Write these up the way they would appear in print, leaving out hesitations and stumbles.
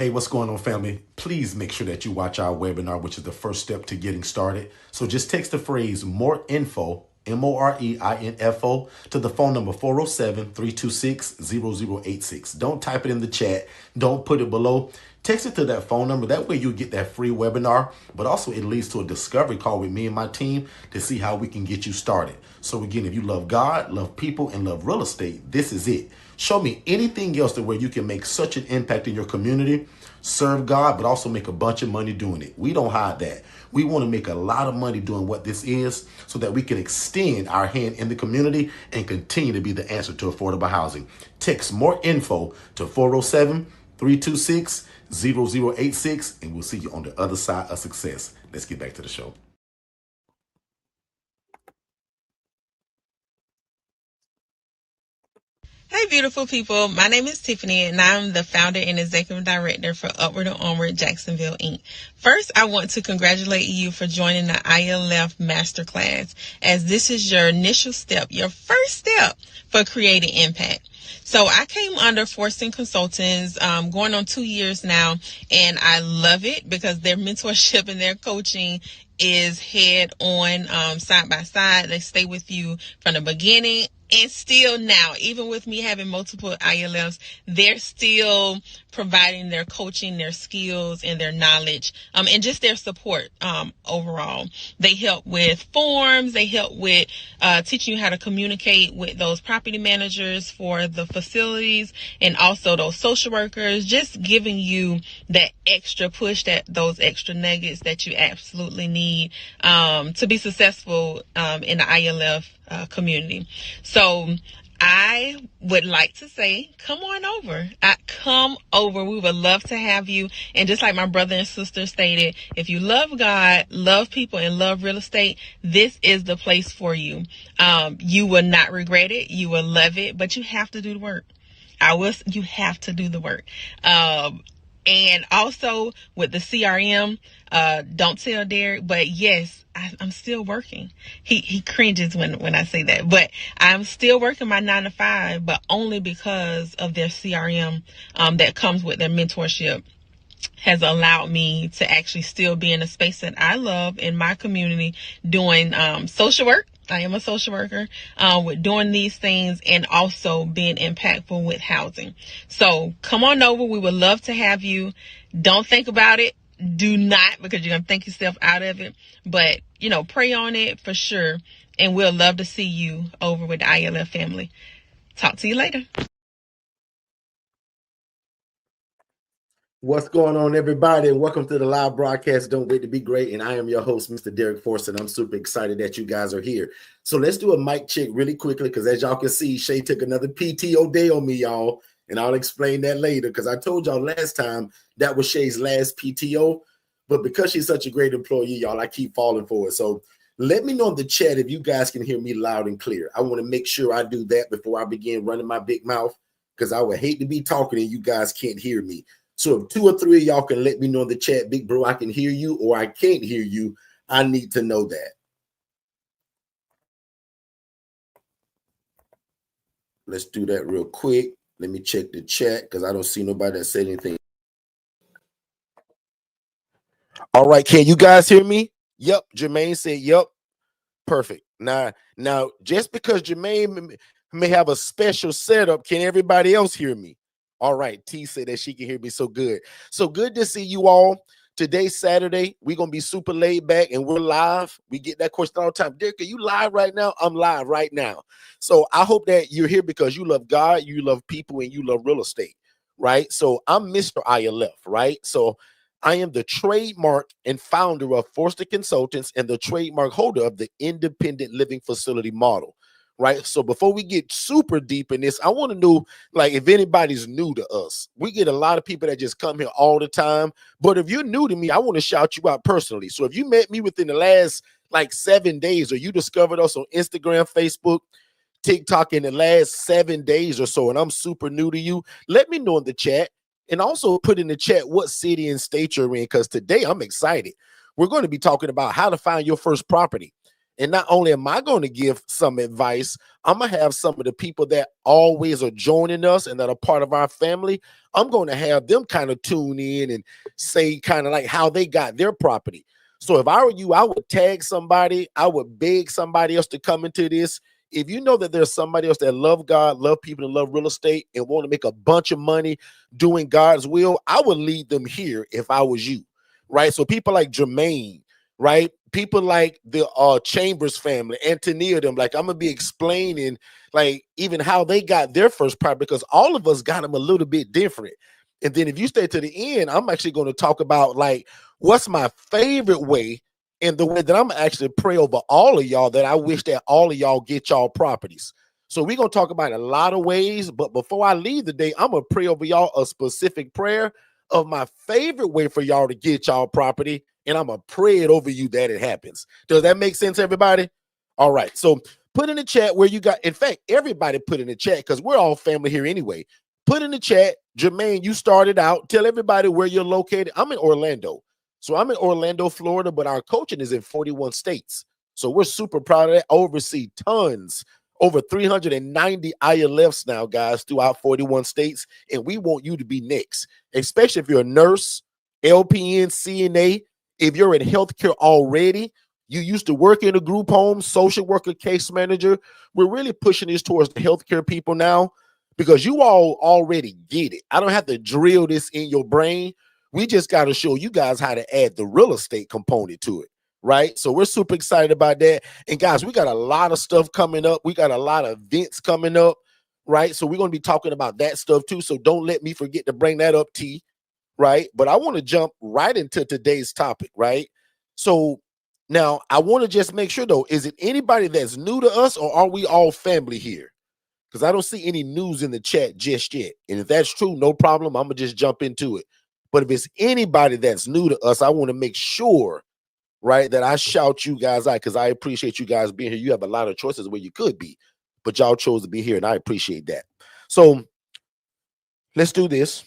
Hey, what's going on, family? Please make sure that you watch our webinar, which is the first step to getting started. So just text the phrase more info, MOREINFO, to the phone number 407-326-0086. Don't type it in the chat. Don't put it below. Text it to that phone number. That way you'll get that free webinar, but also it leads to a discovery call with me and my team to see how we can get you started. So again, if you love God, love people, and love real estate, this is it. Show me anything else where you can make such an impact in your community, serve God, but also make a bunch of money doing it. We don't hide that. We want to make a lot of money doing what this is so that we can extend our hand in the community and continue to be the answer to affordable housing. Text more info to 407-326-0086, and we'll see you on the other side of success. Let's get back to the show. Hey, beautiful people. My name is Tiffany, and I'm the founder and executive director for Upward and Onward Jacksonville, Inc. First, I want to congratulate you for joining the ILF Masterclass, as this is your initial step, your first step for creating impact. So I came under Forston Consultants going on 2 years now, and I love it because their mentorship and their coaching is head on, side by side. They stay with you from the beginning. And still now, even with me having multiple ILFs, they're still providing their coaching, their skills, and their knowledge, and just their support overall. They help with forms. They help with teaching you how to communicate with those property managers for the facilities and also those social workers, just giving you that extra push, those extra nuggets that you absolutely need to be successful in the ILF community. So I would like to say, come on over. Come over. We would love to have you. And just like my brother and sister stated, if you love God, love people, and love real estate, this is the place for you. You will not regret it. You will love it, but you have to do the work. You have to do the work. And also with the CRM, don't tell Derrick, but yes, I'm still working. He cringes when I say that, but I'm still working my 9 to 5, but only because of their CRM that comes with their mentorship has allowed me to actually still be in a space that I love in my community doing social work. I am a social worker with doing these things and also being impactful with housing. So come on over. We would love to have you. Don't think about it. Do not, because you're going to think yourself out of it. But, pray on it for sure. And we'll love to see you over with the ILF family. Talk to you later. What's going on, everybody, and welcome to the live broadcast. Don't wait to be great. And I am your host, Mr. Derrick Forston. I'm super excited that you guys are here. So let's do a mic check really quickly, because as y'all can see, Shay took another PTO day on me, y'all. And I'll explain that later, because I told y'all last time that was Shay's last PTO. But because she's such a great employee, y'all, I keep falling for it. So let me know in the chat if you guys can hear me loud and clear. I want to make sure I do that before I begin running my big mouth, because I would hate to be talking and you guys can't hear me. So if 2 or 3 of y'all can let me know in the chat, big bro, I can hear you, or I can't hear you, I need to know that. Let's do that real quick. Let me check the chat because I don't see nobody that said anything. All right, can you guys hear me? Yep, Jermaine said yep. Perfect. Now, just because Jermaine may have a special setup, can everybody else hear me? All right, T said that she can hear me. So good. So good to see you all. Today's Saturday. We're going to be super laid back and we're live. We get that question all the time. Derrick, are you live right now? I'm live right now. So I hope that you're here because you love God, you love people, and you love real estate, right? So I'm Mr. ILF, right? So I am the trademark and founder of Forston Consultants and the trademark holder of the independent living facility model. Right. So before we get super deep in this, I want to know, like, if anybody's new to us. We get a lot of people that just come here all the time. But if you're new to me, I want to shout you out personally. So if you met me within the last 7 days, or you discovered us on Instagram, Facebook, TikTok in the last 7 days or so, and I'm super new to you, let me know in the chat. And also put in the chat what city and state you're in, because today I'm excited. We're going to be talking about how to find your first property. And not only am I going to give some advice, I'm going to have some of the people that always are joining us and that are part of our family. I'm going to have them kind of tune in and say kind of like how they got their property. So if I were you, I would tag somebody. I would beg somebody else to come into this. If you know that there's somebody else that love God, love people, and love real estate and want to make a bunch of money doing God's will, I would lead them here if I was you, right? So people like Jermaine, right? People like the Chambers family, Antonia, them, like I'm gonna be explaining like even how they got their first property, because all of us got them a little bit different. And then if you stay to the end, I'm actually going to talk about like what's my favorite way, and the way that I'm actually pray over all of y'all that I wish that all of y'all get y'all properties. So we're going to talk about a lot of ways, but before I leave the day, I'm going to pray over y'all a specific prayer of my favorite way for y'all to get y'all property, and I'm going to pray it over you that it happens. Does that make sense, everybody? All right. So put in the chat where you got, in fact, everybody put in the chat because we're all family here anyway. Put in the chat, Jermaine, you started out. Tell everybody where you're located. I'm in Orlando. So I'm in Orlando, Florida, but our coaching is in 41 states. So we're super proud of that. I oversee tons, over 390 ILFs now, guys, throughout 41 states. And we want you to be next, especially if you're a nurse, LPN, CNA, if you're in healthcare already, you used to work in a group home, social worker, case manager. We're really pushing this towards the healthcare people now because you all already get it. I don't have to drill this in your brain. We just got to show you guys how to add the real estate component to it, right? So we're super excited about that. And guys, we got a lot of stuff coming up. We got a lot of events coming up, right? So we're going to be talking about that stuff too. So don't let me forget to bring that up, T, right? But I want to jump right into today's topic, right? So now I want to just make sure though, is it anybody that's new to us or are we all family here? Because I don't see any news in the chat just yet. And if that's true, no problem. I'm going to just jump into it. But if it's anybody that's new to us, I want to make sure, right, that I shout you guys out because I appreciate you guys being here. You have a lot of choices where you could be, but y'all chose to be here, and I appreciate that. So let's do this.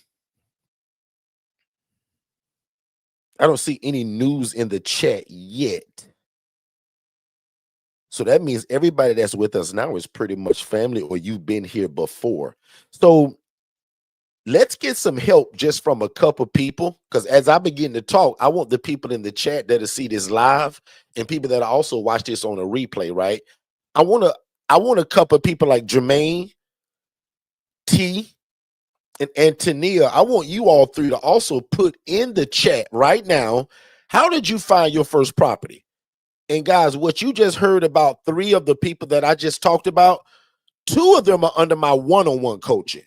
I don't see any news in the chat yet. So that means everybody that's with us now is pretty much family or you've been here before. So let's get some help just from a couple people, because as I begin to talk, I want the people in the chat that see this live and people that also watch this on a replay, right? I want a couple of people like Jermaine, T, and Antonia. I want you all three to also put in the chat right now, how did you find your first property? And guys, what you just heard about 3 of the people that I just talked about, 2 of them are under my one-on-one coaching.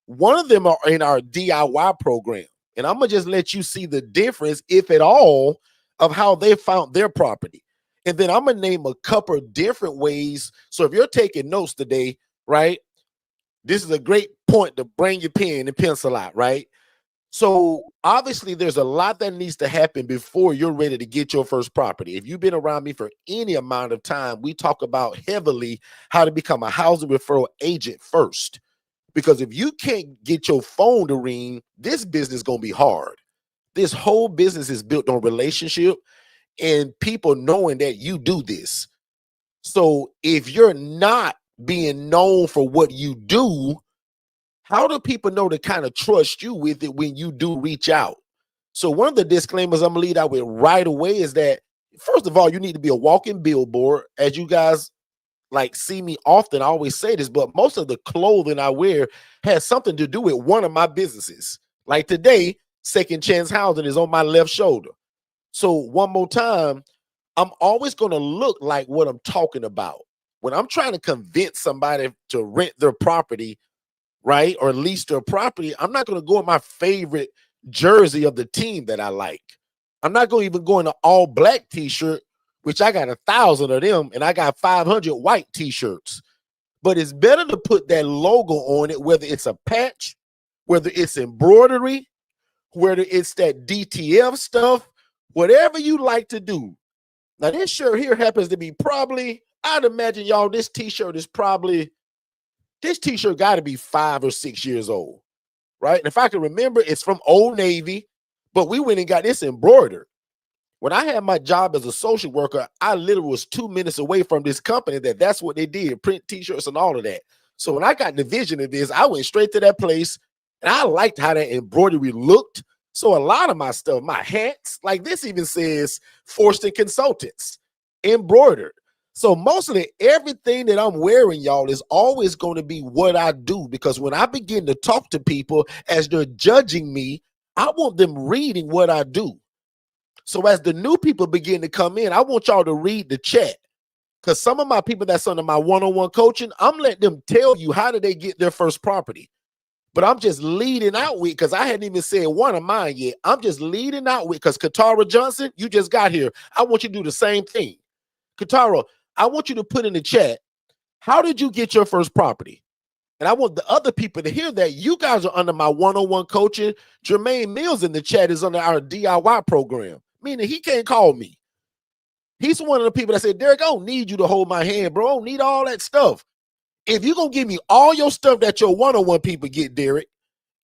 1 of them are in our DIY program. And I'm going to just let you see the difference, if at all, of how they found their property. And then I'm going to name a couple of different ways. So if you're taking notes today, right, this is a great point to bring your pen and pencil out, right? So obviously there's a lot that needs to happen before you're ready to get your first property. If you've been around me for any amount of time, we talk about heavily how to become a housing referral agent first. Because if you can't get your phone to ring, this business is going to be hard. This whole business is built on relationship and people knowing that you do this. So if you're not being known for what you do, how do people know to kind of trust you with it when you do reach out? So one of the disclaimers I'm going to lead out with right away is that, first of all, you need to be a walking billboard. As you guys like see me often, I always say this, but most of the clothing I wear has something to do with one of my businesses. Like today, Second Chance Housing is on my left shoulder. So one more time, I'm always going to look like what I'm talking about. When I'm trying to convince somebody to rent their property, right, or lease their property, I'm not going to go in my favorite jersey of the team that I like. I'm not going to even go in an all black t-shirt, which I got 1,000 of them, and I got 500 white t-shirts. But it's better to put that logo on it, whether it's a patch, whether it's embroidery, whether it's that DTF stuff, whatever you like to do. Now, this shirt here happens to be probably, I'd imagine, y'all, this t-shirt got to be 5 or 6 years old, right? And if I can remember, it's from Old Navy, but we went and got this embroidered. When I had my job as a social worker, I literally was 2 minutes away from this company that's what they did, print t-shirts and all of that. So when I got the vision of this, I went straight to that place and I liked how that embroidery looked. So a lot of my stuff, my hats, like this even says Forston Consultants, embroidered. So mostly everything that I'm wearing, y'all, is always going to be what I do, because when I begin to talk to people as they're judging me, I want them reading what I do. So as the new people begin to come in, I want y'all to read the chat, because some of my people that's under my one-on-one coaching, I'm letting them tell you how did they get their first property. But I'm just leading out with, because I hadn't even said one of mine yet. I'm just leading out with, because Katara Johnson, you just got here. I want you to do the same thing. Katara, I want you to put in the chat, how did you get your first property? And I want the other people to hear that you guys are under my one-on-one coaching. Jermaine Mills in the chat is under our DIY program, meaning he can't call me. He's one of the people that said, Derrick, I don't need you to hold my hand, bro. I don't need all that stuff. If you're going to give me all your stuff that your one-on-one people get, Derrick,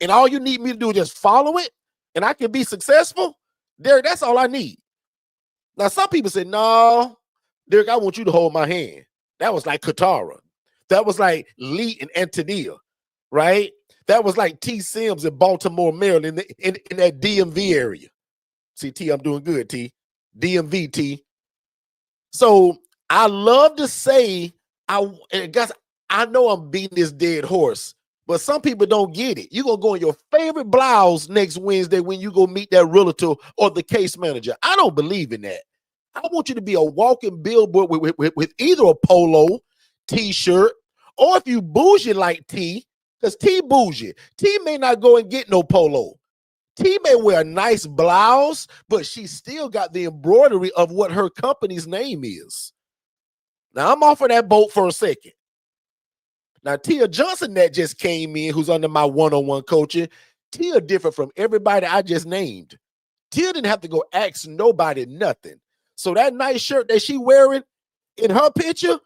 and all you need me to do is just follow it, and I can be successful, Derrick, that's all I need. Now, some people say, no, Derrick, I want you to hold my hand. That was like Katara. That was like Lee and Antonia, right? That was like T. Sims in Baltimore, Maryland, in that DMV area. See, T, I'm doing good, T. DMV, T. So I love to say, and guys, I know I'm beating this dead horse, but some people don't get it. You're going to go in your favorite blouse next Wednesday when you go meet that realtor or the case manager. I don't believe in that. I want you to be a walking billboard with either a polo, t-shirt, or if you bougie like T, because T bougie. T may not go and get no polo. T may wear a nice blouse, but she still got the embroidery of what her company's name is. Now, I'm off of that boat for a second. Now, Tia Johnson that just came in, who's under my one-on-one coaching, Tia different from everybody I just named. Tia didn't have to go ask nobody nothing. So that nice shirt that she wearing in her picture,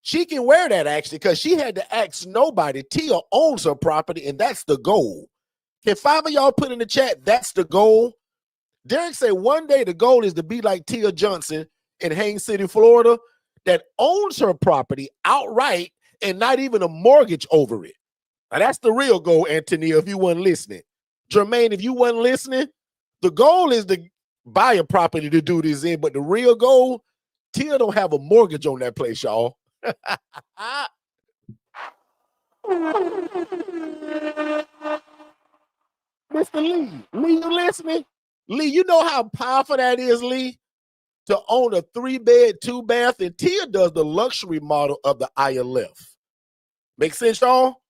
she can wear that actually, because she had to ask nobody. Tia owns her property, and that's the goal. Can 5 of y'all put in the chat, that's the goal? Derrick said one day the goal is to be like Tia Johnson in Haines City, Florida, that owns her property outright and not even a mortgage over it. Now, that's the real goal, Antonia, if you weren't listening. Jermaine, if you weren't listening, the goal is to buy a property to do this in, but the real goal, Tia don't have a mortgage on that place, y'all. Mr. Lee, you listening? Lee, you know how powerful that is, Lee? To own a 3-bed, 2-bath, and Tia does the luxury model of the ILF. Make sense, y'all?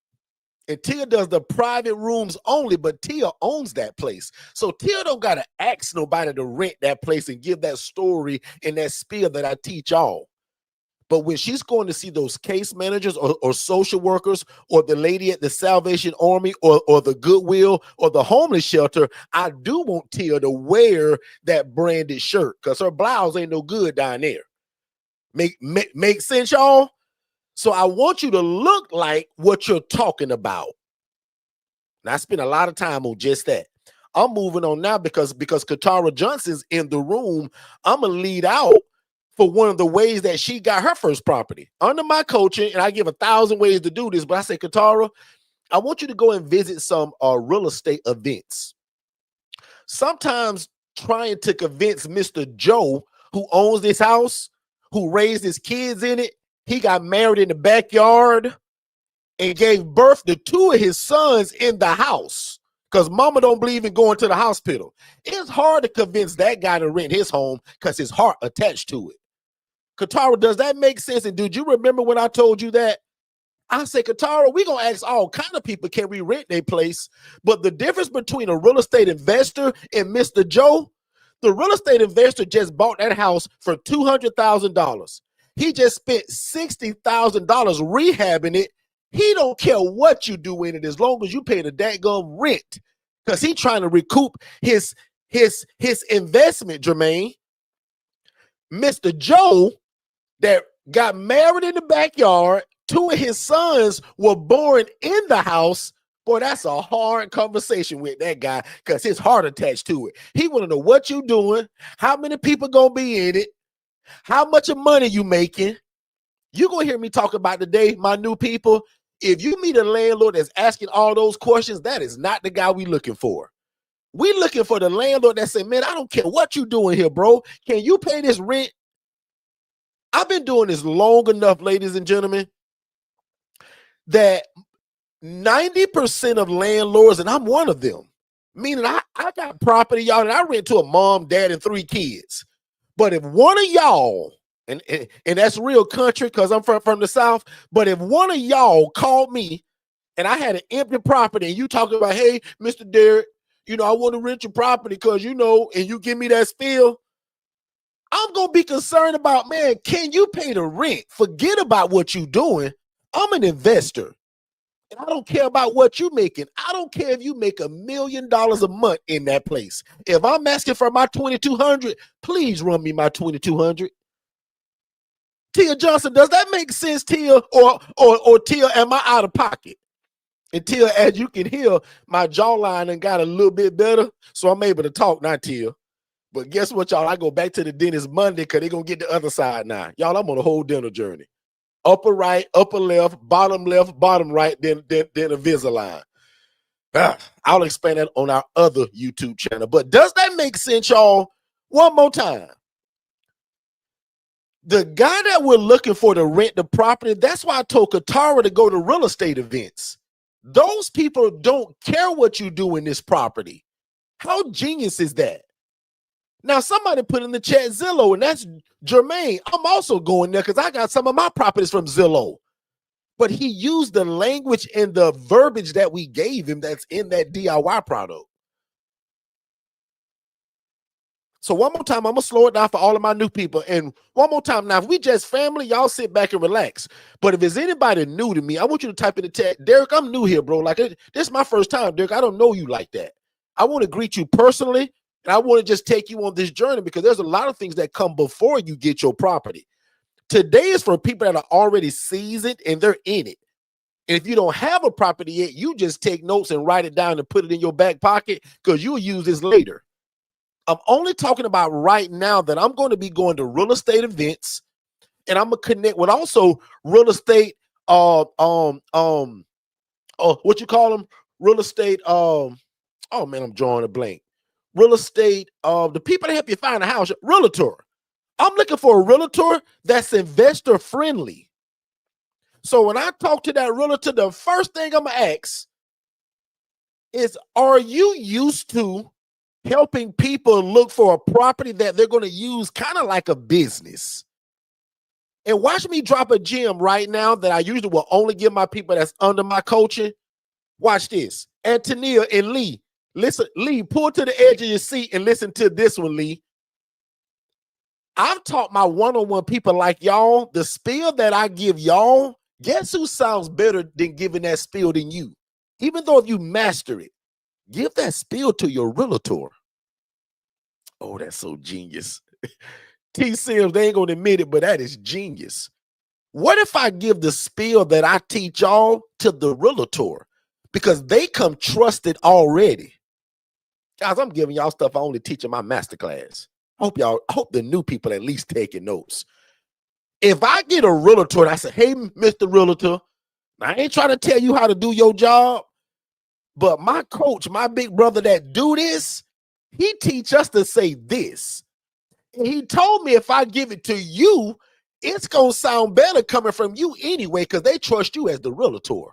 And Tia does the private rooms only, but Tia owns that place. So Tia don't got to ask nobody to rent that place and give that story and that spiel that I teach y'all. But when she's going to see those case managers or social workers or the lady at the Salvation Army or the Goodwill or the homeless shelter, I do want Tia to wear that branded shirt, because her blouse ain't no good down there. Make sense, y'all? So I want you to look like what you're talking about. And I spent a lot of time on just that. I'm moving on now because Katara Johnson's in the room. I'm going to lead out for one of the ways that she got her first property under my coaching. And I give 1,000 ways to do this, but I say, Katara, I want you to go and visit some real estate events. Sometimes trying to convince Mr. Joe, who owns this house, who raised his kids in it, he got married in the backyard and gave birth to 2 of his sons in the house, because mama don't believe in going to the hospital. It's hard to convince that guy to rent his home because his heart attached to it. Katara, does that make sense? And did you remember when I told you that? I said, Katara, we're going to ask all kind of people, can we rent their place? But the difference between a real estate investor and Mr. Joe, the real estate investor just bought that house for $200,000. He just spent $60,000 rehabbing it. He don't care what you do in it as long as you pay the daggum rent, because he's trying to recoup his investment, Jermaine. Mr. Joe that got married in the backyard, 2 of his sons were born in the house. Boy, that's a hard conversation with that guy because his heart attached to it. He want to know what you doing, how many people gonna be in it, how much of money you making. You gonna hear me talk about today, my new people. If you meet a landlord that's asking all those questions, that is not the guy we looking for. We looking for the landlord that say, man, I don't care what you doing here, bro. Can you pay this rent? I've been doing this long enough, ladies and gentlemen, that 90% of landlords, and I'm one of them, meaning I got property, y'all, and I rent to a mom, dad, and 3 kids. But if one of y'all, and that's real country because I'm from the South, but if one of y'all called me and I had an empty property and you talking about, hey, Mr. Derrick, you know, I want to rent your property because, you know, and you give me that spiel, I'm going to be concerned about, man, can you pay the rent? Forget about what you're doing. I'm an investor. And I don't care about what you're making. I don't care if you make $1 million a month in that place. If I'm asking for my $2,200, please run me my $2,200. Tia Johnson, does that make sense, Tia? Or Tia, am I out of pocket? And Tia, as you can hear, my jawline and got a little bit better, so I'm able to talk now, Tia. But guess what, y'all? I go back to the dentist Monday because they're going to get the other side now. Y'all, I'm on a whole dental journey. Upper right, upper left, bottom right, then Invisalign. I'll explain that on our other YouTube channel. But does that make sense, y'all? One more time. The guy that we're looking for to rent the property, that's why I told Katara to go to real estate events. Those people don't care what you do in this property. How genius is that? Now, somebody put in the chat Zillow, and that's Jermaine. I'm also going there because I got some of my properties from Zillow. But he used the language and the verbiage that we gave him that's in that DIY product. So one more time, I'm going to slow it down for all of my new people. And one more time, now, if we just family, y'all sit back and relax. But if there's anybody new to me, I want you to type in the chat, Derrick, I'm new here, bro. Like, this is my first time, Derrick. I don't know you like that. I want to greet you personally, and I want to just take you on this journey because there's a lot of things that come before you get your property. Today is for people that are already seasoned and they're in it. And if you don't have a property yet, you just take notes and write it down and put it in your back pocket because you'll use this later. I'm only talking about right now that I'm going to be going to real estate events, and I'm gonna connect with also real estate. What you call them? Real estate. Oh man, I'm drawing a blank. Real estate. The people that help you find a house. Realtor. I'm looking for a realtor that's investor friendly. So when I talk to that realtor, the first thing I'm gonna ask is, are you used to helping people look for a property that they're going to use kind of like a business? And watch me drop a gem right now that I usually will only give my people that's under my coaching. Watch this. Antonia and Lee. Listen, Lee, pull to the edge of your seat and listen to this one, Lee. I've taught my one-on-one people like y'all, the spiel that I give y'all, guess who sounds better than giving that spiel than you? Even though if you master it, give that spiel to your realtor. Oh, that's so genius. T. Sims, they ain't going to admit it, but that is genius. What if I give the spiel that I teach y'all to the realtor? Because they come trusted already. Guys, I'm giving y'all stuff I only teach in my masterclass. I hope the new people at least taking notes. If I get a realtor and I say, hey, Mr. Realtor, I ain't trying to tell you how to do your job, but my coach, my big brother that do this, he teach us to say this. And he told me if I give it to you, it's going to sound better coming from you anyway because they trust you as the realtor.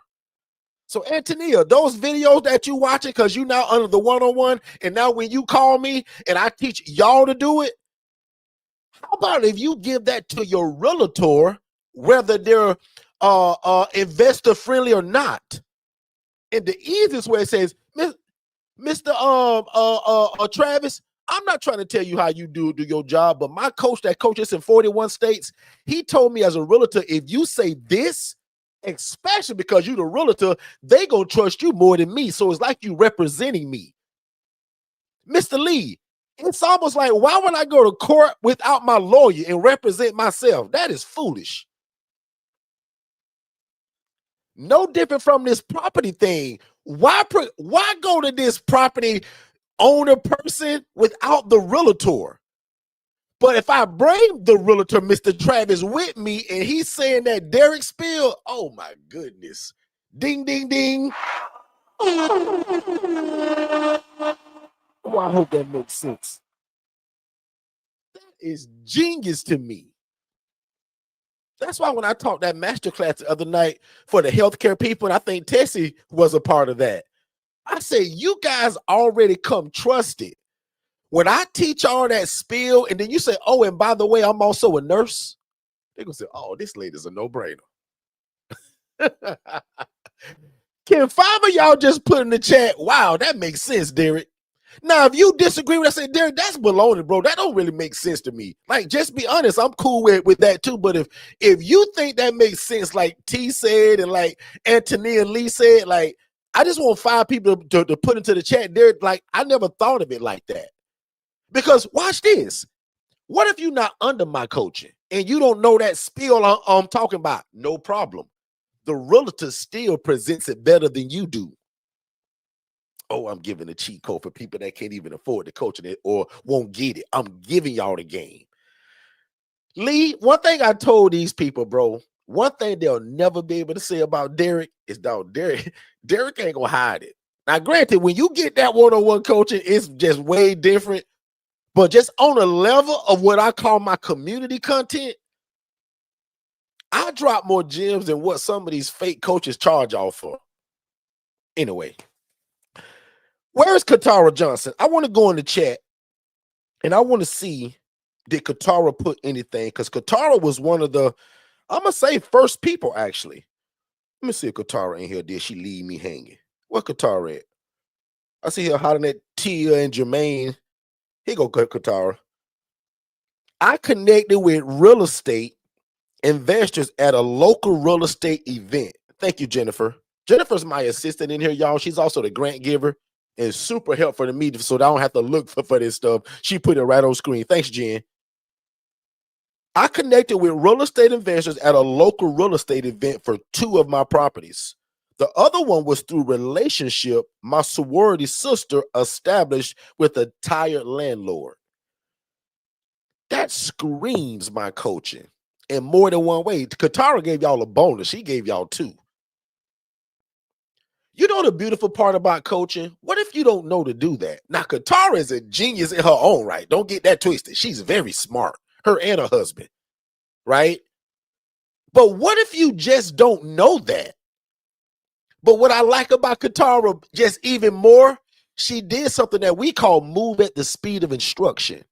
So, Antonia, those videos that you watching because you now under the one-on-one, and now when you call me and I teach y'all to do it, how about if you give that to your realtor, whether they're investor friendly or not? And the easiest way it says, Mr. Travis, I'm not trying to tell you how you do your job, but my coach that coaches in 41 states, he told me as a realtor, if you say this, especially because you're the realtor, they gonna trust you more than me. So it's like you representing me. Mr. Lee, it's almost like, why would I go to court without my lawyer and represent myself? That is foolish. No different from this property thing. Why go to this property owner person without the realtor? But if I bring the realtor, Mr. Travis, with me, and he's saying that Derrick spill, oh my goodness. Ding, ding, ding. Oh, I hope that makes sense. That is genius to me. That's why when I taught that masterclass the other night for the healthcare people, and I think Tessie was a part of that, I said, you guys already come trusted. When I teach all that spill, and then you say, oh, and by the way, I'm also a nurse, they're going to say, oh, this lady's a no-brainer. Can 5 of y'all just put in the chat, wow, that makes sense, Derrick? Now, if you disagree with that, say, Derrick, that's baloney, bro. That don't really make sense to me. Like, just be honest. I'm cool with that too. But if you think that makes sense, like T said and like Antonia and Lee said, like, I just want 5 people to put into the chat, Derrick, like, I never thought of it like that. Because watch this. What if you're not under my coaching and you don't know that spiel I'm talking about? No problem. The realtor still presents it better than you do. Oh, I'm giving a cheat code for people that can't even afford the coaching it or won't get it. I'm giving y'all the game. Lee, one thing I told these people, bro, one thing they'll never be able to say about Derrick is that Derrick ain't gonna hide it. Now, granted, when you get that one-on-one coaching, it's just way different. But just on a level of what I call my community content, I drop more gems than what some of these fake coaches charge y'all for. Anyway. Where's Katara Johnson? I want to go in the chat and I want to see, did Katara put anything? Because Katara was one of the, I'm going to say first people, actually. Let me see if Katara in here. Did she leave me hanging? Where Katara at? I see her hollering at Tia and Jermaine. Here go Katara. I connected with real estate investors at a local real estate event. Thank you, Jennifer. Jennifer's my assistant in here, y'all. She's also the grant giver. And super helpful to me so that I don't have to look for this stuff. She put it right on screen. Thanks, Jen. I connected with real estate investors at a local real estate event for 2 of my properties. The other one was through relationship my sorority sister established with a tired landlord. That screams my coaching in more than one way. Katara gave y'all a bonus. She gave y'all 2. You know the beautiful part about coaching? What if you don't know to do that? Now, Katara is a genius in her own right. Don't get that twisted. She's very smart. Her and her husband, right? But what if you just don't know that? But what I like about Katara just even more, she did something that we call move at the speed of instruction.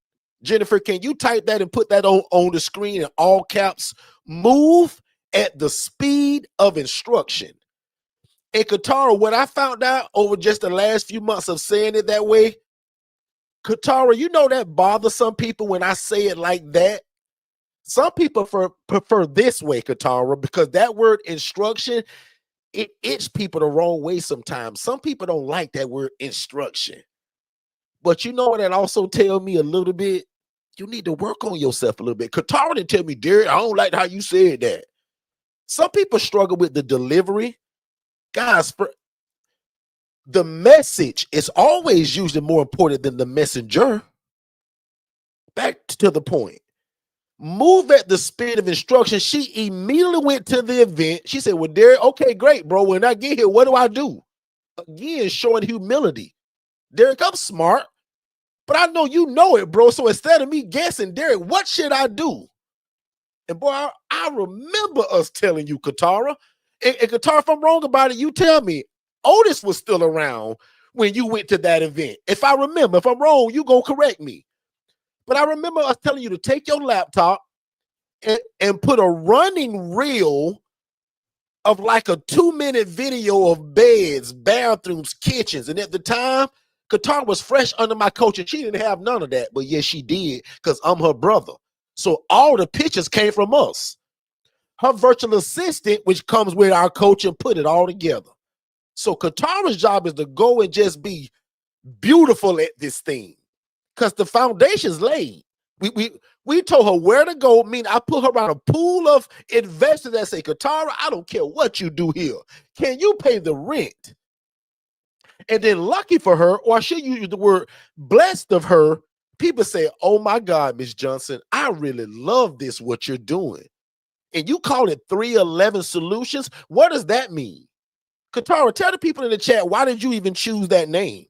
Jennifer, can you type that and put that on the screen in all caps? Move at the speed of instruction. And Katara, what I found out over just the last few months of saying it that way, Katara, you know that bothers some people when I say it like that. Some people prefer this way, Katara, because that word instruction, it itches people the wrong way sometimes. Some people don't like that word instruction. But you know what that also tells me a little bit? You need to work on yourself a little bit. Katara didn't tell me, Derrick, I don't like how you said that. Some people struggle with the delivery. Guys, the message is always usually more important than the messenger. Back to the point. Move at the speed of instruction. She immediately went to the event. She said, well, Derrick, okay, great, bro. When I get here, what do I do? Again, showing humility. Derrick, I'm smart, but I know you know it, bro. So instead of me guessing, Derrick, what should I do? And boy, I remember us telling you, Katara. And Katara, if I'm wrong about it, you tell me. Otis was still around when you went to that event. If I remember, if I'm wrong, you go correct me. But I remember us telling you to take your laptop and put a running reel of like a 2-minute video of beds, bathrooms, kitchens. And at the time, Katara was fresh under my coaching. She didn't have none of that, but yes, she did because I'm her brother. So all the pictures came from us. Her virtual assistant, which comes with our coaching, put it all together. So Katara's job is to go and just be beautiful at this thing because the foundation's laid. We told her where to go. I mean, I put her around a pool of investors that say, Katara, I don't care what you do here. Can you pay the rent? And then lucky for her, or I should use the word blessed of her, people say, oh my God, Miss Johnson, I really love this, what you're doing. And you call it 311 Solutions. What does that mean? Katara, tell the people in the chat, why did you even choose that name?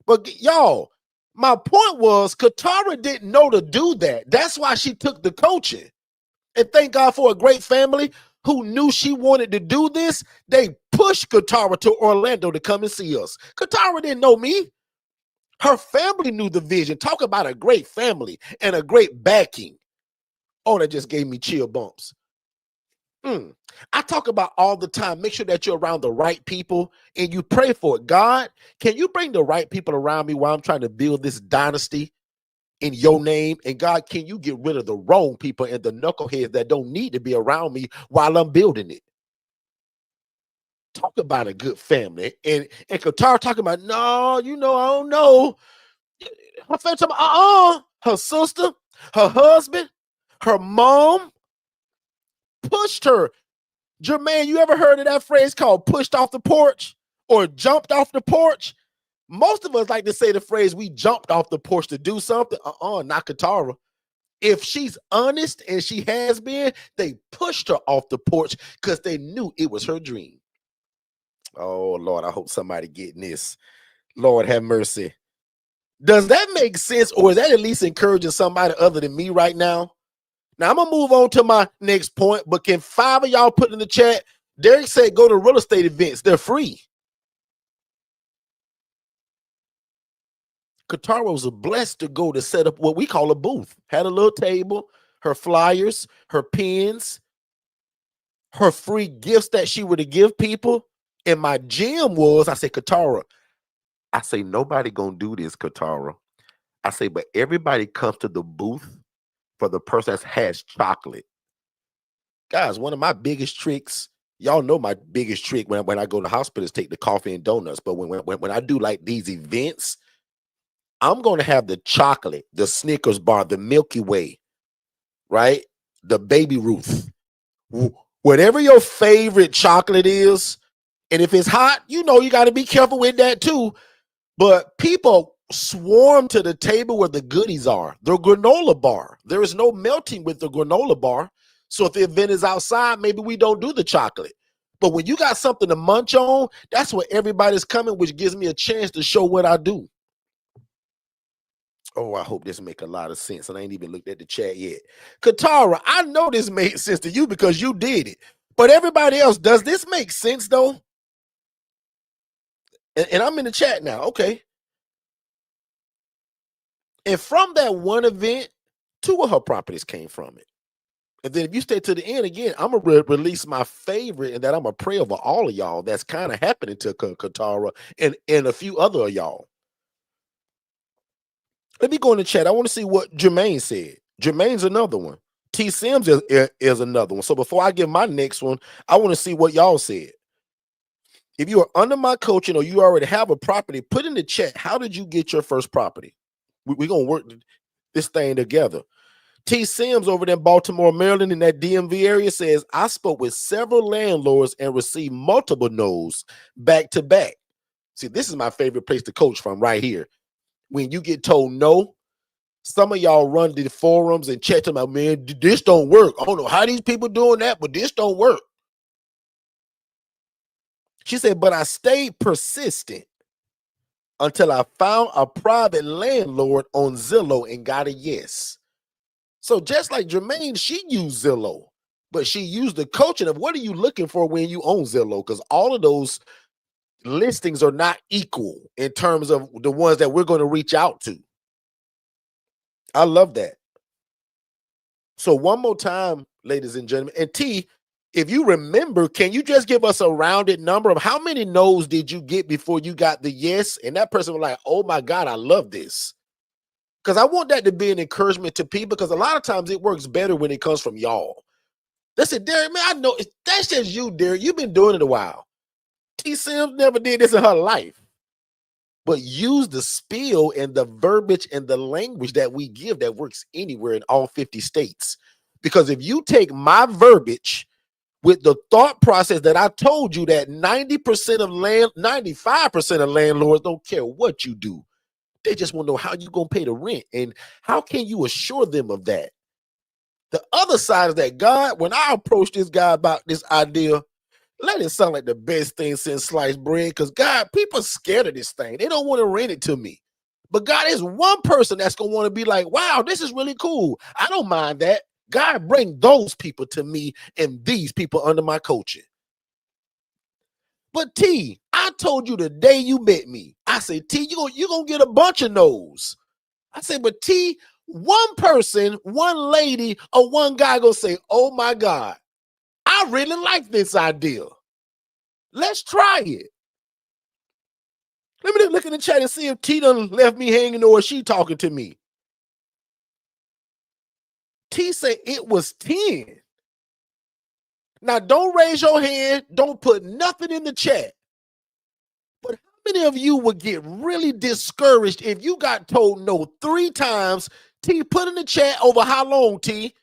But y'all, my point was Katara didn't know to do that. That's why she took the coaching. And thank God for a great family who knew she wanted to do this. They pushed Katara to Orlando to come and see us. Katara didn't know me. Her family knew the vision. Talk about a great family and a great backing. Oh, that just gave me chill bumps. I talk about all the time. Make sure that you're around the right people and you pray for it. God, can you bring the right people around me while I'm trying to build this dynasty in your name? And God, can you get rid of the wrong people and the knuckleheads that don't need to be around me while I'm building it? Talk about a good family. And Katara talking about, no, I don't know. Her family talking about, her sister, her husband, her mom pushed her. Jermaine, you ever heard of that phrase called pushed off the porch or jumped off the porch? Most of us like to say the phrase, we jumped off the porch to do something. Not Katara. If she's honest, and she has been, they pushed her off the porch because they knew it was her dream. Oh, Lord, I hope somebody getting this. Lord have mercy. Does that make sense, or is that at least encouraging somebody other than me right now? Now, I'm going to move on to my next point, but can 5 of y'all put in the chat? Derrick said go to real estate events. They're free. Katara was blessed to go to set up what we call a booth. Had a little table, her flyers, her pens, her free gifts that she would have give people. And my gem was, I said, Katara, I say, nobody going to do this, Katara. I say, but everybody comes to the booth for the person that has chocolate. Guys, one of my biggest tricks, y'all know my biggest trick when I go to hospitals, take the coffee and donuts. But when I do like these events, I'm going to have the chocolate, the Snickers bar, the Milky Way, right? The Baby Ruth. Whatever your favorite chocolate is, and if it's hot, you got to be careful with that too. But people swarm to the table where the goodies are, the granola bar. There is no melting with the granola bar. So if the event is outside, maybe we don't do the chocolate. But when you got something to munch on, that's where everybody's coming, which gives me a chance to show what I do. Oh, I hope this make a lot of sense. And I ain't even looked at the chat yet. Katara, I know this made sense to you because you did it. But everybody else, does this make sense though? And I'm in the chat now. Okay. And from that one event, 2 of her properties came from it. And then if you stay to the end again, I'm going to release my favorite, and that I'm going to pray over all of y'all. That's kind of happening to Katara and a few other of y'all. Let me go in the chat. I want to see what Jermaine said. Jermaine's another one. T. Sims is another one. So before I give my next one, I want to see what y'all said. If you are under my coaching or you already have a property, put in the chat, how did you get your first property? We're going to work this thing together. T. Sims over there in Baltimore, Maryland, in that DMV area says, I spoke with several landlords and received multiple no's back to back. See, this is my favorite place to coach from right here. When you get told no, some of y'all run to the forums and check them out, man, this don't work. I don't know how these people doing that, but this don't work. She said, but I stayed persistent until I found a private landlord on Zillow and got a yes. So just like Jermaine, she used Zillow, but she used the coaching of what are you looking for when you own Zillow? Because all of those listings are not equal in terms of the ones that we're going to reach out to. I love that. So one more time, ladies and gentlemen, and T, if you remember, can you just give us a rounded number of how many no's did you get before you got the yes? And that person was like, oh my God, I love this. Because I want that to be an encouragement to people, because a lot of times it works better when it comes from y'all. They said, Derrick, man, I know that's just you, Derrick. You've been doing it a while. T. Sims never did this in her life. But use the spiel and the verbiage and the language that we give that works anywhere in all 50 states. Because if you take my verbiage with the thought process that I told you that 95% of landlords don't care what you do. They just want to know how you going to pay the rent and how can you assure them of that. The other side is that God, when I approached this guy about this idea, let it sound like the best thing since sliced bread, because God, people are scared of this thing. They don't want to rent it to me. But God is one person that's going to want to be like, wow, this is really cool. I don't mind that. God, bring those people to me and these people under my coaching. But T, I told you the day you met me, I said, T, you're going to get a bunch of no's. I said, but T, one person, one lady, or one guy gonna say, oh my God, I really like this idea. Let's try it. Let me look in the chat and see if T done left me hanging or is she talking to me. T said it was 10. Now, don't raise your hand. Don't put nothing in the chat. But how many of you would get really discouraged if you got told no 3 times? T, put in the chat over how long, T?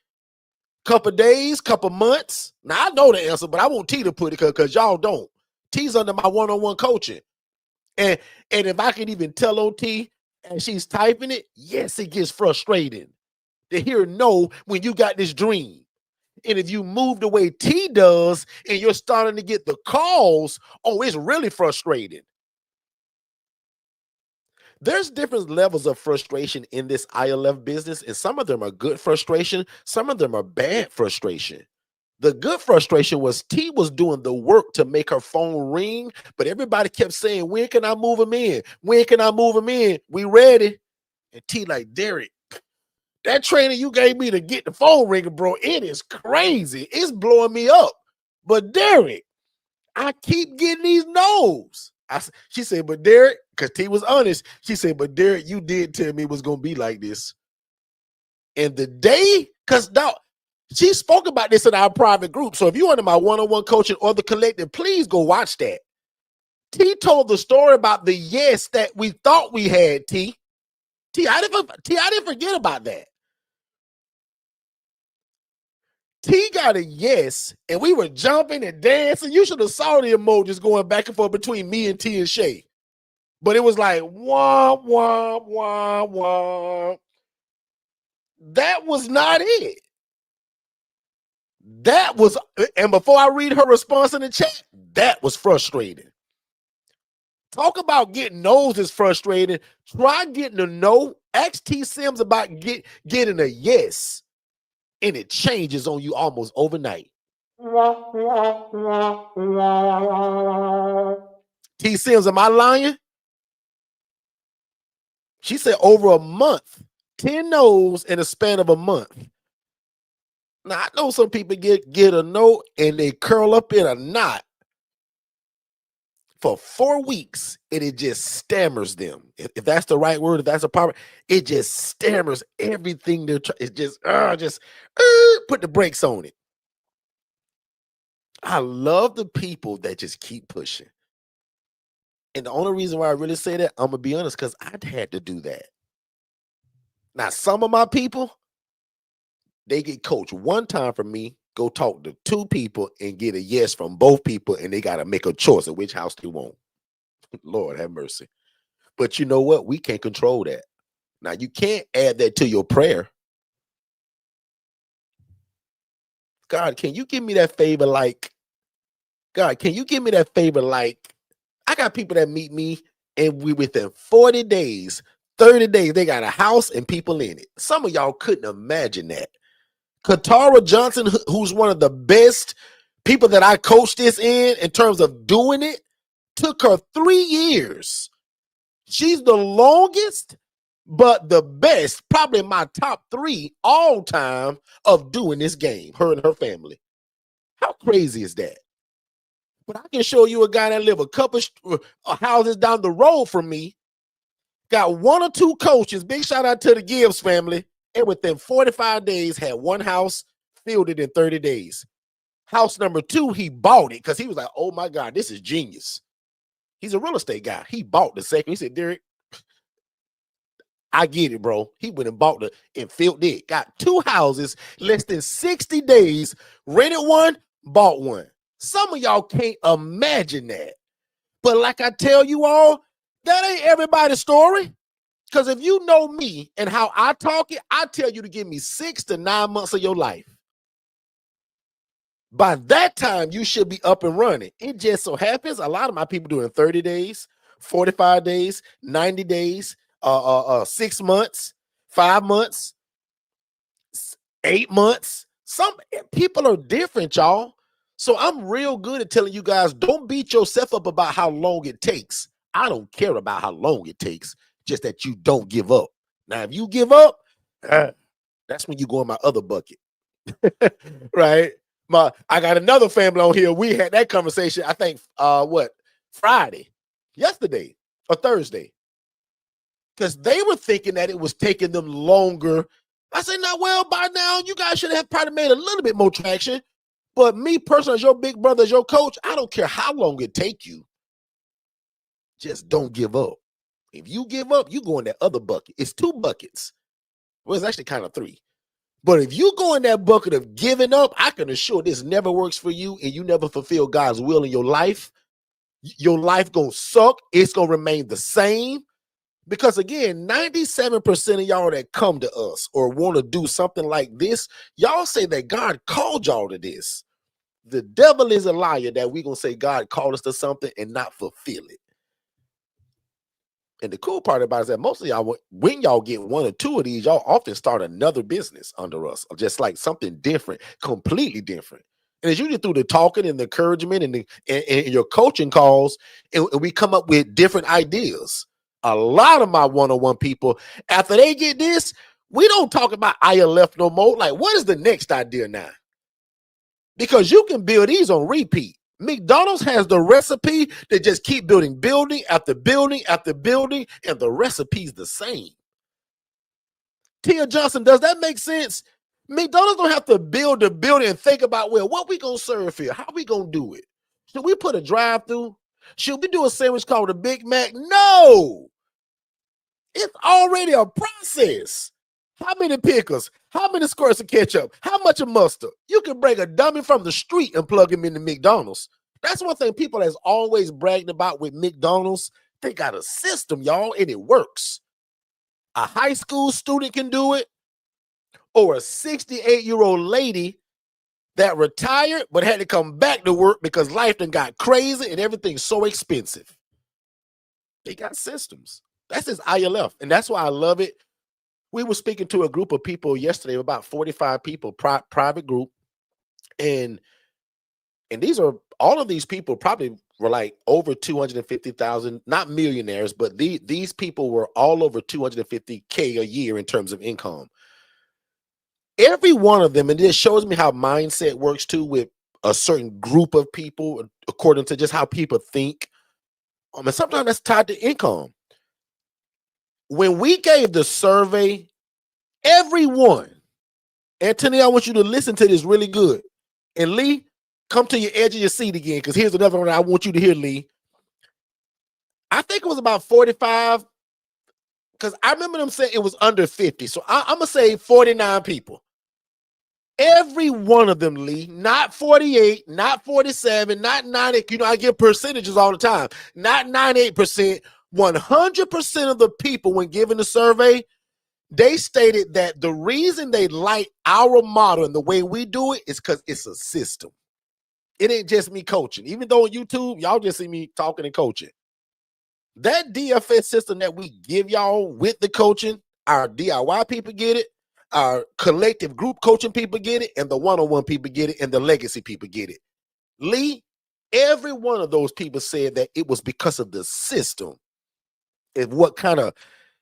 Couple days, couple months. Now, I know the answer, but I want T to put it because y'all don't. T's under my one-on-one coaching. And if I can even tell on T and she's typing it, yes, it gets frustrating to hear no when you got this dream. And if you move the way T does and you're starting to get the calls, oh, it's really frustrating. There's different levels of frustration in this ILF business, and some of them are good frustration. Some of them are bad frustration. The good frustration was T was doing the work to make her phone ring, but everybody kept saying, when can I move him in? When can I move him in? We ready. And T like, Derrick, that training you gave me to get the phone ringing, bro, it is crazy. It's blowing me up. But Derrick, I keep getting these no's. She said, but Derrick, because T was honest, she said, but Derrick, you did tell me it was going to be like this. And the day, because now, she spoke about this in our private group. So if you're under my one-on-one coaching or the collective, please go watch that. T told the story about the yes that we thought we had, T. I didn't forget about that. T got a yes, and we were jumping and dancing. You should have saw the emojis going back and forth between me and T and Shay. But it was like, wah, wah, wah, wah. That was not it. That was, and before I read her response in the chat, that was frustrating. Talk about getting no's is frustrating. Try getting a no. Ask T Sims about getting a yes. And it changes on you almost overnight. T Sims, am I lying? She said over a month, 10 no's in a span of a month. Now, I know some people get a no and they curl up in a knot for 4 weeks and it just stammers them. If that's the right word, if that's a power, it just stammers everything they're trying. It just put the brakes on it. I love the people that just keep pushing. And the only reason why I really say that, I'm going to be honest, because I'd had to do that. Now, some of my people, they get coached one time from me, go talk to 2 people and get a yes from both people, and they got to make a choice of which house they want. Lord have mercy. But you know what? We can't control that. Now, you can't add that to your prayer. God, can you give me that favor like, God, can you give me that favor like, I got people that meet me and we within 40 days, 30 days, they got a house and people in it. Some of y'all couldn't imagine that. Katara Johnson, who's one of the best people that I coached this in terms of doing it, took her 3 years. She's the longest, but the best, probably my top 3 all time of doing this game, her and her family. How crazy is that? But I can show you a guy that live a couple houses down the road from me, got 1 or 2 coaches, big shout out to the Gibbs family, and within 45 days had 1 house, filled it in 30 days. House number 2, he bought it because he was like, oh my God, this is genius. He's a real estate guy. He bought the second. He said, Derrick, I get it, bro. He went and bought and filled it. Got 2 houses, less than 60 days, rented 1, bought one. Some of y'all can't imagine that. But like I tell you all, that ain't everybody's story. Because if you know me and how I talk it, I tell you to give me 6 to 9 months of your life. By that time, you should be up and running. It just so happens a lot of my people do it in 30 days, 45 days, 90 days, 6 months, 5 months, 8 months. Some people are different, y'all. So I'm real good at telling you guys, don't beat yourself up about how long it takes. I don't care about how long it takes, just that you don't give up. Now, if you give up, that's when you go in my other bucket, right? I got another family on here. We had that conversation, I think, Friday, yesterday or Thursday, because they were thinking that it was taking them longer. I said, no, well, by now, you guys should have probably made a little bit more traction. But me personally, as your big brother, as your coach, I don't care how long it take you. Just don't give up. If you give up, you go in that other bucket. It's 2 buckets. Well, it's actually kind of 3. But if you go in that bucket of giving up, I can assure this never works for you and you never fulfill God's will in your life gonna suck. It's gonna remain the same. Because again, 97% of y'all that come to us or want to do something like this, y'all say that God called y'all to this. The devil is a liar that we're going to say God called us to something and not fulfill it. And the cool part about it is that most of y'all, when y'all get 1 or 2 of these, y'all often start another business under us, just like something different, completely different. And it's usually through the talking and the encouragement and your coaching calls, and we come up with different ideas. A lot of my one-on-one people, after they get this, we don't talk about ILF no more. Like, what is the next idea now? Because you can build these on repeat. McDonald's has the recipe to just keep building after building after building, and the recipe's the same. Tia Johnson, does that make sense? McDonald's don't have to build the building and think about, well, what we gonna serve here? How we gonna do it? Should we put a drive-through? Should we do a sandwich called a Big Mac? No. It's already a process. How many pickles? How many squirts of ketchup? How much of mustard? You can bring a dummy from the street and plug him into McDonald's. That's one thing people has always bragged about with McDonald's. They got a system, y'all, and it works. A high school student can do it, or a 68-year-old lady that retired but had to come back to work because life done got crazy and everything's so expensive. They got systems. That's his ILF, and that's why I love it. We were speaking to a group of people yesterday, about 45 people, private group, and these are all of these people probably were like over 250,000, not millionaires, but these people were all over 250K a year in terms of income. Every one of them, and this shows me how mindset works too with a certain group of people, according to just how people think. And sometimes that's tied to income. When we gave the survey, everyone, Anthony, I want you to listen to this really good. And Lee, come to your edge of your seat again, because here's another one I want you to hear, Lee. I think it was about 45, because I remember them saying it was under 50. So I'm going to say 49 people. Every one of them, Lee, not 48, not 47, not 90. You know, I give percentages all the time. Not 98%. 100% of the people, when given the survey, they stated that the reason they like our model and the way we do it is because it's a system. It ain't just me coaching. Even though on YouTube, y'all just see me talking and coaching. That DFS system that we give y'all with the coaching, our DIY people get it, our collective group coaching people get it, and the one-on-one people get it, and the legacy people get it. Lee, every one of those people said that it was because of the system and what kind of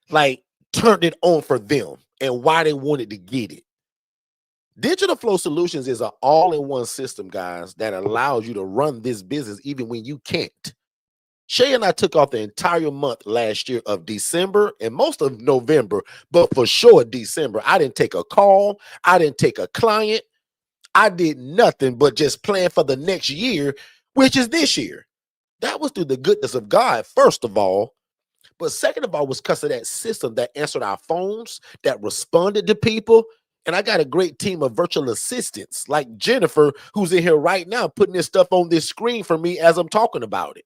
like turned it on for them and why they wanted to get it. Digital Flow Solutions is an all-in-one system, guys, that allows you to run this business even when you can't. Shay and I took off the entire month last year of December and most of November, but for sure December. I didn't take a call. I didn't take a client. I did nothing but just plan for the next year, which is this year. That was through the goodness of God, first of all. But second of all, was because of that system that answered our phones, that responded to people. And I got a great team of virtual assistants like Jennifer, who's in here right now, putting this stuff on this screen for me as I'm talking about it.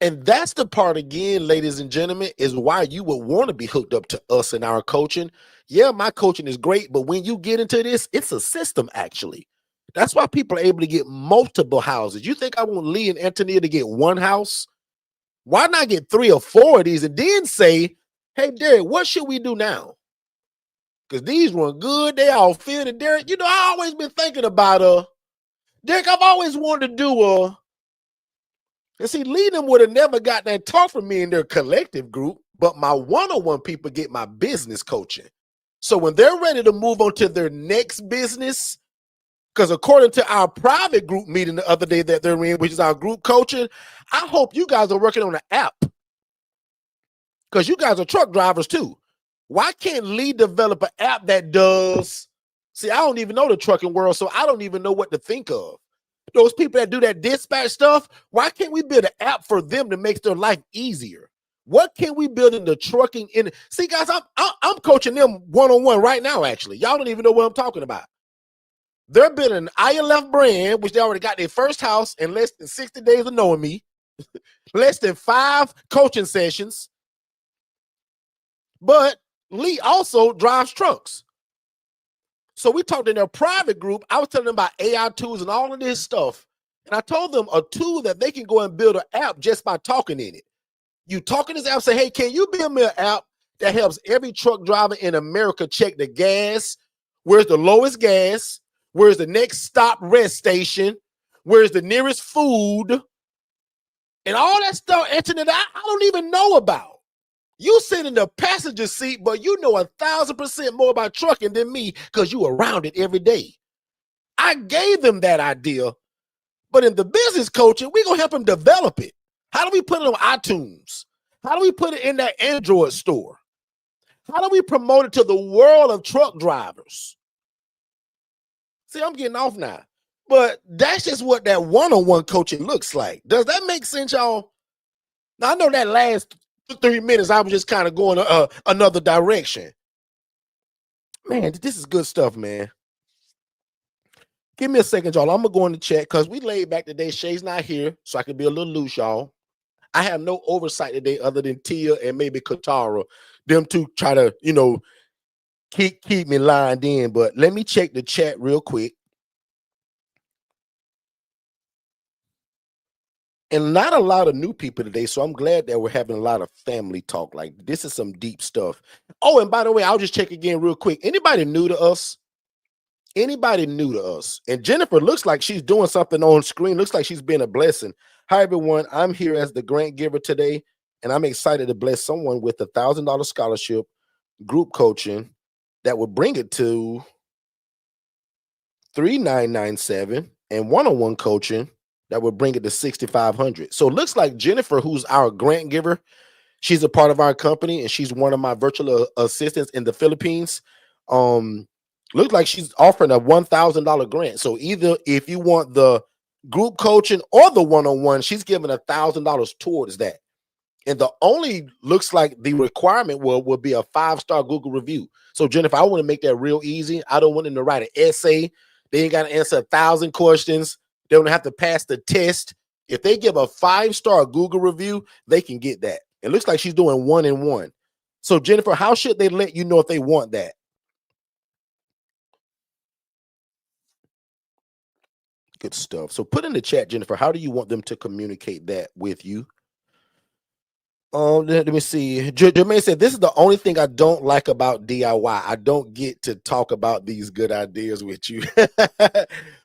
And that's the part, again, ladies and gentlemen, is why you would want to be hooked up to us in our coaching. Yeah, my coaching is great, but when you get into this, it's a system, actually. That's why people are able to get multiple houses. You think I want Lee and Antonia to get one house? Why not get 3 or 4 of these and then say, hey, Derrick, what should we do now? Because these run good. They all feel it. Derrick, you know, I always been thinking about, Derrick, I've always wanted to do, and see, Lee them would have never got that talk from me in their collective group, but my one-on-one people get my business coaching. So when they're ready to move on to their next business, because according to our private group meeting the other day that they're in, which is our group coaching, I hope you guys are working on an app, because you guys are truck drivers too. Why can't Lee develop an app that does? See, I don't even know the trucking world, so I don't even know what to think of. Those people that do that dispatch stuff, why can't we build an app for them that makes their life easier? What can we build in the trucking? See, guys, I'm coaching them one-on-one right now, actually. Y'all don't even know what I'm talking about. They're building an ILF brand, which they already got their first house in less than 60 days of knowing me, less than 5 coaching sessions. But Lee also drives trucks. So we talked in their private group. I was telling them about AI tools and all of this stuff. And I told them a tool that they can go and build an app just by talking in it. You talk in this app, say, hey, can you build me an app that helps every truck driver in America check the gas? Where's the lowest gas? Where's the next stop rest station? Where's the nearest food? And all that stuff, internet, I don't even know about. You sit in the passenger seat, but you know 1,000% more about trucking than me because you around it every day. I gave them that idea, but in the business coaching, we're going to help them develop it. How do we put it on iTunes? How do we put it in that Android store? How do we promote it to the world of truck drivers? See, I'm getting off now, but that's just what that one-on-one coaching looks like. Does that make sense, y'all? Now, I know that last 3 minutes, I was just kind of going another direction. Man, this is good stuff, man. Give me a second, y'all. I'm going to go in the chat because we laid back today. Shay's not here, so I can be a little loose, y'all. I have no oversight today other than Tia and maybe Katara. Them two try to, you know, keep me lined in. But let me check the chat real quick. And not a lot of new people today, so I'm glad that we're having a lot of family talk. Like, this is some deep stuff. Oh, and by the way, I'll just check again real quick. Anybody new to us? Anybody new to us? And Jennifer looks like she's doing something on screen. Looks like she's been a blessing. Hi, everyone. I'm here as the grant giver today, and I'm excited to bless someone with $1,000 scholarship, group coaching, that would bring it to $3,997, and one-on-one coaching that would bring it to $6,500. So it looks like Jennifer, who's our grant giver, she's a part of our company, and she's one of my virtual assistants in the Philippines. Looks like she's offering a $1,000 grant. So either if you want the group coaching or the one-on-one, she's giving $1,000 towards that. And the only looks like the requirement will be a 5-star Google review. So Jennifer, I want to make that real easy. I don't want them to write an essay. They ain't got to answer 1,000 questions. They don't have to pass the test. If they give a 5-star Google review, they can get that. It looks like she's doing 1-in-1. So Jennifer, how should they let you know if they want that? Good stuff. So put in the chat, Jennifer, how do you want them to communicate that with you? Let me see. Jermaine said, this is the only thing I don't like about DIY. I don't get to talk about these good ideas with you.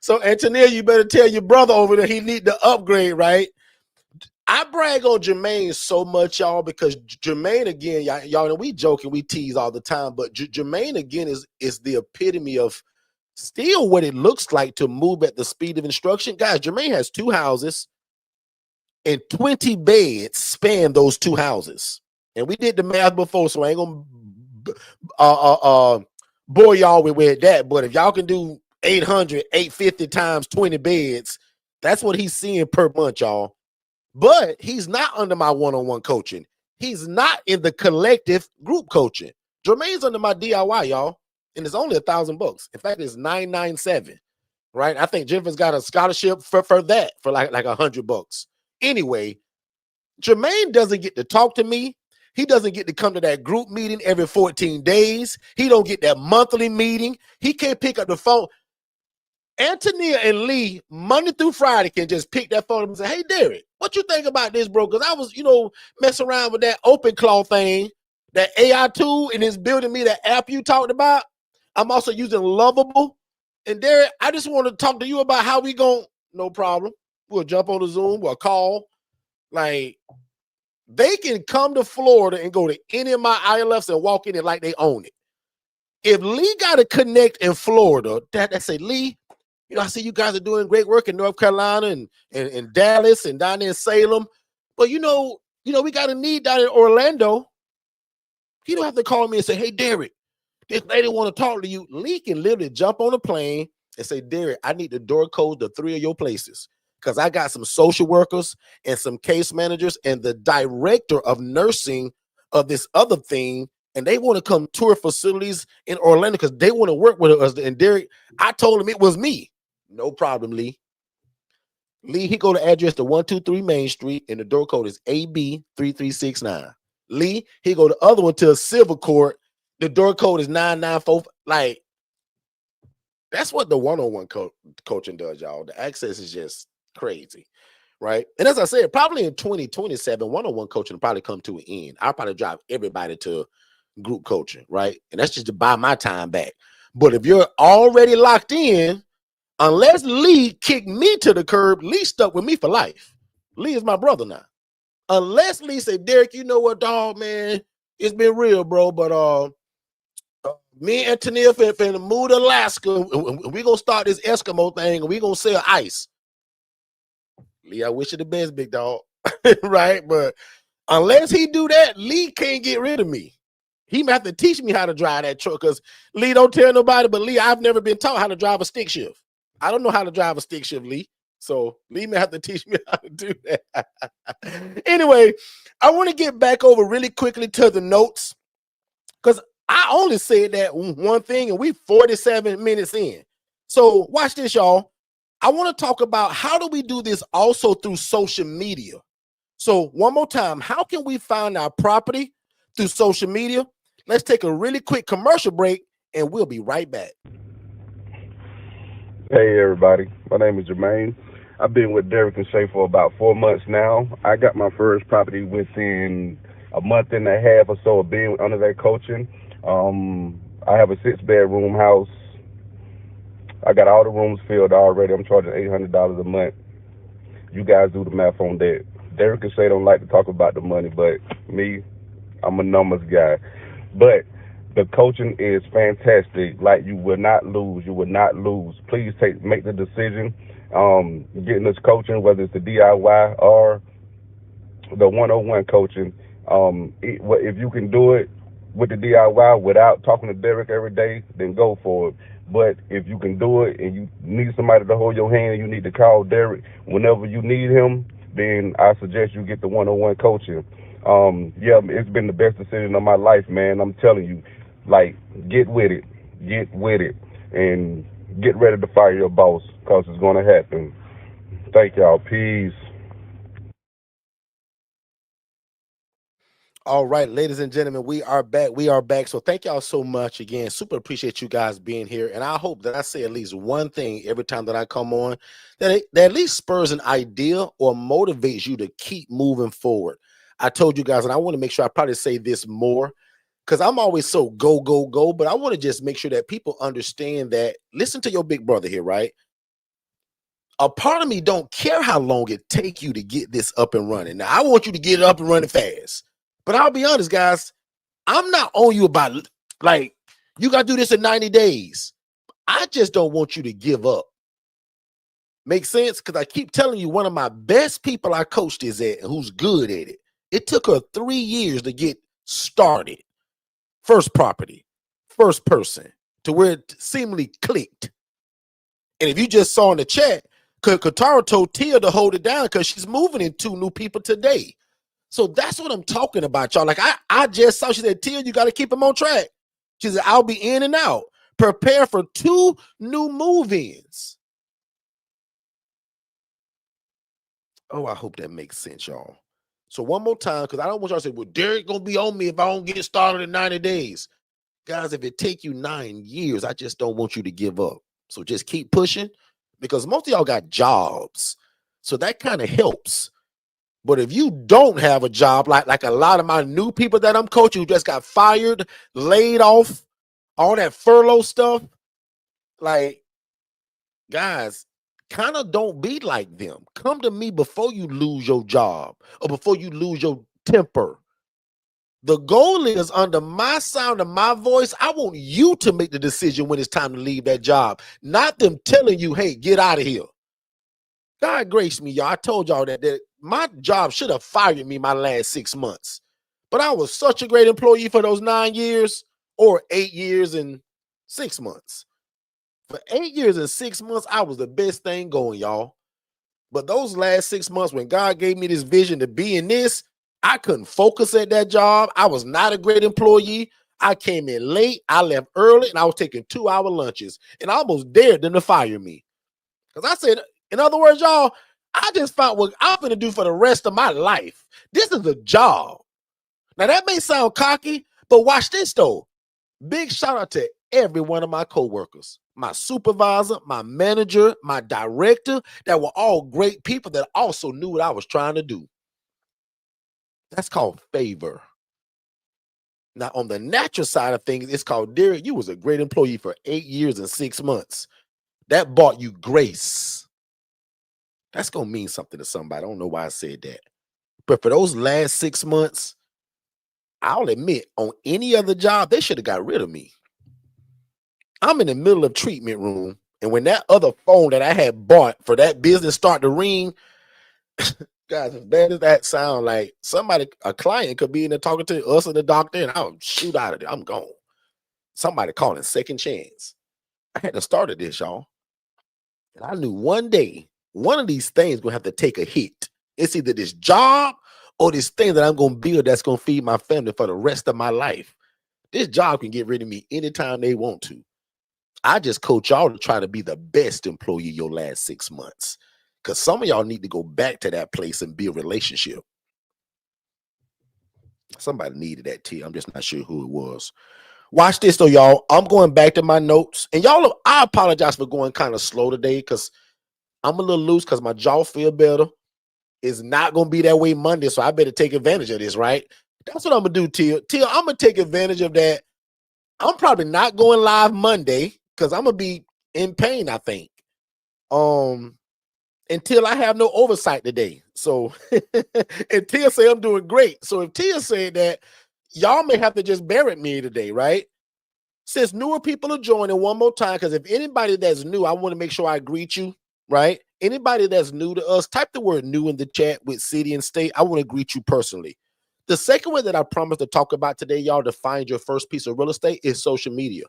So, Antonia, you better tell your brother over there he need to upgrade, right? I brag on Jermaine so much, y'all, because Jermaine, again, y'all know we joke and we tease all the time, but Jermaine, again, is the epitome of still what it looks like to move at the speed of instruction. Guys, Jermaine has 2 houses, and 20 beds span those 2 houses. And we did the math before, so I ain't gonna bore y'all with that. But if y'all can do 850 times 20 beds, that's what he's seeing per month, y'all. But he's not under my one-on-one coaching. He's not in the collective group coaching. Jermaine's under my DIY, y'all, and it's only $1,000. In fact, it's $997. Right? I think Jennifer's got a scholarship for that for like $100. Anyway, Jermaine doesn't get to talk to me. He doesn't get to come to that group meeting every 14 days. He don't get that monthly meeting. He can't pick up the phone. Antonia and Lee, Monday through Friday, can just pick that phone up and say, hey, Derrick, what you think about this, bro? Because I was, messing around with that OpenClaw thing, that AI tool, and it's building me that app you talked about. I'm also using Lovable. And Derrick, I just want to talk to you about how we going. No problem. We'll jump on the Zoom, we'll call. Like, they can come to Florida and go to any of my ILFs and walk in it like they own it. If Lee got to connect in Florida, that say, Lee, I see you guys are doing great work in North Carolina and Dallas and down there in Salem. But we got a need down in Orlando. He don't have to call me and say, hey, Derrick, this lady want to talk to you. Lee can literally jump on a plane and say, Derrick, I need to door code the 3 of your places because I got some social workers and some case managers and the director of nursing of this other thing, and they want to come tour facilities in Orlando because they want to work with us. And Derrick, I told him it was me. No problem, Lee. Lee, he go to address to 123 Main Street, and the door code is AB 3369. Lee, he go the other one to a civil court. The door code is 994. Like, that's what the one-on-one coaching does, y'all. The access is just crazy, right? And as I said, probably in 2027, one-on-one coaching will probably come to an end. I'll probably drive everybody to group coaching, right? And that's just to buy my time back. But if you're already locked in, unless Lee kicked me to the curb, Lee stuck with me for life. Lee is my brother now. Unless Lee say, Derrick, you know what, dog, man, it's been real, bro, but me and Antonia finna move to Alaska, and we gonna start this Eskimo thing, and we gonna sell ice. Lee, I wish you the best, big dog, right? But unless he do that, Lee can't get rid of me. He might have to teach me how to drive that truck, because Lee, don't tell nobody, but Lee, I've never been taught how to drive a stick shift. I don't know how to drive a stick shift, Lee. So Lee may have to teach me how to do that. Anyway, I want to get back over really quickly to the notes, because I only said that one thing and we 47 minutes in. So watch this, y'all. I want to talk about how do we do this also through social media. So one more time, how can we find our property through social media? Let's take a really quick commercial break and we'll be right back. Hey everybody, my name is Jermaine. I've been with Derrick and Shay for about 4 months now. I got my first property within a month and a half or so of being under that coaching. I have a 6-bedroom house. I got all the rooms filled already. I'm charging $800 a month. You guys do the math on that. Derrick and Shay don't like to talk about the money, but me, I'm a numbers guy. But the coaching is fantastic. Like, you will not lose. You will not lose. Please make the decision. Getting this coaching, whether it's the DIY or the one-on-one coaching. If you can do it with the DIY without talking to Derrick every day, then go for it. But if you can do it and you need somebody to hold your hand, you need to call Derrick whenever you need him, then I suggest you get the one-on-one coaching. Yeah, it's been the best decision of my life, man. I'm telling you, like, get with it, and get ready to fire your boss, because it's going to happen. Thank y'all. Peace. All right, ladies and gentlemen, we are back. So thank y'all so much again. Super appreciate you guys being here. And I hope that I say at least one thing every time that I come on that at least spurs an idea or motivates you to keep moving forward. I told you guys, and I want to make sure I probably say this more, because I'm always so go, but I want to just make sure that people understand that, listen to your big brother here, right? A part of me don't care how long it take you to get this up and running. Now, I want you to get it up and running fast. But I'll be honest, guys, I'm not on you about, like, you got to do this in 90 days. I just don't want you to give up. Make sense? Because I keep telling you, one of my best people I coached is at, who's good at it. It took her 3 years to get started. First property, first person, to where it seemingly clicked. And if you just saw in the chat, Katara told Tia to hold it down because she's moving in 2 new people today. So that's what I'm talking about, y'all. Like, I just saw, she said, Tia, you got to keep him on track. She said, I'll be in and out. Prepare for 2 new move-ins. Oh, I hope that makes sense, y'all. So one more time, because I don't want y'all to say, well, Derrick gonna be on me if I don't get started in 90 days. Guys, if it take you 9 years, I just don't want you to give up. So just keep pushing, because most of y'all got jobs. So that kind of helps. But if you don't have a job, like a lot of my new people that I'm coaching who just got fired, laid off, all that furlough stuff, like, guys, kind of don't be like them. Come to me before you lose your job or before you lose your temper. The goal is, under my sound of my voice, I want you to make the decision when it's time to leave that job, not them telling you, hey, get out of here. God grace me, y'all. I told y'all that my job should have fired me my last 6 months, but I was such a great employee for those 9 years, or 8 years and 6 months. For 8 years and 6 months, I was the best thing going, y'all. But those last 6 months, when God gave me this vision to be in this, I couldn't focus at that job. I was not a great employee. I came in late, I left early, and I was taking 2-hour lunches, and I almost dared them to fire me. Because I said, in other words, y'all, I just found what I'm going to do for the rest of my life. This is a job. Now, that may sound cocky, but watch this, though. Big shout out to every one of my coworkers, my supervisor, my manager, my director, that were all great people that also knew what I was trying to do. That's called favor. Now, on the natural side of things, it's called, Derrick, you was a great employee for 8 years and 6 months. That bought you grace. That's going to mean something to somebody. I don't know why I said that. But for those last 6 months, I'll admit, on any other job, they should have got rid of me. I'm in the middle of treatment room, and when that other phone that I had bought for that business started to ring, guys, as bad as that sound, like somebody, a client could be in there talking to us and the doctor, and I'll shoot out of there. I'm gone. Somebody calling second chance. I had to start at this, y'all. And I knew one day, one of these things gonna have to take a hit. It's either this job or this thing that I'm gonna build that's gonna feed my family for the rest of my life. This job can get rid of me anytime they want to. I just coach y'all to try to be the best employee your last 6 months. Because some of y'all need to go back to that place and build a relationship. Somebody needed that tea. I'm just not sure who it was. Watch this though, y'all. I'm going back to my notes. And y'all, I apologize for going kind of slow today because I'm a little loose because my jaw feel better. It's not going to be that way Monday, so I better take advantage of this, right? That's what I'm going to do, Tia. Tia, I'm going to take advantage of that. I'm probably not going live Monday because I'm going to be in pain, I think. Until I have no oversight today. So, and Tia say I'm doing great. So if Tia said that, y'all may have to just bear with me today, right? Since newer people are joining, one more time, because if anybody that's new, I want to make sure I greet you, right? Anybody that's new to us, type the word new in the chat with city and state. I want to greet you personally. The second one that I promised to talk about today, y'all, to find your first piece of real estate is social media.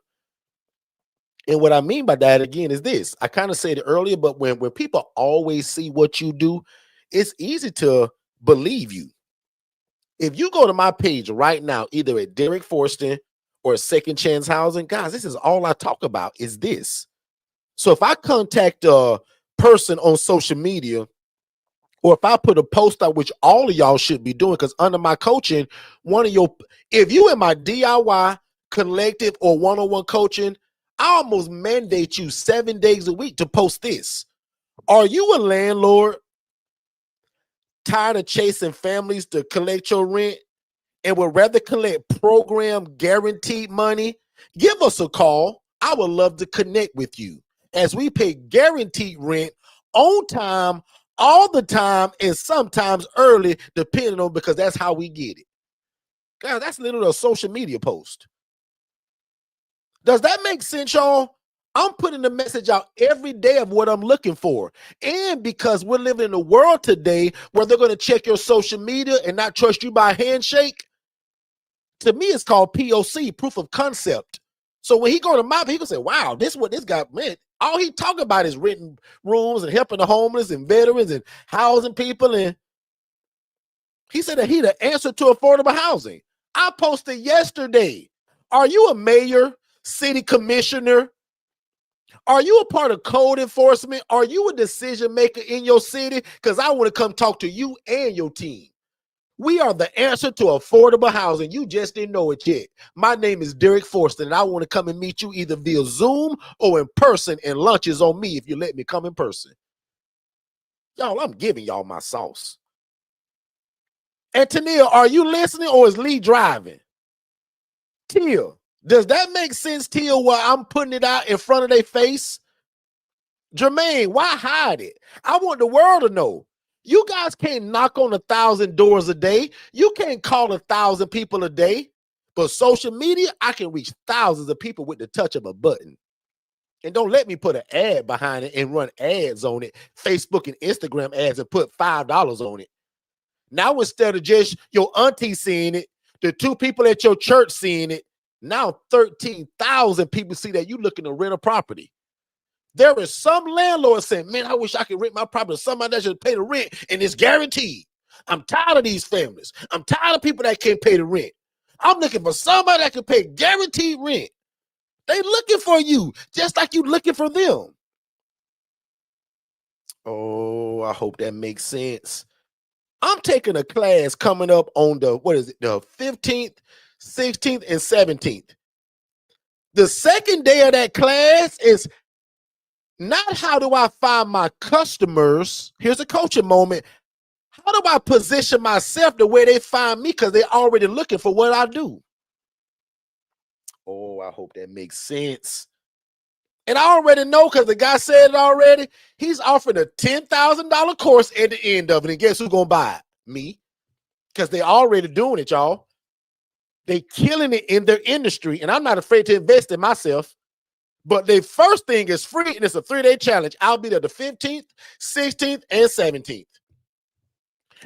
And what I mean by that, again, is this. I kind of said it earlier, but when people always see what you do, it's easy to believe you. If you go to my page right now, either at Derrick Forston or Second Chance Housing, guys, this is all I talk about is this. So if I contact a person on social media, or if I put a post out, which all of y'all should be doing, because under my coaching, if you in my DIY collective or one-on-one coaching, I almost mandate you 7 days a week to post this. Are you a landlord tired of chasing families to collect your rent and would rather collect program guaranteed money? Give us a call. I would love to connect with you as we pay guaranteed rent on time, all the time, and sometimes early, depending on, because that's how we get it. Guys, that's literally a social media post. Does that make sense, y'all? I'm putting the message out every day of what I'm looking for. And because we're living in a world today where they're going to check your social media and not trust you by handshake, to me, it's called POC, proof of concept. So when he go to my, he gonna say, wow, this is what this guy meant. All he talking about is renting rooms and helping the homeless and veterans and housing people. And he said that he the answer to affordable housing. I posted yesterday Are you a mayor, city commissioner? Are you a part of code enforcement? Are you a decision maker in your city? Because I want to come talk to you and your team. We are the answer to affordable housing. You just didn't know it yet. My name is Derrick Forston, and I want to come and meet you either via Zoom or in person, and lunch is on me if you let me come in person. Y'all, I'm giving y'all my sauce. And Tania, are you listening or is Lee driving? Tia, does that make sense, Tia, while I'm putting it out in front of their face? Jermaine, why hide it? I want the world to know. You guys can't knock on 1,000 doors a day. You can't call 1,000 people a day. But social media, I can reach thousands of people with the touch of a button. And don't let me put an ad behind it and run ads on it, Facebook and Instagram ads, and put $5 on it. Now, instead of just your auntie seeing it, the 2 people at your church seeing it, now 13,000 people see that you looking to rent a property. There is some landlord saying, man, I wish I could rent my property to somebody that should pay the rent, and it's guaranteed. I'm tired of these families. I'm tired of people that can't pay the rent. I'm looking for somebody that can pay guaranteed rent. They looking for you, just like you looking for them. Oh, I hope that makes sense. I'm taking a class coming up on the 15th, 16th, and 17th. The second day of that class is not how do I find my customers. Here's a coaching moment. How do I position myself the way they find me, because they're already looking for what I do? Oh, I hope that makes sense. And I already know, because the guy said it already. He's offering a $10,000 course at the end of it. And guess who's going to buy it? Me. Because they're already doing it, y'all. They're killing it in their industry. And I'm not afraid to invest in myself. But the first thing is free, and it's a 3-day challenge. I'll be there the 15th, 16th, and 17th.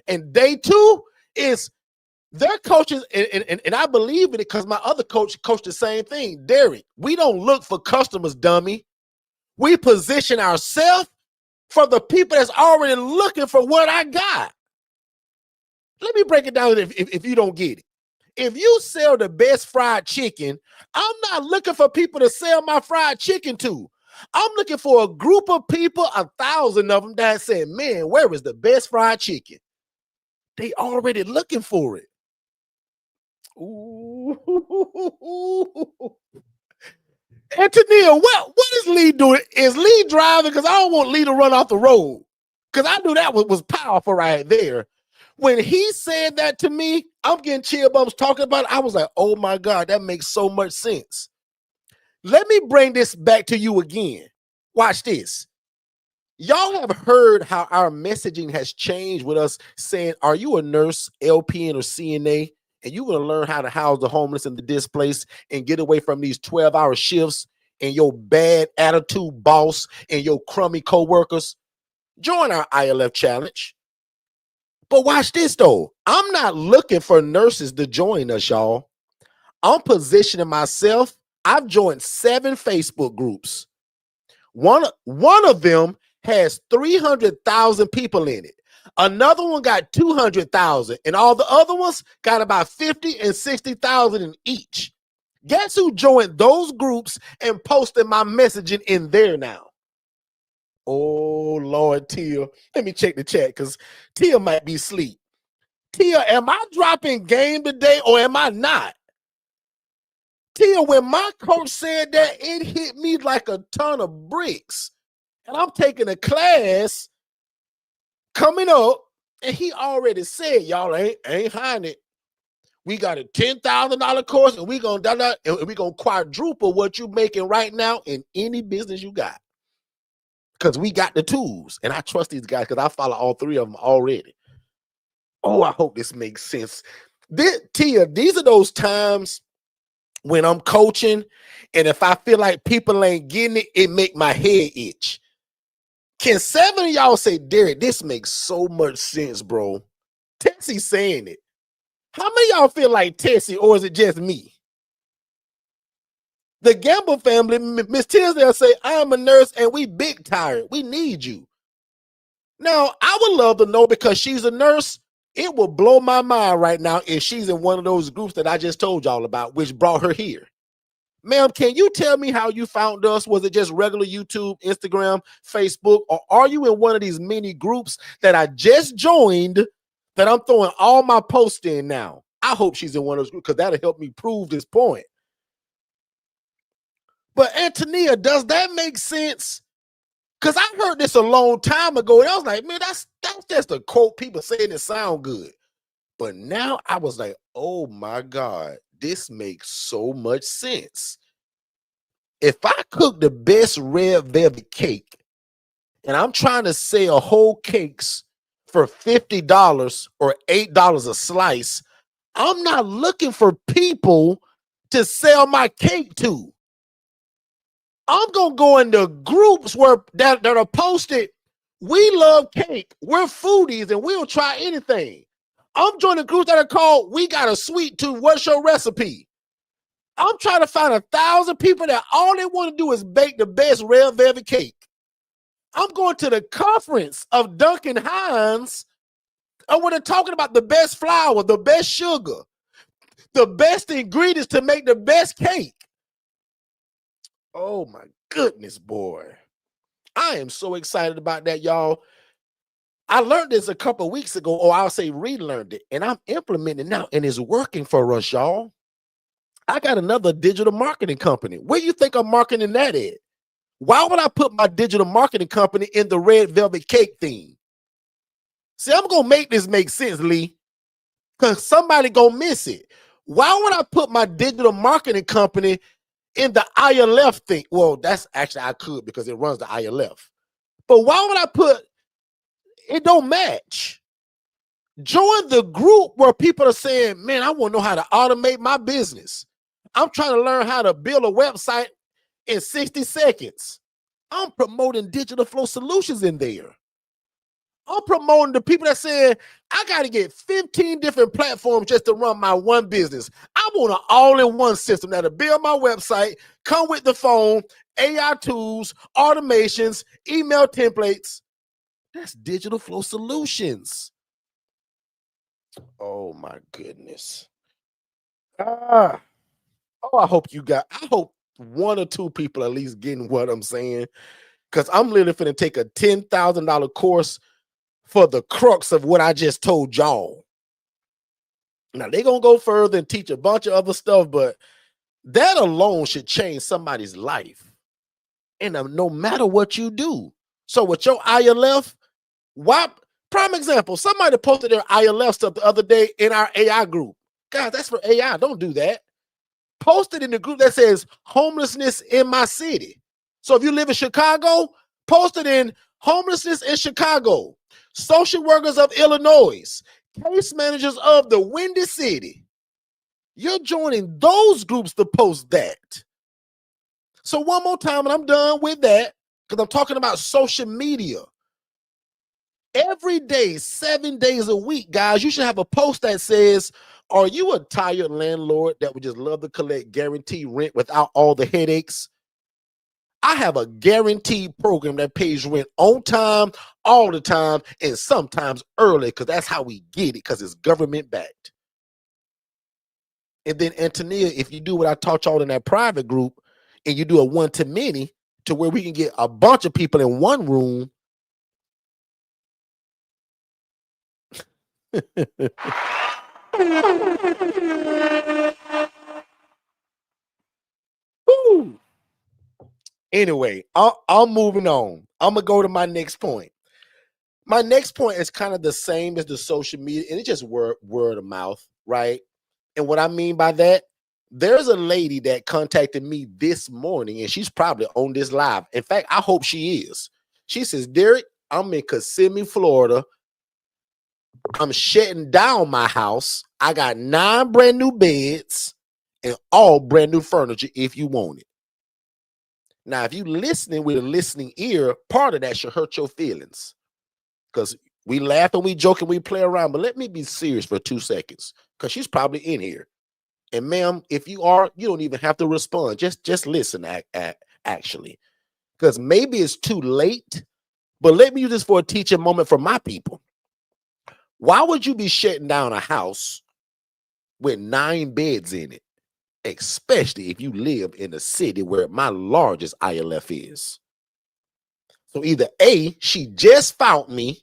And day 2 is their coaches, and I believe in it because my other coach coached the same thing. Derrick, we don't look for customers, dummy. We position ourselves for the people that's already looking for what I got. Let me break it down if you don't get it. If you sell the best fried chicken, I'm not looking for people to sell my fried chicken to. I'm looking for a group of people, 1,000 of them, that say, man, where is the best fried chicken? They already looking for it. Ooh. And Tania, what is Lee doing? Is Lee driving? Because I don't want Lee to run off the road. Because I knew that was powerful right there. When he said that to me, I'm getting chill bumps talking about it. I was like, oh my God, that makes so much sense. Let me bring this back to you again. Watch this. Y'all have heard how our messaging has changed with us saying, are you a nurse, LPN, or CNA? And you're going to learn how to house the homeless and the displaced and get away from these 12-hour shifts and your bad attitude boss and your crummy coworkers. Join our ILF challenge. But watch this, though. I'm not looking for nurses to join us, y'all. I'm positioning myself. I've joined 7 Facebook groups. One of them has 300,000 people in it. Another one got 200,000, and all the other ones got about 50 and 60,000 in each. Guess who joined those groups and posted my messaging in there now? Oh, Lord, Tia. Let me check the chat because Tia might be asleep. Tia, am I dropping game today or am I not? Tia, when my coach said that, it hit me like a ton of bricks. And I'm taking a class coming up, and he already said, y'all ain't hiding it. We got a $10,000 course, and we're gonna quadruple what you're making right now in any business you got. Because we got the tools, and I trust these guys because I follow all 3 of them already. Oh, I hope this makes sense. Tia, these are those times when I'm coaching, and if I feel like people ain't getting it, it make my head itch. Can 7 of y'all say, Derrick, this makes so much sense, bro? Tessie's saying it. How many of y'all feel like Tessie, or is it just me? The Gamble family, Miss Tisdale say, I am a nurse and we big tired. We need you. Now, I would love to know, because she's a nurse, it will blow my mind right now if she's in one of those groups that I just told y'all about, which brought her here. Ma'am, can you tell me how you found us? Was it just regular YouTube, Instagram, Facebook, or are you in one of these mini groups that I just joined that I'm throwing all my posts in now? I hope she's in one of those groups because that'll help me prove this point. But Antonia, does that make sense? Because I heard this a long time ago, and I was like, man, that's just a quote people saying it sound good. But now I was like, oh my God, this makes so much sense. If I cook the best red velvet cake and I'm trying to sell whole cakes for $50 or $8 a slice, I'm not looking for people to sell my cake to. I'm gonna go into groups that are posted. We love cake. We're foodies and we'll try anything. I'm joining groups that are called "We Got a Sweet Tooth. What's your recipe?" I'm trying to find 1,000 people that all they want to do is bake the best red velvet cake. I'm going to the conference of Duncan Hines, and when they're talking about the best flour, the best sugar, the best ingredients to make the best cake. Oh my goodness, boy. I am so excited about that, y'all. I learned this a couple of weeks ago, or I'll say relearned it, and I'm implementing it now, and it's working for us, y'all. I got another digital marketing company. Where you think I'm marketing that at? Why would I put my digital marketing company in the red velvet cake theme? See, I'm going to make this make sense, Lee, because somebody going to miss it. Why would I put my digital marketing company in the ILF thing? Well, that's actually I could because it runs the ILF. But why would I put it? Don't match. Join the group where people are saying, man, I want to know how to automate my business. I'm trying to learn how to build a website in 60 seconds. I'm promoting digital flow solutions in there. I'm promoting the people that said, I got to get 15 different platforms just to run my one business. I want an all-in-one system that'll build my website, come with the phone, AI tools, automations, email templates. That's digital flow solutions. Oh my goodness. I hope one or two people at least getting what I'm saying. Because I'm literally finna take a $10,000 course for the crux of what I just told y'all. Now they're gonna go further and teach a bunch of other stuff, but that alone should change somebody's life. And no matter what you do. So with your ILF, prime example, somebody posted their ILF stuff the other day in our AI group. Guys, that's for AI. Don't do that. Post it in the group that says homelessness in my city. So if you live in Chicago, post it in homelessness in Chicago. Social workers of Illinois, case managers of the Windy City. You're joining those groups to post that. So one more time, and I'm done with that, because I'm talking about social media. Every day, 7 days a week, guys, you should have a post that says, are you a tired landlord that would just love to collect guaranteed rent without all the headaches? I have a guaranteed program that pays rent on time, all the time, and sometimes early, because that's how we get it, because it's government backed. And then, Antonia, if you do what I taught y'all in that private group, and you do a one-to-many to where we can get a bunch of people in one room, Woo. Anyway, I'm moving on. I'm gonna go to my next point. My next point is kind of the same as the social media, and it's just word of mouth, right? And what I mean by that, there's a lady that contacted me this morning, and she's probably on this live. In fact, I hope she is. She says, Derrick, I'm in Kissimmee, Florida. I'm shutting down my house. I got 9 brand new beds and all brand new furniture if you want it. Now, if you listening with a listening ear, part of that should hurt your feelings. Because we laugh and we joke and we play around. But let me be serious for 2 seconds. Because she's probably in here. And ma'am, if you are, you don't even have to respond. Just listen, actually. Because maybe it's too late. But let me use this for a teaching moment for my people. Why would you be shutting down a house with 9 beds in it? especially if you live in a city where my largest ILF is. So either A, she just found me,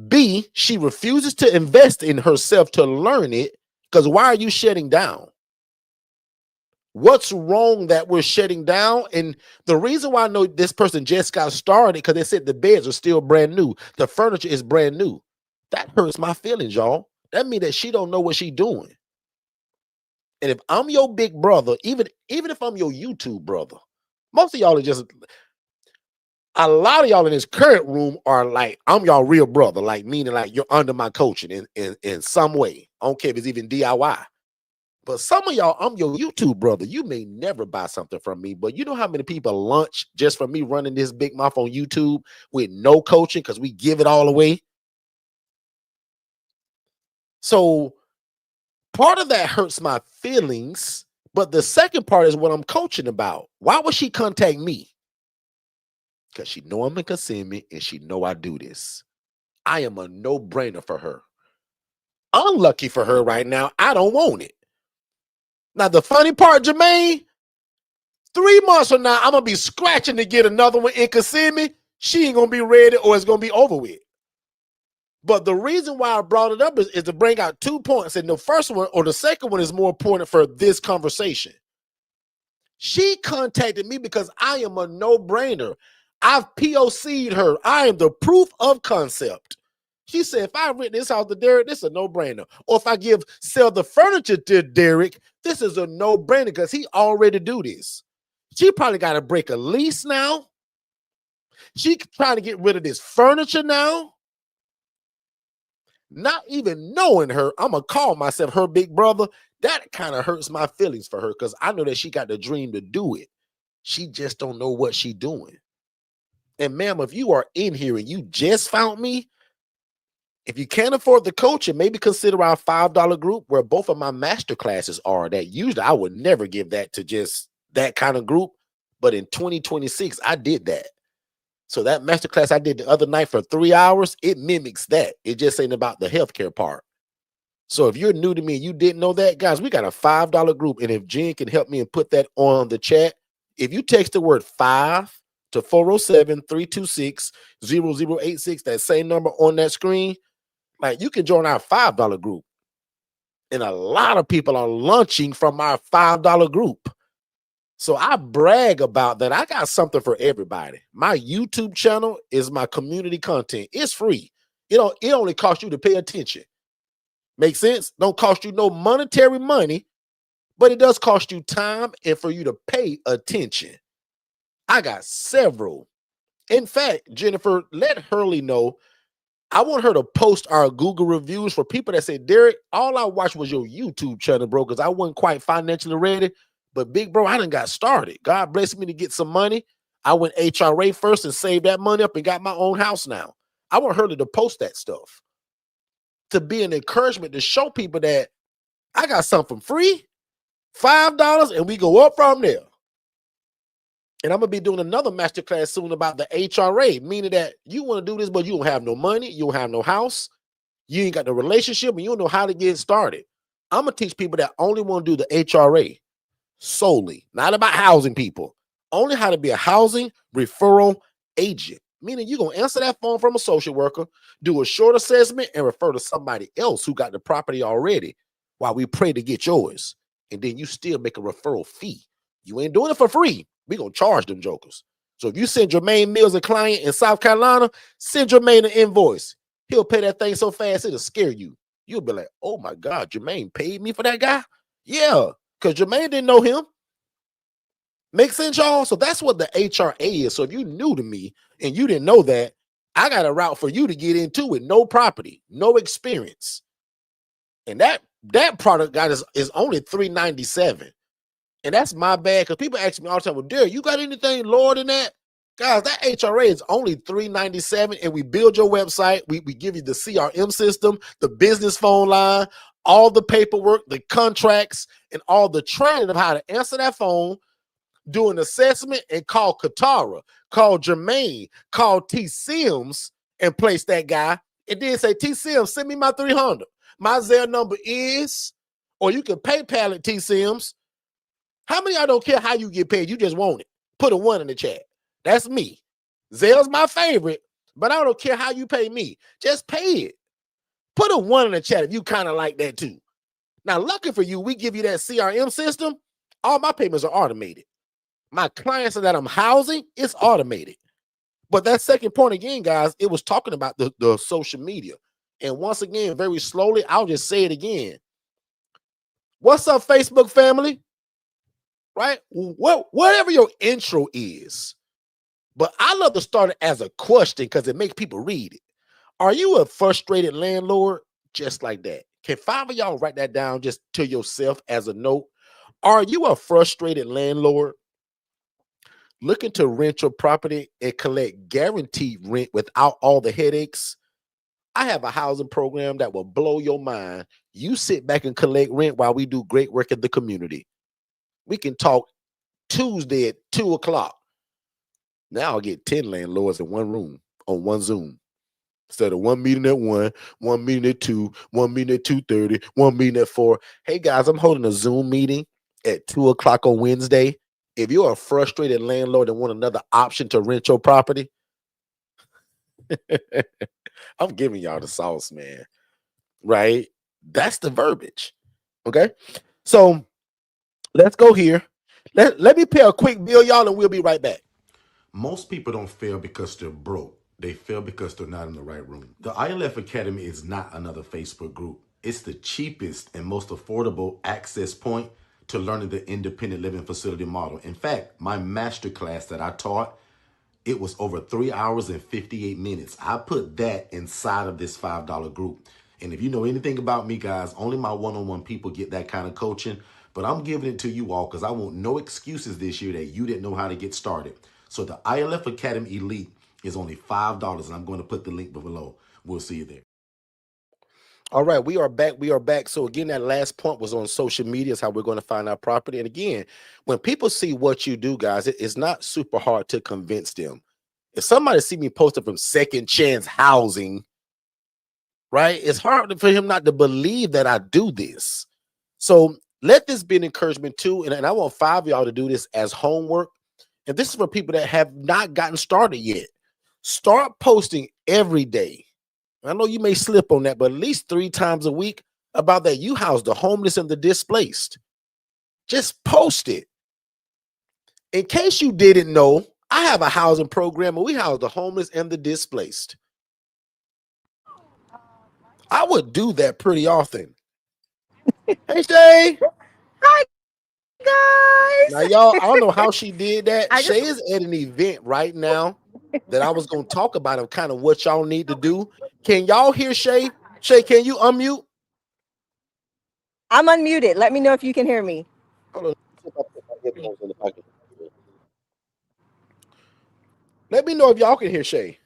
B, she refuses to invest in herself to learn it, because why are you shutting down? What's wrong that we're shutting down? And the reason why I know this person just got started, because they said the beds are still brand new. The furniture is brand new. That hurts my feelings, y'all. That means that she don't know what she's doing. And if I'm your big brother, even if I'm your YouTube brother, most of y'all are just, a lot of y'all in this current room are like, I'm y'all real brother, like meaning like you're under my coaching in some way. I don't care if it's even DIY. But some of y'all, I'm your YouTube brother. You may never buy something from me, but you know how many people lunch just from me running this big mouth on YouTube with no coaching because we give it all away? So part of that hurts my feelings, but the second part is what I'm coaching about. Why would she contact me? Because she know I'm in Kissimmee and she know I do this. I am a no-brainer for her. Unlucky for her right now, I don't want it. Now, the funny part, Jermaine, 3 months from now, I'm going to be scratching to get another one in Kissimmee. She ain't going to be ready or it's going to be over with. But the reason why I brought it up is to bring out 2 points. And the first one or the second one is more important for this conversation. She contacted me because I am a no-brainer. I've POC'd her. I am the proof of concept. She said, if I rent this house to Derrick, this is a no-brainer. Or if I sell the furniture to Derrick, this is a no-brainer because he already do this. She probably got to break a lease now. She trying to get rid of this furniture now. Not even knowing her, I'm going to call myself her big brother. That kind of hurts my feelings for her because I know that she got the dream to do it. She just don't know what she doing. And ma'am, if you are in here and you just found me, if you can't afford the coaching, maybe consider our $5 group where both of my master classes are. That usually I would never give that to just that kind of group. But in 2026, I did that. So that master class I did the other night for 3 hours, it mimics that. It just ain't about the healthcare part. So if you're new to me and you didn't know that, guys, we got a $5 group. And if Jen can help me and put that on the chat, if you text the word 5 to 407-326-0086, that same number on that screen, like you can join our $5 group. And a lot of people are launching from our $5 group. So I brag about that. I got something for everybody. My YouTube channel is my community content. It's free. It only costs you to pay attention. Make sense? Don't cost you no monetary money, but it does cost you time and for you to pay attention. I got several. In fact, Jennifer, let Hurley know. I want her to post our Google reviews for people that say, Derrick, all I watched was your YouTube channel, bro, because I wasn't quite financially ready. But big bro, I done got started. God blessed me to get some money. I went HRA first and saved that money up and got my own house now. I want her to post that stuff to be an encouragement to show people that I got something free, $5, and we go up from there. And I'm going to be doing another masterclass soon about the HRA, meaning that you want to do this, but you don't have no money, you don't have no house, you ain't got no relationship, and you don't know how to get started. I'm going to teach people that only want to do the HRA solely, not about housing people, only how to be a housing referral agent, meaning you're going to answer that phone from a social worker, do a short assessment, and refer to somebody else who got the property already while we pray to get yours. And then you still make a referral fee. You ain't doing it for free. We're going to charge them jokers. So if you send Jermaine Mills a client in South Carolina, send Jermaine an invoice. He'll pay that thing so fast, it'll scare you. You'll be like, oh my God, Jermaine paid me for that guy? Yeah, because Jermaine didn't know him. Make sense, y'all? So that's what the HRA is. So if you're new to me and you didn't know that, I got a route for you to get into it. No property, no experience. And that product, guys, is only $397. And that's my bad, because people ask me all the time, well, Derrick, you got anything lower than that? Guys, that HRA is only $397, and we build your website. We give you the CRM system, the business phone line, all the paperwork, the contracts, and all the training of how to answer that phone, do an assessment, and call Katara, call Jermaine, call T. Sims, and place that guy. And then say, T. Sims, send me my 300. My Zelle number is, or you can PayPal it, T. Sims. How many of y'all don't care how you get paid? You just want it. Put a 1 in the chat. That's me. Zell's my favorite, but I don't care how you pay me. Just pay it. Put a 1 in the chat if you kind of like that too. Now, lucky for you, we give you that CRM system. All my payments are automated. My clients that I'm housing, it's automated. But that second point again, guys, it was talking about the social media. And once again, very slowly, I'll just say it again. What's up, Facebook family? Right? Whatever your intro is. But I love to start it as a question because it makes people read it. Are you a frustrated landlord? Just like that. Can 5 of y'all write that down just to yourself as a note? Are you a frustrated landlord looking to rent your property and collect guaranteed rent without all the headaches? I have a housing program that will blow your mind. You sit back and collect rent while we do great work in the community. We can talk Tuesday at 2 o'clock. Now I'll get 10 landlords in one room on one Zoom. Instead of one meeting at 1, one meeting at 2, one meeting at 2:30, one meeting at 4. Hey guys, I'm holding a Zoom meeting at 2 o'clock on Wednesday. If you're a frustrated landlord and want another option to rent your property, I'm giving y'all the sauce, man. Right? That's the verbiage. Okay. So let's go here. Let me pay a quick bill, y'all, and we'll be right back. Most people don't fail because they're broke. They fail because they're not in the right room. The ILF Academy is not another Facebook group. It's the cheapest and most affordable access point to learning the independent living facility model. In fact, my master class that I taught, it was over 3 hours and 58 minutes. I put that inside of this $5 group. And if you know anything about me, guys, only my one-on-one people get that kind of coaching. But I'm giving it to you all because I want no excuses this year that you didn't know how to get started. So the ILF Academy Elite is only $5, and I'm going to put the link below. We'll see you there. All right, we are back. We are back. So again, that last point was on social media is how we're going to find our property. And again, when people see what you do, guys, it's not super hard to convince them. If somebody see me posted from Second Chance Housing, right, it's hard for him not to believe that I do this. So let this be an encouragement too. And I want 5 of y'all to do this as homework. And this is for people that have not gotten started yet. Start posting every day. I know you may slip on that, but at least 3 times a week about that you house the homeless and the displaced. Just post it. In case you didn't know, I have a housing program where we house the homeless and the displaced. I would do that pretty often. Hey, Shay. Hi, guys. Now, y'all, I don't know how she did that. I just Shay is at an event right now that I was going to talk about of kind of what y'all need to do. Can y'all hear Shay? Shay, can you unmute? I'm unmuted. Let me know if you can hear me. Hold on. In the pocket. Let me know if y'all can hear Shay.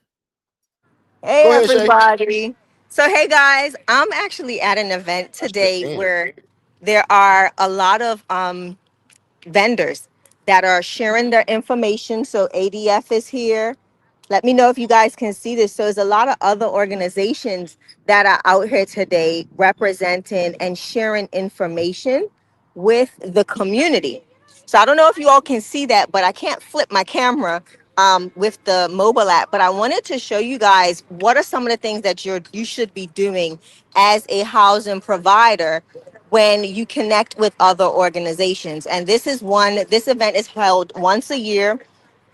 Hey, Go ahead, Shay. everybody. So, hey, guys, I'm actually at an event today Damn. where there are a lot of vendors that are sharing their information. So, ADF is here. Let me know if you guys can see this. So, there's a lot of other organizations that are out here today representing and sharing information with the community. So, I don't know if you all can see that, but I can't flip my camera with the mobile app. But I wanted to show you guys what are some of the things that you should be doing as a housing provider when you connect with other organizations. And this event is held once a year.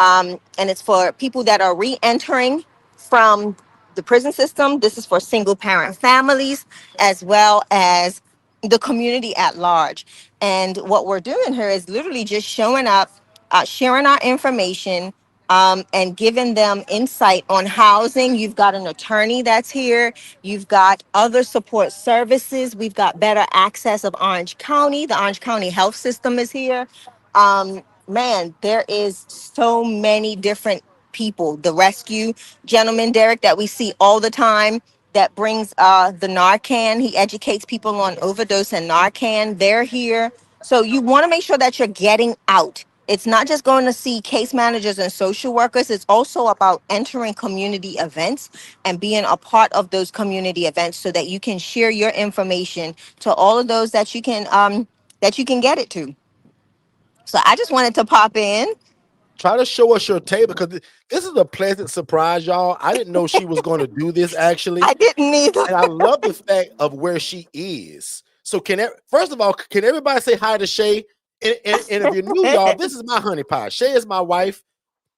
And it's for people that are re-entering from the prison system. This is for single parent families as well as the community at large. And what we're doing here is literally just showing up, sharing our information, and giving them insight on housing. You've got an attorney that's here. You've got other support services. We've got better access of Orange County. The Orange County Health System is here. Man, there is so many different people. The rescue gentleman, Derrick, that we see all the time, that brings the Narcan. He educates people on overdose and Narcan. They're here. So you want to make sure that you're getting out. It's not just going to see case managers and social workers. It's also about entering community events and being a part of those community events so that you can share your information to all of those that you can get it to. So I just wanted to pop in. Try to show us your table because this is a pleasant surprise, y'all. I didn't know she was going to do this actually, I didn't either. and I love the fact of where she is. So first of all, can everybody say hi to Shay? And if you're new, y'all, this is my honey pie. Shay is my wife,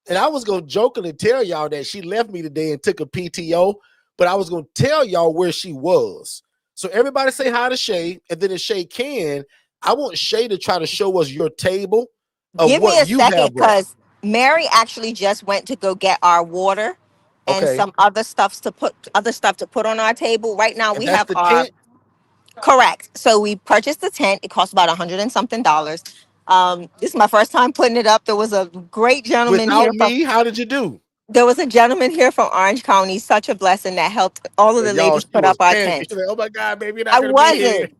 and I was gonna jokingly tell y'all that she left me today and took a PTO, but I was gonna tell y'all where she was. So everybody say hi to Shay, and then if Shay can, I want Shay to try to show us your table of Give me what a you have second, brought. because Mary actually just went to go get our water and Okay, some other stuff to put on our table. Right now and we that's have the our tent correct. So we purchased the tent. It cost about $100 and something. This is my first time putting it up. There was a great gentleman without here from me. How did you do? Orange County. Such a blessing that helped all of the Y'all, ladies she put was up our panicking. tent. She's like, "Oh my God, baby, you're not I gonna be here." wasn't.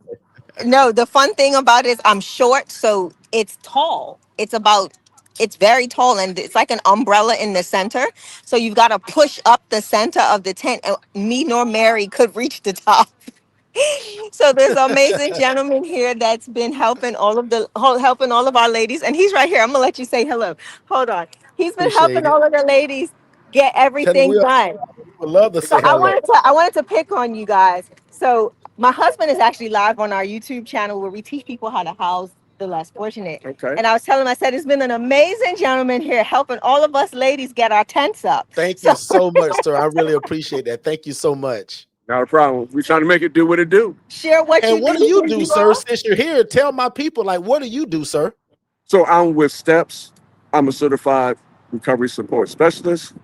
No, the fun thing about it is I'm short, so it's tall. It's very tall, and it's like an umbrella in the center. So you've got to push up the center of the tent, and me nor Mary could reach the top. So there's an amazing gentleman here that's been helping all of our ladies, and he's right here. I'm gonna let you say hello. Hold on. He's been Appreciate helping it. all of the ladies get Tell me everything done. we would love to So say hello. I wanted to pick on you guys. So my husband is actually live on our YouTube channel where we teach people how to house the less fortunate. Okay. And I was telling him, I said, it's been an amazing gentleman here helping all of us ladies get our tents up. Thank So you so much, sir. I really appreciate that. Thank you so much. Not a problem. We're trying to make it do what it do. share what And you what do do you when do, you sir? are. Since you're here, tell my people, like, what do you do, sir? So I'm with STEPS. I'm a certified recovery support specialist,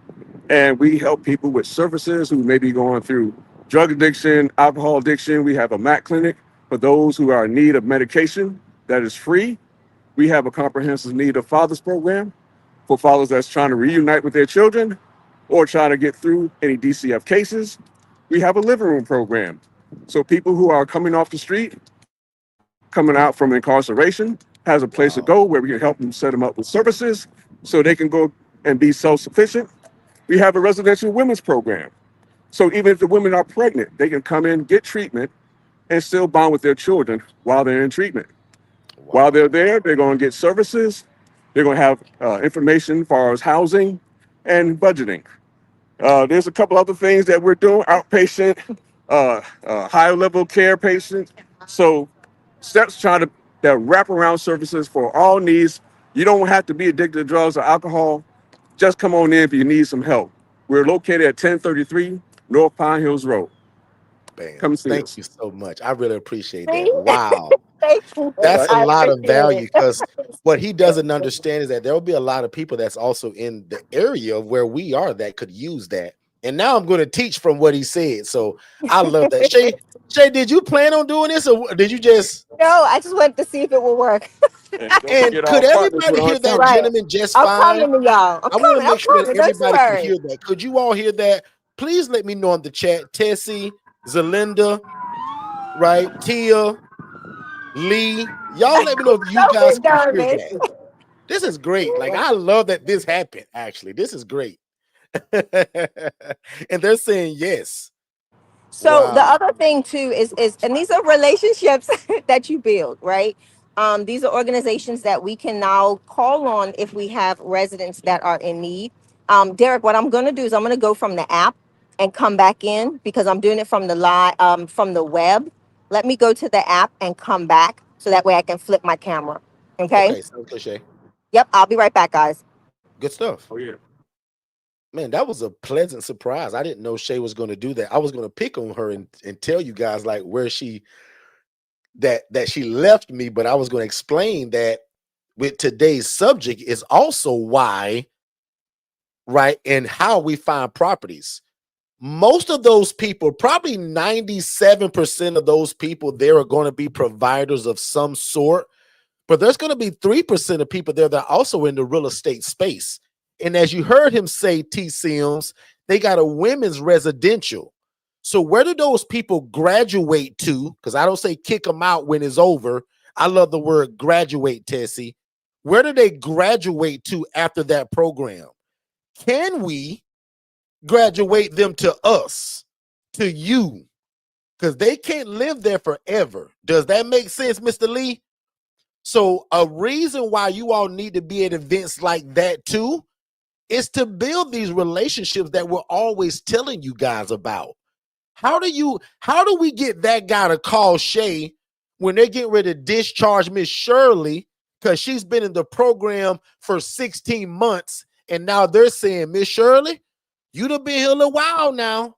and we help people with services who may be going through drug addiction, alcohol addiction. We have a MAC clinic for those who are in need of medication that is free. We have a comprehensive need of fathers program for fathers that's trying to reunite with their children or trying to get through any DCF cases. We have a living room program. So people who are coming off the street, coming out from incarceration, has a place to Wow. go where we can help them set them up with services so they can go and be self-sufficient. We have a residential women's program. So even if the women are pregnant, they can come in, get treatment, and still bond with their children while they're in treatment. While they're Wow. there, they're going to get services. They're going to have information as far as housing and budgeting. There's a couple other things that we're doing, outpatient, higher level care patients. So steps trying to wrap around services for all needs. You don't have to be addicted to drugs or alcohol. Just come on in if you need some help. We're located at 1033 North Pine Hills Road. Bam. Come see Thank us. you so much. I really appreciate that. See? Wow. Thank you. All That's right. a I lot of appreciate value it. because what he doesn't understand is that there will be a lot of people that's also in the area of where we are that could use that. And now I'm going to teach from what he said. So I love that. Shay, did you plan on doing this or did you just No, I just wanted to see if it would work. And don't and forget our could partners with everybody hear that Right. entrepreneurship. gentleman just I'm fine? coming to y'all. I want to I'm make sure that coming. Don't you everybody can worry. hear that. Could you all hear that? Please let me know in the chat. Tessie, Zelinda, right? Tia, Lee. Y'all let me know if you Don't guys be can hear nervous. that. This is great. Like, I love that this happened, actually. This is great. And they're saying yes. So the Wow. other thing too is and these are relationships that you build, right? These are organizations that we can now call on if we have residents that are in need. Derrick, what I'm going to do is I'm going to go from the app and come back in because I'm doing it from the from the web. Let me go to the app and come back so that way I can flip my camera. Okay. Okay, sounds good, Shay. Yep. I'll be right back, guys. Good stuff. Oh, yeah. Man, that was a pleasant surprise. I didn't know Shay was going to do that. I was going to pick on her and tell you guys like where she that she left me, but I was going to explain that with today's subject is also why, right, and how we find properties. Most of those people, probably 97% of those people there are going to be providers of some sort, but there's going to be 3% of people there that are also in the real estate space. And as you heard him say, T. Sims, they got a women's residential. So where do those people graduate to? Because I don't say kick them out when it's over. I love the word graduate, Tessie. Where do they graduate to after that program? Can we graduate them to us, to you? Because they can't live there forever. Does that make sense, Mr. Lee? So a reason why you all need to be at events like that too is to build these relationships that we're always telling you guys about. How do we get that guy to call Shay when they're getting ready to discharge Miss Shirley because she's been in the program for 16 months and now they're saying, Miss Shirley, you done been here a little while now.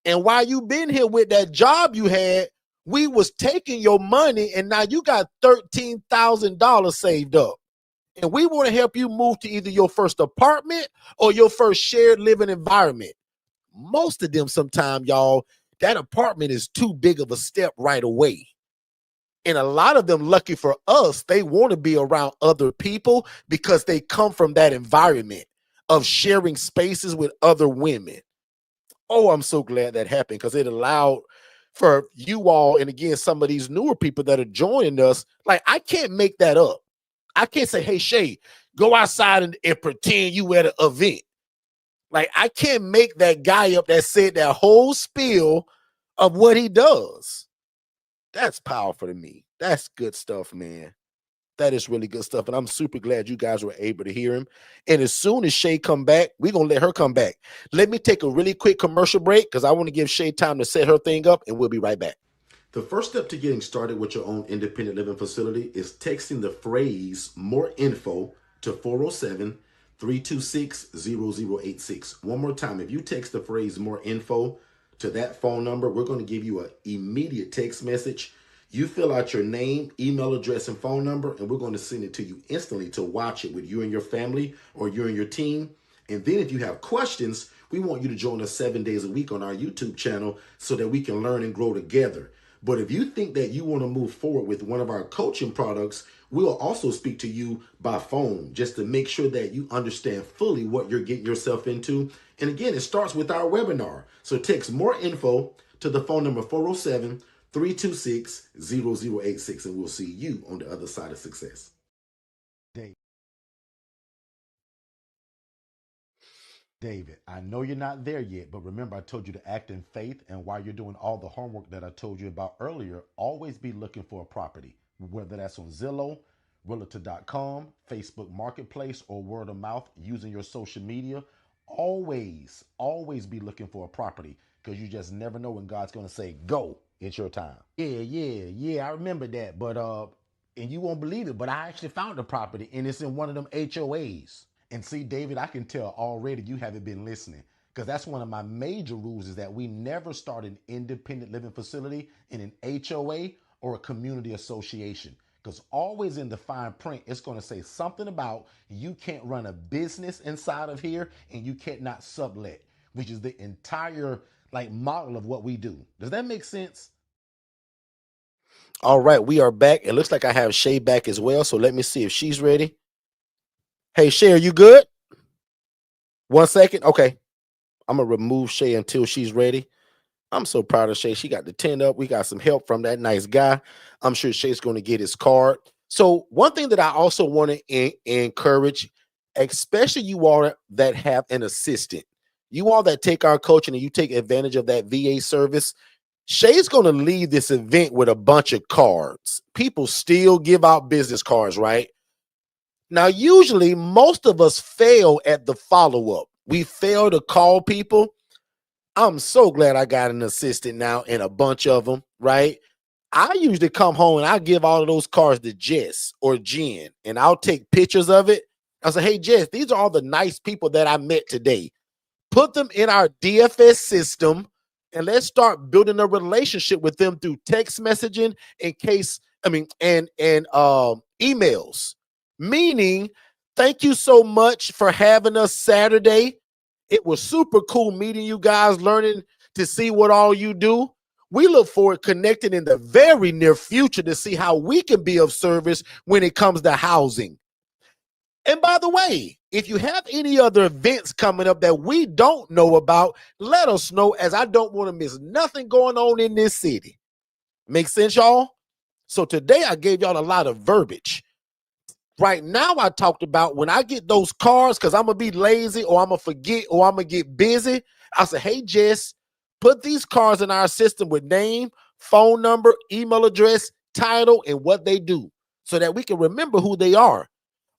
And while you been here with that job you had, we was taking your money and now you got $13,000 saved up. And we want to help you move to either your first apartment or your first shared living environment. Most of them sometimes, y'all, that apartment is too big of a step right away. And a lot of them, lucky for us, they want to be around other people because they come from that environment of sharing spaces with other women. Oh, I'm so glad that happened because it allowed for you all, and again, some of these newer people that are joining us, like I can't make that up. I can't say, hey, Shay, go outside and pretend you at an event. Like I can't make that guy up that said that whole spiel of what he does. That's powerful to me. That's good stuff, man. That is really good stuff. And I'm super glad you guys were able to hear him. And as soon as Shay come back, we're going to let her come back. Let me take a really quick commercial break because I want to give Shay time to set her thing up, and we'll be right back. The first step to getting started with your own independent living facility is texting the phrase more info to 407-326-0086. One more time, if you text the phrase more info to that phone number, we're going to give you an immediate text message. You fill out your name, email address, and phone number, and we're going to send it to you instantly to watch it with you and your family or you and your team. And then if you have questions, we want you to join us 7 days a week on our YouTube channel so that we can learn and grow together. But if you think that you want to move forward with one of our coaching products, we'll also speak to you by phone just to make sure that you understand fully what you're getting yourself into. And again, it starts with our webinar. So text more info to the phone number 407-326-0086, and we'll see you on the other side of success. David, I know you're not there yet, but remember I told you to act in faith, and while you're doing all the homework that I told you about earlier, always be looking for a property, whether that's on Zillow, Realtor.com, Facebook Marketplace, or word of mouth using your social media. Always be looking for a property because you just never know when God's going to say, go, it's your time. Yeah, I remember that, but and you won't believe it, but I actually found a property and it's in one of them HOAs. And see, David, I can tell already you haven't been listening because that's one of my major rules is that we never start an independent living facility in an HOA or a community association because always in the fine print, it's going to say something about you can't run a business inside of here and you can't not sublet, which is the entire like model of what we do. Does that make sense? All right, we are back. It looks like I have Shay back as well. So let me see if she's ready. Hey, Shay, are you good? 1 second. Okay. I'm going to remove Shay until she's ready. I'm so proud of Shay. She got the 10 up. We got some help from that nice guy. I'm sure Shay's going to get his card. So one thing that I also want to encourage, especially you all that have an assistant, you all that take our coaching and you take advantage of that VA service, Shay's going to leave this event with a bunch of cards. People still give out business cards, right? Now, usually most of us fail at the follow-up. We fail to call people. I'm so glad I got an assistant now and a bunch of them, right? I usually come home and I give all of those cards to Jess or Jen, and I'll take pictures of it. I'll say, hey, Jess, these are all the nice people that I met today. Put them in our DFS system, and let's start building a relationship with them through text messaging and emails. Meaning, thank you so much for having us Saturday. It was super cool meeting you guys, learning to see what all you do. We look forward to connecting in the very near future to see how we can be of service when it comes to housing. And by the way, if you have any other events coming up that we don't know about, let us know, as I don't want to miss nothing going on in this city. Make sense, y'all? So today I gave y'all a lot of verbiage. Right now, I talked about when I get those cards, because I'm going to be lazy or I'm going to forget or I'm going to get busy. I said, hey, Jess, put these cards in our system with name, phone number, email address, title, and what they do. so that we can remember who they are.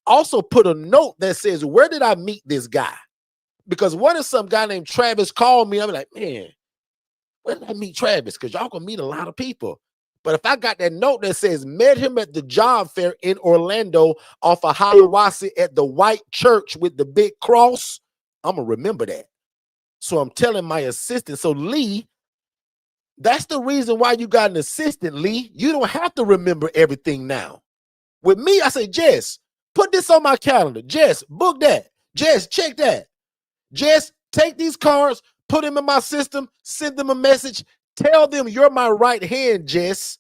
Also put a note that says, where did I meet this guy? Because what if some guy named Travis called me? I'm like, man, where did I meet Travis? Because y'all gonna meet a lot of people. But if I got that note that says, met him at the job fair in Orlando off of Hiawassee at the white church with the big cross, I'm gonna remember that. So I'm telling my assistant, so Lee, that's the reason why you got an assistant, Lee. You don't have to remember everything now. With me, I say, Jess, put this on my calendar. Jess, book that. Jess, check that. Jess, take these cards, put them in my system, send them a message, tell them you're my right hand, Jess.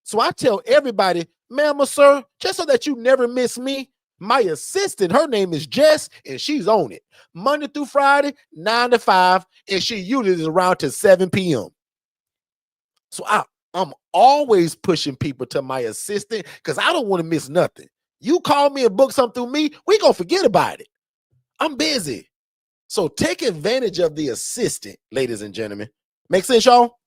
So I tell everybody, ma'am or sir, just so that you never miss me, my assistant, her name is Jess, and she's on it. Monday through Friday, 9 to 5, and she usually is around to 7 p.m. So I'm always pushing people to my assistant because I don't want to miss nothing. You call me and book something through me, we gonna forget about it. I'm busy. So take advantage of the assistant, ladies and gentlemen. Make sense, y'all?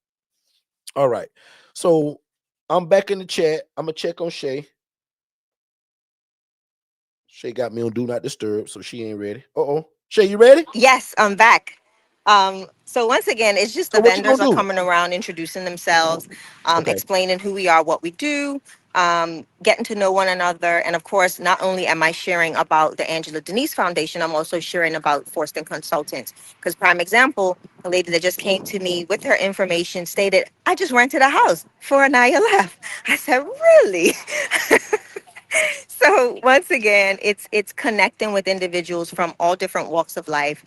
All right. So I'm back in the chat. I'm gonna check on Shay. Shay got me on do not disturb, so she ain't ready. Uh-oh. Shay, you ready? Yes, I'm back. So once again, it's just So the what you vendors gonna are do? coming around, introducing themselves, Okay. explaining who we are, what we do, getting to know one another. And of course, not only am I sharing about the Angela Denise Foundation, I'm also sharing about Forston Consultants. Because prime example, a lady that just came to me with her information stated, I just rented a house for an ILF. I said, really? So once again, it's connecting with individuals from all different walks of life.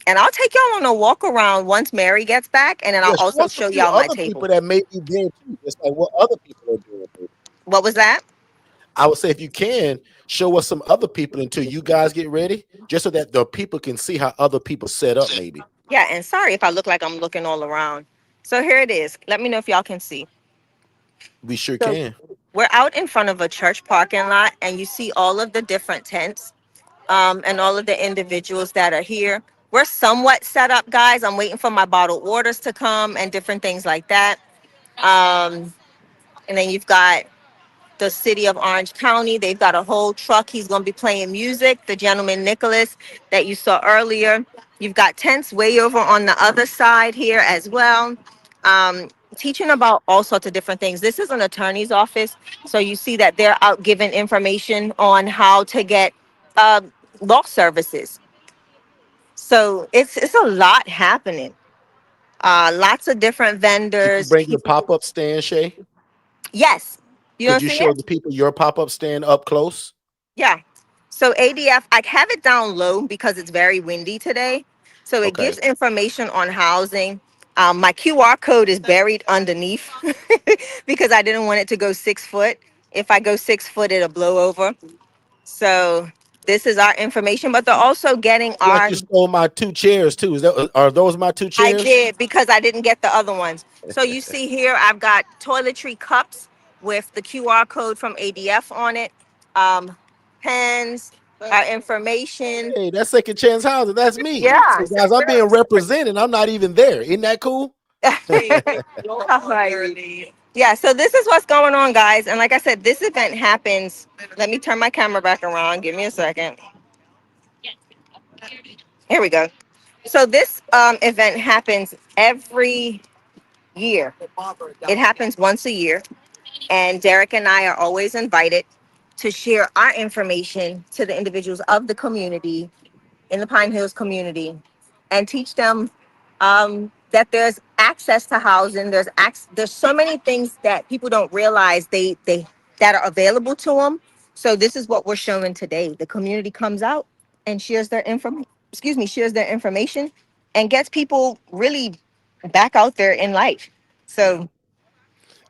And I'll take y'all on a walk around once Mary gets back, and then I'll Yeah, show also us a show few y'all my other table. people that may be there too, just like what other people are doing. Baby. What was that? I would say if you can, show us some other people until you guys get ready, just so that the people can see how other people set up, maybe. Yeah, and sorry if I look like I'm looking all around. So here it is. Let me know if y'all can see. We sure So can. we're out in front of a church parking lot, and you see all of the different tents, and all of the individuals that are here. We're somewhat set up, guys. I'm waiting for my bottled waters to come and different things like that. Um, and then you've got the city of Orange County. They've got a whole truck. He's going to be playing music. The gentleman, Nicholas, that you saw earlier. You've got tents way over on the other side here as well. Um, Teaching about all sorts of different things. This is an attorney's office. So you see that they're out giving information on how to get uh, law services. So it's a lot happening. Lots of different Did you vendors. bring your People, pop-up stand, Shay? yes. You Could don't you see show it? the people your pop-up stand up close? Yeah. So ADF, I have it down low because it's very windy today. So it Okay. gives information on housing. My QR code is buried underneath because I didn't want it to go 6 foot. If I go 6 foot, it'll blow over. So this is our information, but they're also getting Like our. you stole my two chairs too. Are those my two I chairs? did because I didn't get the other ones. So you see here, I've got toiletry cups with the QR code from ADF on it, um, pens, information. Hey, that's second chance housing. That's me. Yeah. So guys, I'm being represented. I'm not even there. Isn't that cool? Alright. Yeah, so this is what's going on, guys. And like I said, this event happens. Let me turn my camera back around. Give me a second. Here we go. So this event happens every year. It happens once a year. And Derrick and I are always invited to share our information to the individuals of the community, in the Pine Hills community, and teach them that there's access to housing. There's so many things that people don't realize they that are available to them. So this is what we're showing today. The community comes out and shares their shares their information, and gets people really back out there in life. Yeah. So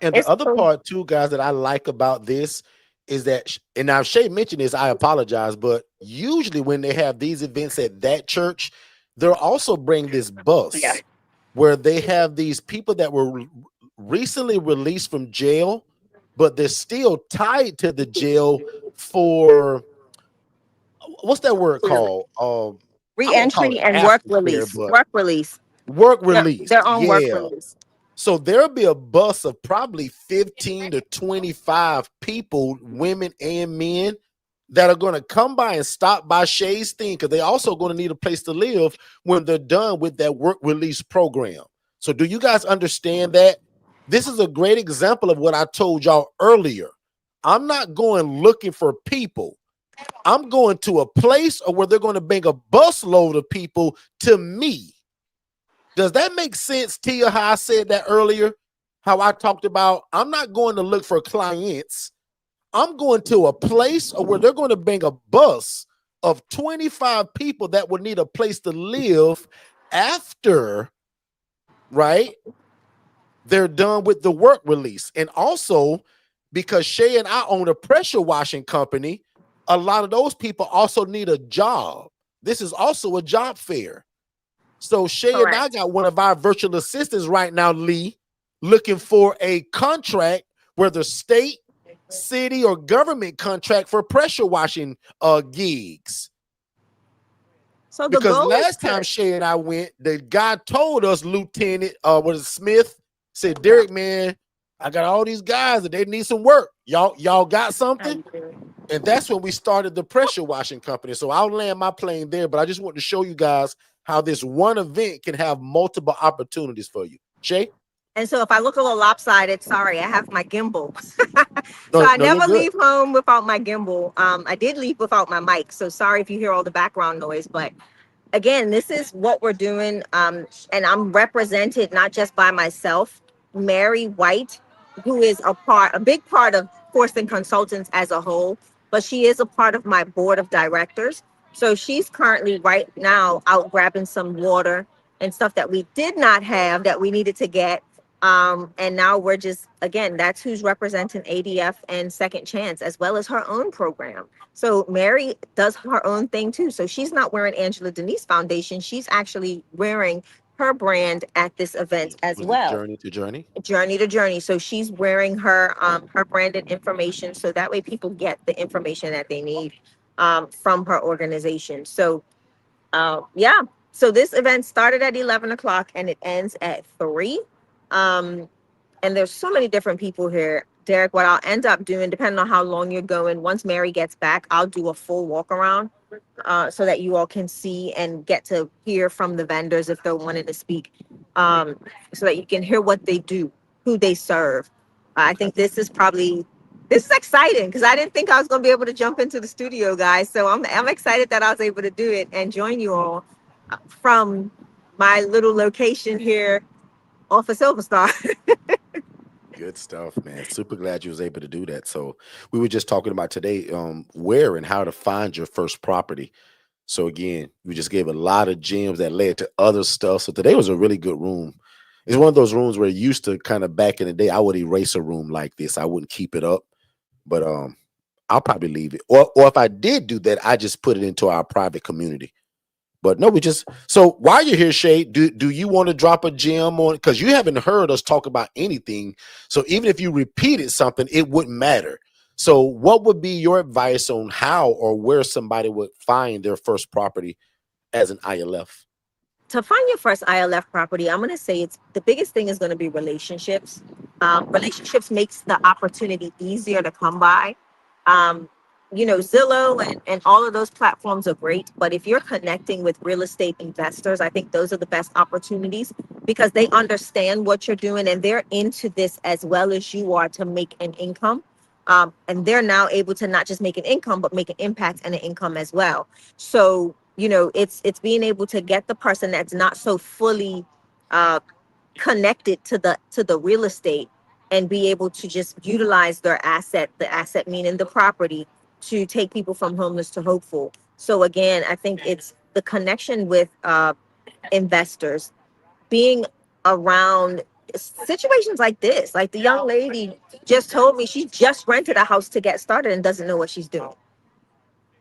And the it's other part too, guys, that I like about this is that, and now Shay mentioned this, I apologize, but usually when they have these events at that church, they'll also bring this yeah. bus where they have these people that were recently released from jail, but they're still tied to the jail for what's that word called? I won't call it Re-entry and work aftercare, release. but Work release. work Their, release. their own work Yeah. release. So there'll be a bus of probably 15 to 25 people, women and men, that are going to come by and stop by Shay's thing, because they're also going to need a place to live when they're done with that work release program. So do you guys understand that? This is a great example of what I told y'all earlier. I'm not going looking for people. I'm going to a place where they're going to bring a busload of people to me. Does that make sense, Tia, how I said that earlier? How I talked about I'm not going to look for clients. I'm going to a place where they're going to bring a bus of 25 people that will need a place to live after, right, they're done with the work release. And also, because Shay and I own a pressure washing company, a lot of those people also need a job. This is also a job fair. So Shay and I Correct. got one of our virtual assistants right now, Lee, looking for a contract, whether state, city, or government contract for pressure washing gigs. So the Because goal is last time to, Shay and I went, the guy told us, Lieutenant, was it Smith, said, Derrick, man, I got all these guys that they need some work. Y'all got something? And that's when we started the pressure washing company. So I'll land my plane there, but I just want to show you guys how this one event can have multiple opportunities for you. Shay? and so if I look a little lopsided, sorry, I have my gimbal. So No, I no, you're never good. leave home without my gimbal. I did leave without my mic. So sorry if you hear all the background noise, but again, this is what we're doing. And I'm represented not just by myself, Mary White, who is a big part of Forston Consultants as a whole, but she is a part of my board of directors. So she's currently right now out grabbing some water and stuff that we did not have that we needed to get. And now we're just, again, that's who's representing ADF and Second Chance, as well as her own program. So Mary does her own thing too. So she's not wearing Angela Denise Foundation. She's actually wearing her brand at this event as Was it well. Journey to Journey? Journey to Journey. So she's wearing her branded information. So that way people get the information that they need from her organization. So yeah. So this event started at 11 o'clock and it ends at 3. Um, and there's so many different people here. Derrick, what I'll end up doing, depending on how long you're going, once Mary gets back, I'll do a full walk around so that you all can see and get to hear from the vendors if they're wanting to speak, so that you can hear what they do, who they serve. I think this is exciting because I didn't think I was going to be able to jump into the studio, guys. So I'm excited that I was able to do it and join you all from my little location here off of Silver Star. Good stuff, man. Super glad you was able to do that. So we were just talking about today, where and how to find your first property. So again, we just gave a lot of gems that led to other stuff. So today was a really good room. It's one of those rooms where used to kind of back in the day, I would erase a room like this. I wouldn't keep it up, but I'll probably leave it. Or if I did do that, I just put it into our private community. But no, we just, so while you're here, Shay, do you want to drop a gem on, because you haven't heard us talk about anything. So even if you repeated something, it wouldn't matter. So what would be your advice on how or where somebody would find their first property as an ILF? To find your first ILF property, I'm going to say it's the biggest thing is going to be relationships. Relationships makes the opportunity easier to come by. Um, Zillow and all of those platforms are great, but if you're connecting with real estate investors, I think those are the best opportunities because they understand what you're doing and they're into this as well as you are to make an income. And they're now able to not just make an income, but make an impact and an income as well. So, it's being able to get the person that's not so fully uh, connected to the real estate and be able to just utilize the asset meaning the property to take people from homeless to hopeful. So again, I think it's the connection with investors, being around situations like this. Like the young lady just told me she just rented a house to get started and doesn't know what she's doing.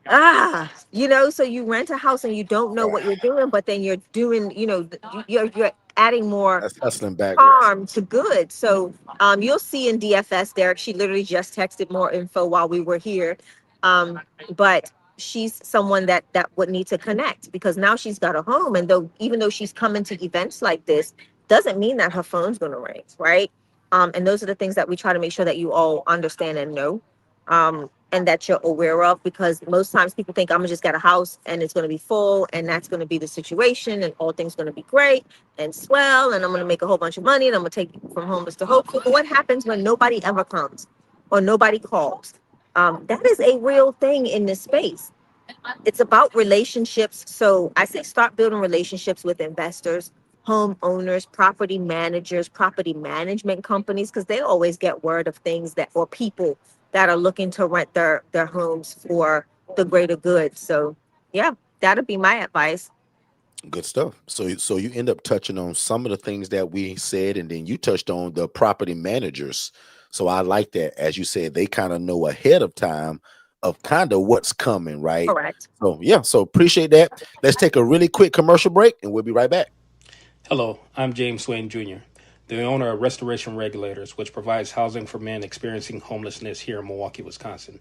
So you rent a house and you don't know what you're doing, but then you're doing, you're adding more That's hustling backwards. harm to good. So you'll see in DFS, Derrick, she literally just texted more info while we were here. But she's someone that would need to connect because now she's got a home. And even though she's coming to events like this, doesn't mean that her phone's going to ring, right? And those are the things that we try to make sure that you all understand and know, and that you're aware of, because most times people think I'm gonna just get a house and it's going to be full and that's going to be the situation and all things going to be great and swell and I'm going to make a whole bunch of money and I'm going to take you from homeless to hopeful. But what happens when nobody ever comes or nobody calls? That is a real thing in this space. It's about relationships. So I say start building relationships with investors, homeowners, property managers, property management companies, because they always get word of things that, or people that are looking to rent their homes for the greater good. So yeah, that'd be my advice. Good stuff. So you end up touching on some of the things that we said, and then you touched on the property managers. So I like that. As you said, they kind of know ahead of time of kind of what's coming, right? Correct. So yeah, so appreciate that. Let's take a really quick commercial break and we'll be right back. Hello, I'm James Swain Jr., the owner of Restoration Regulators, which provides housing for men experiencing homelessness here in Milwaukee, Wisconsin.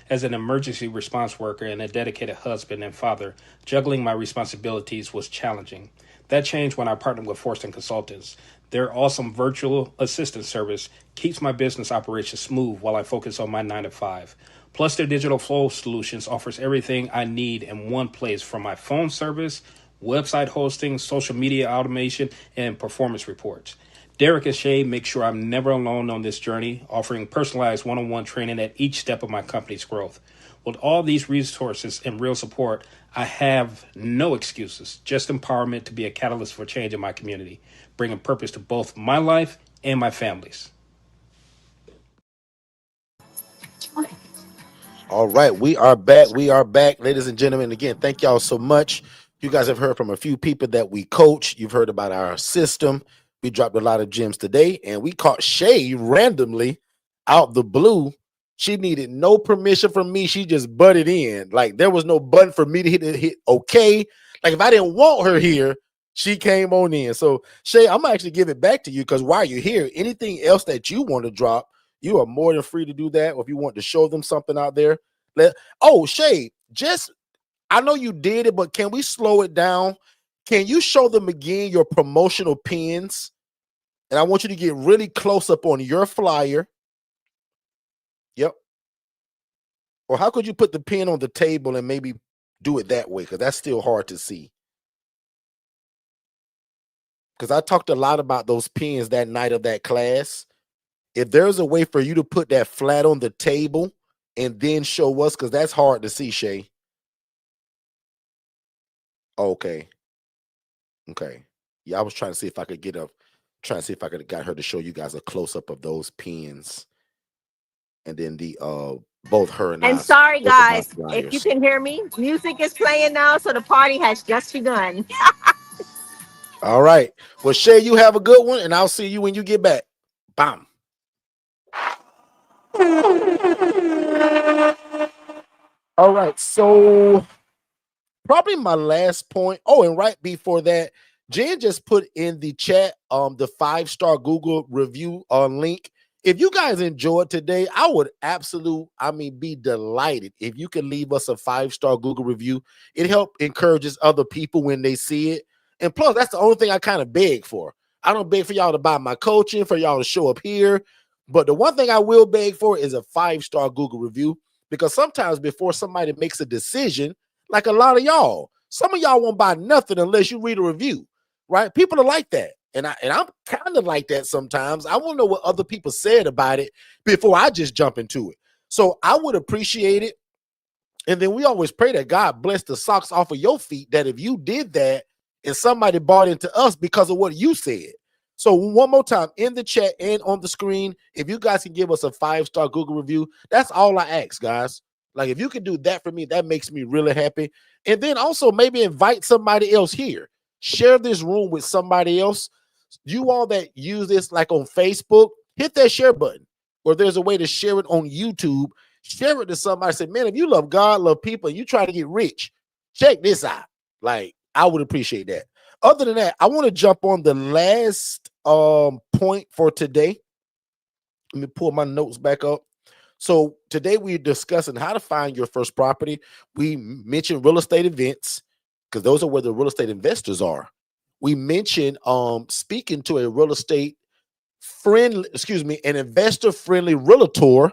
As an emergency response worker and a dedicated husband and father, juggling my responsibilities was challenging. That changed when I partnered with Forston Consultants. Their awesome virtual assistant service keeps my business operations smooth while I focus on my 9 to 5. Plus, their digital flow solutions offers everything I need in one place, from my phone service, website hosting, social media automation, and performance reports. Derrick and Shay make sure I'm never alone on this journey, offering personalized one-on-one training at each step of my company's growth. With all these resources and real support, I have no excuses, just empowerment to be a catalyst for change in my community, bringing purpose to both my life and my family's. All right, we are back. We are back, ladies and gentlemen. Again, thank y'all so much. You guys have heard from a few people that we coach. You've heard about our system. We dropped a lot of gems today, and we caught Shay randomly out the blue. She needed no permission from me. She just butted in. Like, there was no button for me to hit okay. Like, if I didn't want her here, she came on in. So, Shay, I'm gonna actually give it back to you, because while you're here, anything else that you want to drop, you are more than free to do that. Or if you want to show them something out there, Shay, I know you did it, but can we slow it down? Can you show them again your promotional pins? And I want you to get really close up on your flyer. Yep. Or how could you put the pin on the table and maybe do it that way? Because that's still hard to see. Because I talked a lot about those pins that night of that class. If there's a way for you to put that flat on the table and then show us, because that's hard to see, Shay. Okay. Okay. Yeah, I was trying to see if I could got her to show you guys a close-up of those pins. And then the both her and I. And sorry guys, if you can hear me, music is playing now, so the party has just begun. All right. Well, Shay, you have a good one, and I'll see you when you get back. Bam. All right. So probably my last point. Oh, and right before that, Jen just put in the chat the 5-star Google review link. If you guys enjoyed today, I would be delighted if you can leave us a 5-star Google review. It helps encourages other people when they see it. And plus, that's the only thing I kind of beg for. I don't beg for y'all to buy my coaching, for y'all to show up here. But the one thing I will beg for is a 5-star Google review, because sometimes before somebody makes a decision, like a lot of y'all, some of y'all won't buy nothing unless you read a review, right? People are like that. And I'm kind of like that sometimes. I want to know what other people said about it before I just jump into it. So I would appreciate it. And then we always pray that God bless the socks off of your feet, that if you did that and somebody bought into us because of what you said. So one more time, in the chat and on the screen, if you guys can give us a 5-star Google review, that's all I ask, guys. Like, if you can do that for me, that makes me really happy. And then also maybe invite somebody else here. Share this room with somebody else. You all that use this like on Facebook, hit that share button. Or there's a way to share it on YouTube. Share it to somebody. Say, man, if you love God, love people, and you try to get rich, check this out. Like, I would appreciate that. Other than that, I want to jump on the last point for today. Let me pull my notes back up. So today we're discussing how to find your first property. We mentioned real estate events, because those are where the real estate investors are. we mentioned speaking to a real estate friendly, an investor friendly realtor.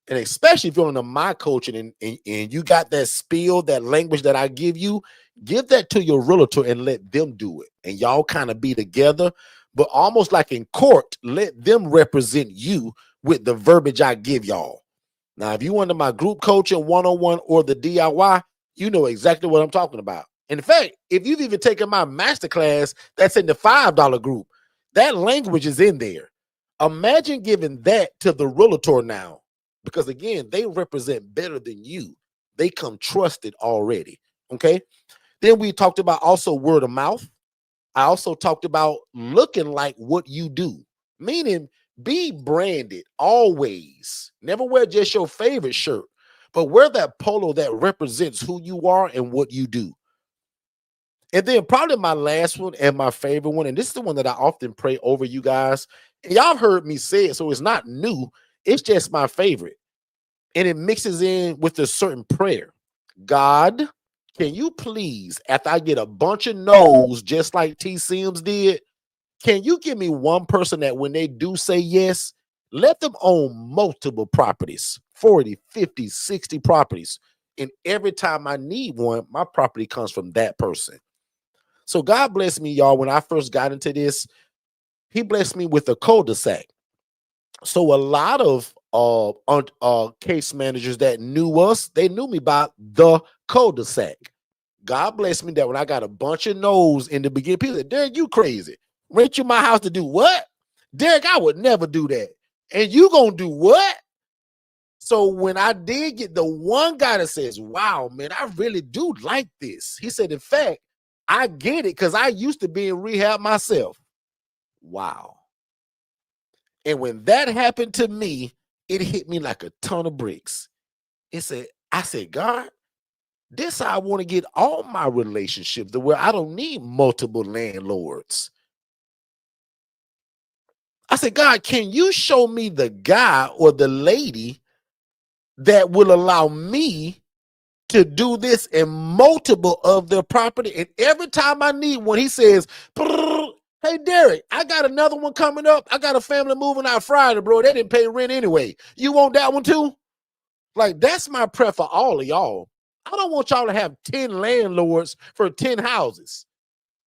And especially if you're under my coaching and you got that spiel, that language that I give you, give that to your realtor and let them do it. And y'all kind of be together, but almost like in court, let them represent you with the verbiage I give y'all. Now, if you under my group coaching 101 or the DIY, you know exactly what I'm talking about. In fact, if you've even taken my masterclass that's in the $5 group, that language is in there. Imagine giving that to the realtor now. Because again, they represent better than you. They come trusted already. Okay. Then we talked about also word of mouth. I also talked about looking like what you do, meaning be branded always. Never wear just your favorite shirt, but wear that polo that represents who you are and what you do. And then probably my last one and my favorite one, and this is the one that I often pray over you guys. And y'all heard me say it, so it's not new. It's just my favorite. And it mixes in with a certain prayer. God, can you please, after I get a bunch of no's, just like T. Sims did, can you give me one person that when they do say yes, let them own multiple properties, 40, 50, 60 properties. And every time I need one, my property comes from that person. So God bless me, y'all. When I first got into this, he blessed me with a cul-de-sac. So a lot of case managers that knew us, they knew me by the cul-de-sac. God bless me that when I got a bunch of no's in the beginning, people said, Derrick, you crazy. Rent you my house to do what? Derrick, I would never do that. And you gonna do what? So when I did get the one guy that says, wow, man, I really do like this. He said, in fact, I get it because I used to be in rehab myself. Wow. And when that happened to me, it hit me like a ton of bricks. I said, God, this how I want to get all my relationships to where I don't need multiple landlords. I said, God, can you show me the guy or the lady that will allow me to do this in multiple of their property? And every time I need one, he says, hey, Derrick, I got another one coming up. I got a family moving out Friday, bro. They didn't pay rent anyway. You want that one too? Like, that's my prayer for all of y'all. I don't want y'all to have 10 landlords for 10 houses.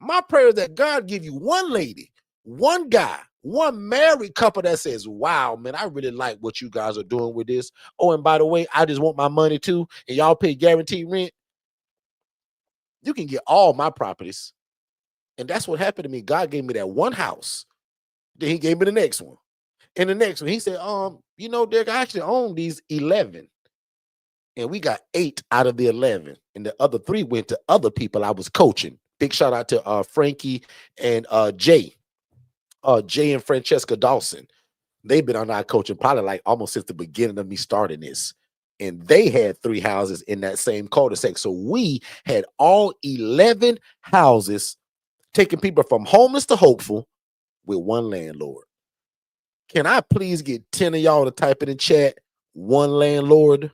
My prayer is that God give you one lady, one guy, one married couple that says, wow, man, I really like what you guys are doing with this. Oh, and by the way, I just want my money too, and y'all pay guaranteed rent. You can get all my properties. And that's what happened to me. God gave me that one house. Then he gave me the next one. And the next one, he said, Derrick, I actually own these 11. And we got 8 out of the 11. And the other 3 went to other people I was coaching. Big shout out to Frankie and Jay and Francesca Dawson. They've been on our coaching probably like almost since the beginning of me starting this. And they had 3 houses in that same cul-de-sac. So we had all 11 houses taking people from homeless to hopeful with one landlord. Can I please get 10 of y'all to type it in chat, one landlord?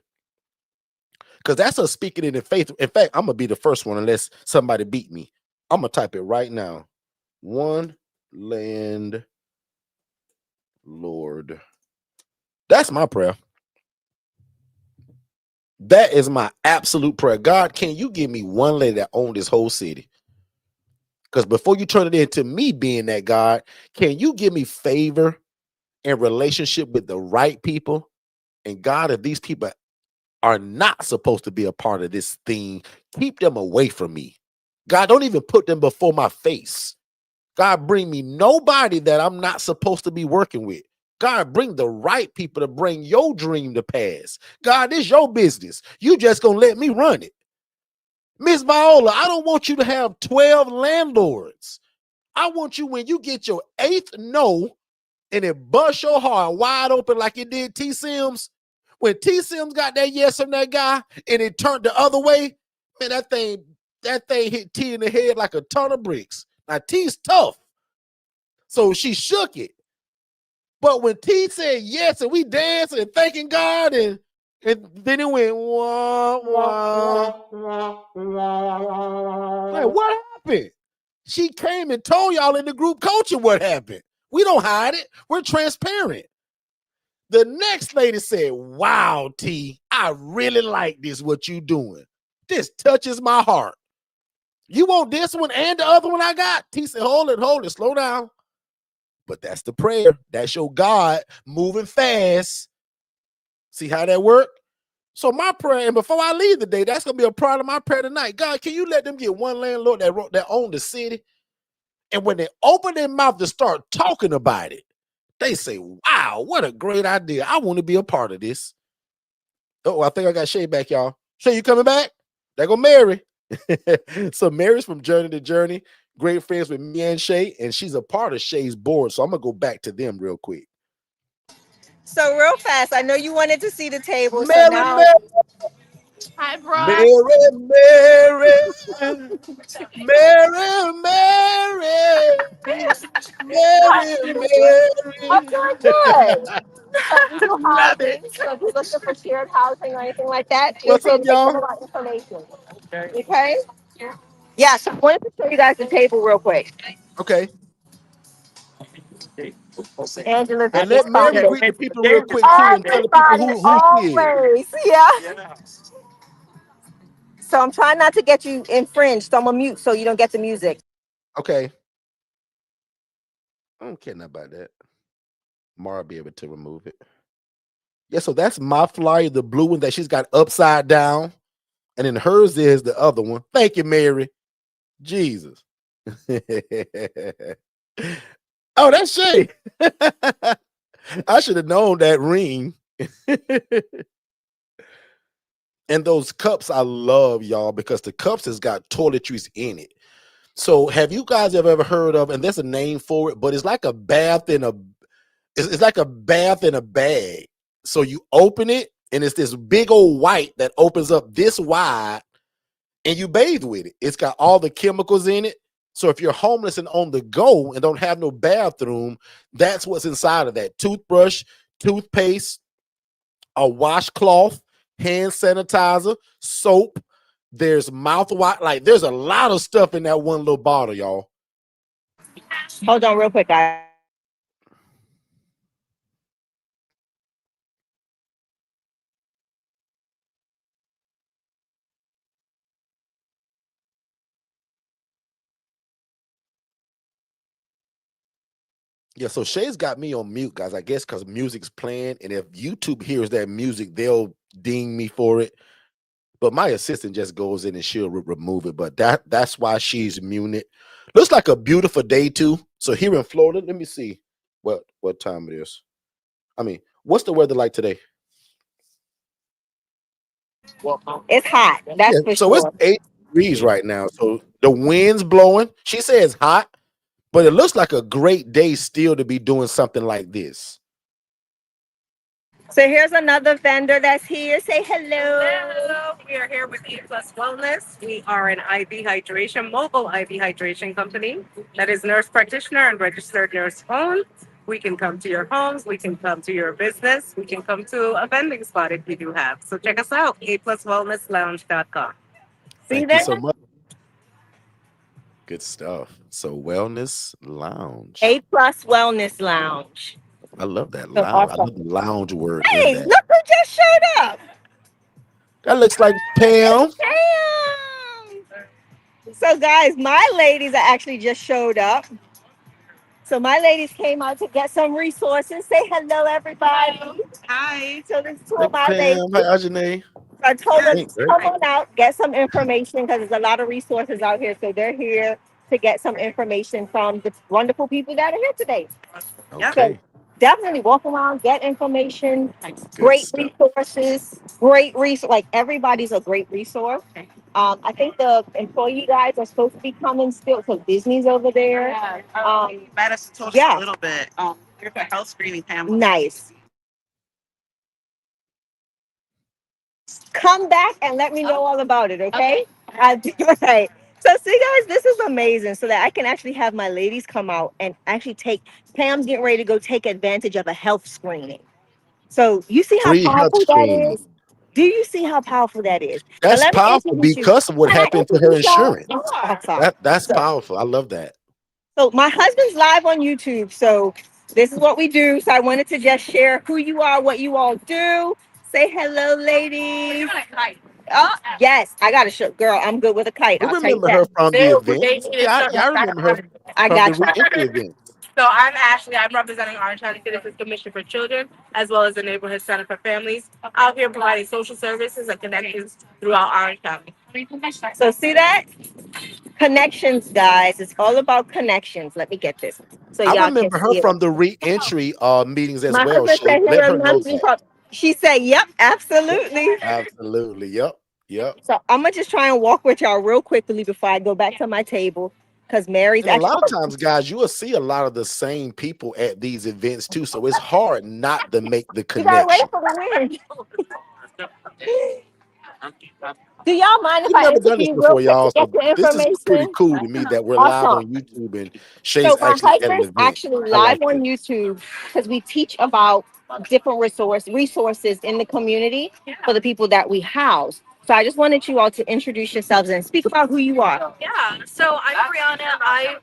Because that's us speaking it in faith. In fact, I'm going to be the first one unless somebody beat me. I'm going to type it right now. One landlord. That's my prayer. That is my absolute prayer. God, can you give me one lady that owns this whole city? Because before you turn it into me being that God, can you give me favor and relationship with the right people? And God, if these people are not supposed to be a part of this thing, keep them away from me. God, don't even put them before my face. God, bring me nobody that I'm not supposed to be working with. God, bring the right people to bring your dream to pass. God, this your business. You just gonna let me run it. Miss Viola, I don't want you to have 12 landlords. I want you, when you get your 8th no and it bust your heart wide open like it did T. Sims, when T. Sims got that yes from that guy and it turned the other way, man, that thing hit T in the head like a ton of bricks. Now, T's tough, so she shook it. But when T said yes and we danced and thanking God, and then it went, wah, wah. Like, what happened? She came and told y'all in the group coaching what happened. We don't hide it. We're transparent. The next lady said, wow, T, I really like this, what you doing. This touches my heart. You want this one and the other one I got? T said, hold it, slow down. But that's the prayer. That's your God moving fast. See how that worked? So my prayer, and before I leave the day, that's going to be a part of my prayer tonight. God, can you let them get one landlord that own the city? And when they open their mouth to start talking about it, they say, wow, what a great idea. I want to be a part of this. Oh, I think I got Shay back, y'all. Shay, you coming back? There go Mary. So Mary's from Journey to Journey, great friends with me and Shay, and she's a part of Shay's board. So I'm going to go back to them real quick. So real fast, I know you wanted to see the table. So Mary, now, Mary, hi, bro. Mary, Mary, Mary, Mary, I'm Mary. doing good. We do housing. So if you're looking for shared housing or anything like that, feel What's free up, to take some y'all? of our information. Okay? Yeah, so I wanted to show you guys the table real quick. Okay. Angela's And at let this Mary counter. greet the people real quick, too, and tell the people Everybody, who she is. always. Yeah. So I'm trying not to get you infringed. So I'm going to mute so you don't get the music. Okay. I don't care nothing about that. Mara be able to remove it. Yeah, so that's my flyer, the blue one that she's got upside down. And then hers is the other one. Thank you, Mary. Jesus. Oh, that's Shay. I should have known that ring. And those cups I love, y'all, because the cups has got toiletries in it. So have you guys ever heard of, and there's a name for it, but it's like a bath in a, it's like a bath in a bag. So you open it and it's this big old white that opens up this wide and you bathe with it. It's got all the chemicals in it. So if you're homeless and on the go and don't have no bathroom, that's what's inside of that. Toothbrush, toothpaste, a washcloth, hand sanitizer, soap. There's mouthwash. Like there's a lot of stuff in that one little bottle, y'all. Hold on real quick, guys. Yeah, so Shay's got me on mute, guys. I guess because music's playing, and if YouTube hears that music, they'll ding me for it. But my assistant just goes in and she'll remove it. But that's why she's muted. Looks like a beautiful day too. So here in Florida, let me see what time it is. I mean, what's the weather like today? It's hot. Yeah, That's for so it's sure. 8 degrees right now. So the wind's blowing. She says hot, but it looks like a great day still to be doing something like this. So here's another vendor that's here. Say hello. Hello. We are here with E Plus Wellness. We are an IV hydration, mobile IV hydration company that is nurse practitioner and registered nurse owned. We can come to your homes. We can come to your business. We can come to a vending spot if we do have. So check us out, apluswellnesslounge.com. See you Thank you there? so much. Good stuff. So Wellness Lounge. A Plus Wellness Lounge. I love that So lounge. I awesome. love the lounge word in Hey, that. look who just showed up. That looks like Pam. Damn. So guys, my ladies are actually just showed up. So my ladies came out to get some resources. Say hello, everybody. Hi. So there's two of Thank you, my ladies. Pam. Hi, Ajane. I told them Thanks, right? come on out, get some information because there's a lot of resources out here. So they're here to get some information from the wonderful people that are here today. So Okay. definitely walk around, get information, Good great stuff. resources, great resource. Like everybody's a great resource. I think the employee guys are supposed to be coming still because Disney's over there. Madison told us a little bit. Here's a health screening panel. Nice. Come back and let me know all about it, okay? Right. So see guys, this is amazing. So that I can actually have my ladies come out and actually take Pam's getting ready to go take advantage of a health screening. So you see how Free health powerful that screening. is? Do you see how powerful that is? So That's let me powerful introduce you. because of what Can I happened to her introduce y'all? insurance. I'm sorry. That's So, powerful. I love that. so my husband's live on YouTube. So this is what we do. So I wanted to just share who you are, what you all do. Say hello, ladies. Oh, yes. I got to show. Girl, I'm good with a kite. We I'll tell you remember that. her from the event. Yeah, I remember her I from the got you. re-entry event. So I'm Ashley. I'm representing Orange County Citizens Commission for Children, as well as the Neighborhood Center for Families, out here providing social services and connections throughout Orange County. So see that? Connections, guys. It's all about connections. Let me get this so I y'all can remember her see it. from the re-entry meetings as My well, husband Shay. said he Let her know remembers me that. from. She said, "Yep, Yep. absolutely." Absolutely. Yep. Yep. So I'm gonna just try and walk with y'all real quickly before I go back to my table because Mary's And a actually. lot of times, guys, you will see a lot of the same people at these events too. So it's hard not to make the You gotta wait connection. for the wind. Do y'all mind if We've I never done interview this you real before, quick to y'all. get So your this is pretty information? cool to me that we're live on Awesome. YouTube and So Shay's my actually at an husband's event. actually I live like on this. YouTube because we teach about different resources in the community for the people that we house. So I just wanted you all to introduce yourselves and speak about who you are. Yeah, so I'm Brianna. I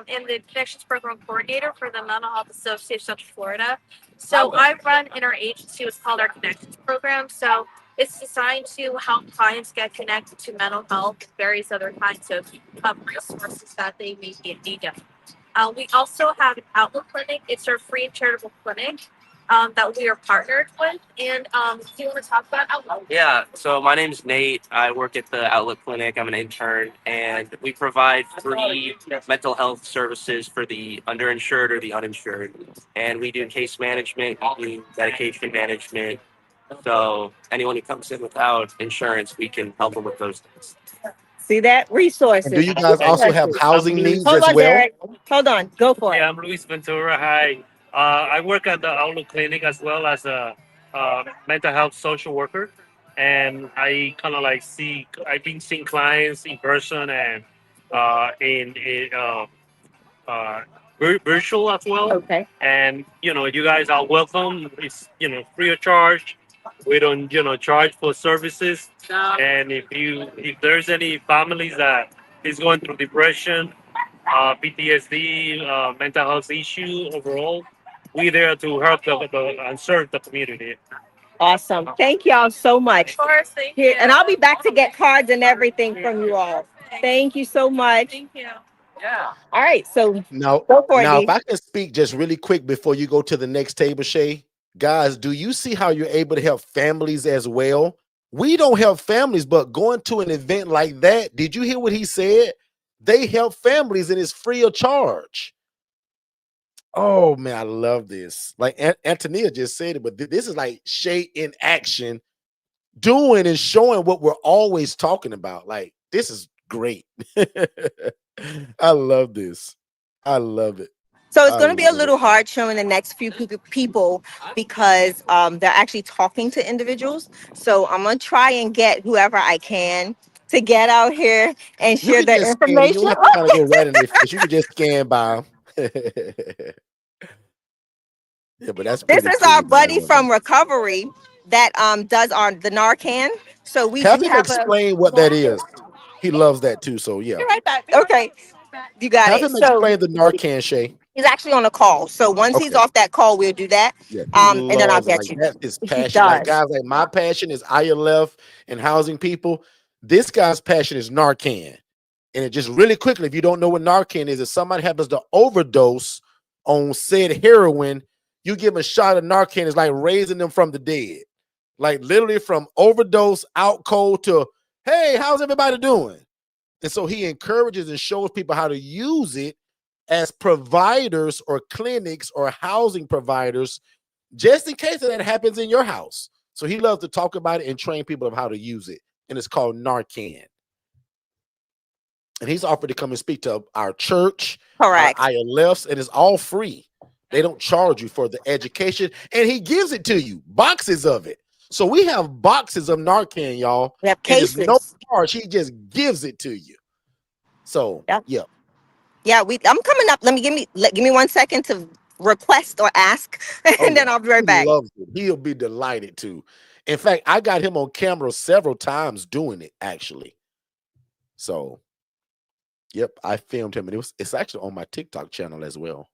am the Connections Program Coordinator for the Mental Health Association of Central Florida. So I run in our agency what's called our Connections Program. So it's designed to help clients get connected to mental health and various other kinds of resources that they may be in need of. We also have an outlet clinic. It's our free and charitable clinic that we are partnered with. And do you want to talk about outlet? Yeah, so my name's Nate. I work at the outlet clinic. I'm an intern, and we provide free mental health services for the underinsured or the uninsured. And we do case management, we do medication management. So anyone who comes in without insurance, we can help them with those things. See that? And do Resources. you guys also have I'm housing Luis. needs Hold as on, well? Derek. Hold on. Go for it. Yeah, I'm Luis Ventura. Hi. I work at the Outlook Clinic as well as a mental health social worker. And I kind of like I've been seeing clients in person and in uh, virtual as well. Okay. And, you guys are welcome. It's, free of charge. We don't, charge for services. And if there's any families that is going through depression, PTSD, mental health issue overall. We there to help and serve the community. Awesome. Thank y'all so much. Of course, thank Here, you. and I'll be back to get cards and everything from you all. Thank you so much. Thank you. Yeah. All right, so Now, go for it, now, if D. I can speak just really quick before you go to the next table, Shay, guys, do you see how you're able to help families as well? We don't help families, but going to an event like that, did you hear what he said? They help families and it's free of charge. Oh man, I love this. Like Antonia just said it, but this is like Shay in action, doing and showing what we're always talking about. Like this is great. I love this. I love it. So it's I going to be a love it. little hard showing the next few people because they're actually talking to individuals. So I'm going to try and get whoever I can to get out here and You share can their just scan it. You don't information. have to kind of go right in their face. You can just scan by 'em. Yeah, but that's This pretty is our cool, man. I buddy love it. from recovery that does the Narcan. So we Have do him have a. explain what that is. He loves that too. So yeah. Be right back. Okay, you got Have it. him So explain the Narcan, Shay. he's actually on a call. So once he's Okay. off that call, we'll do that. Yeah, he And then I'll loves it. get Like you. that's his He passion. Like does. guys, like my passion is ILF and housing people. This guy's passion is Narcan. And it just really quickly, if you don't know what Narcan is, if somebody happens to overdose on said heroin, you give them a shot of Narcan. It's like raising them from the dead. Like literally from overdose, out cold to, hey, how's everybody doing? And so he encourages and shows people how to use it as providers or clinics or housing providers, just in case that happens in your house. So he loves to talk about it and train people of how to use it. And it's called Narcan. And he's offered to come and speak to our church, our Correct. ILFs, and it's all free. They don't charge you for the education, and he gives it to you, boxes of it. So we have boxes of Narcan, y'all, We have and it's no cases. charge. He just gives it to you. So Yeah. yeah, Yeah, I'm coming up. Give me 1 second to request or ask, oh and yeah, then I'll be right he back. loves it. He'll be delighted to. In fact, I got him on camera several times doing it, actually. So, yep, I filmed him, and it's actually on my TikTok channel as well.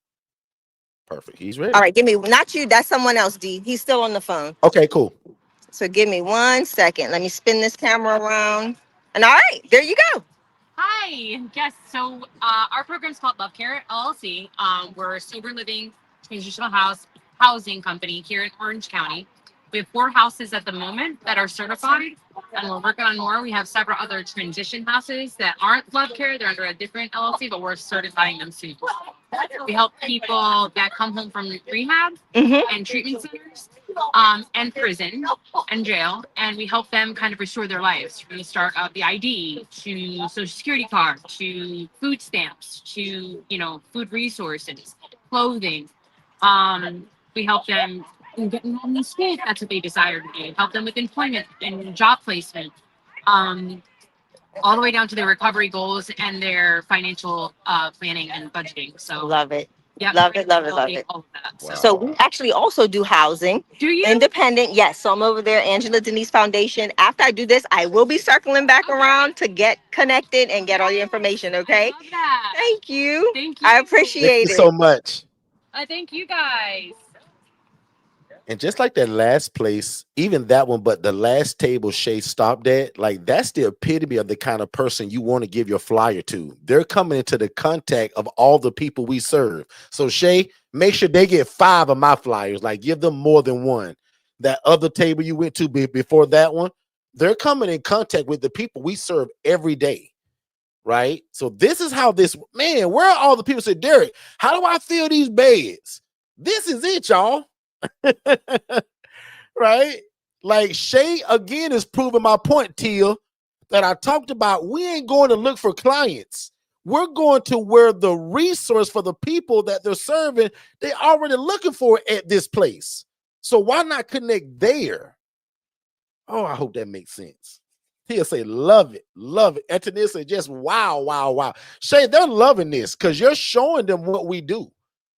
Perfect. He's ready. All right, give me, not you, that's someone else, D. He's still on the phone. Okay, cool. So give me 1 second. Let me spin this camera around. And all right, there you go. Hi. Yes. So our program is called Love Care LLC. We're a sober living transitional housing company here in Orange County. We have 4 houses at the moment that are certified, and we're working on more. We have several other transition houses that aren't Love Care. They're under a different LLC, but we're certifying them soon. We help people that come home from rehab and treatment centers, and prison and jail, and we help them kind of restore their lives from the start of the ID to social security card to food stamps to food resources, clothing. We help them getting on the street. That's what they desire to do. Help them with employment and job placement. All the way down to their recovery goals and their financial planning and budgeting. So Love it. yeah, Love it, love it, love it. all of that. Wow. So we actually also do housing. Do you? Independent, yes. So I'm over there, Angela Denise Foundation. After I do this, I will be circling back around to get connected and get all the information, okay? I love that. Thank you. Thank you. I Thank appreciate you it. so much. Thank you guys. And just like that last place, even that one, but the last table Shay stopped at, like that's the epitome of the kind of person you want to give your flyer to. They're coming into the contact of all the people we serve. So Shay, make sure they get 5 of my flyers, like give them more than one. That other table you went to before that one, they're coming in contact with the people we serve every day. Right? So this is how this, man, where are all the people say, Derrick, how do I fill these beds? This is it, y'all. Right? Like Shay again is proving my point, Tia, that I talked about. We ain't going to look for clients. We're going to where the resource for the people that they're serving, they already looking for at this place. So why not connect there? Oh, I hope that makes sense. Tia say, love it, love it. Antonia say, just wow, wow, wow. Shay, they're loving this because you're showing them what we do.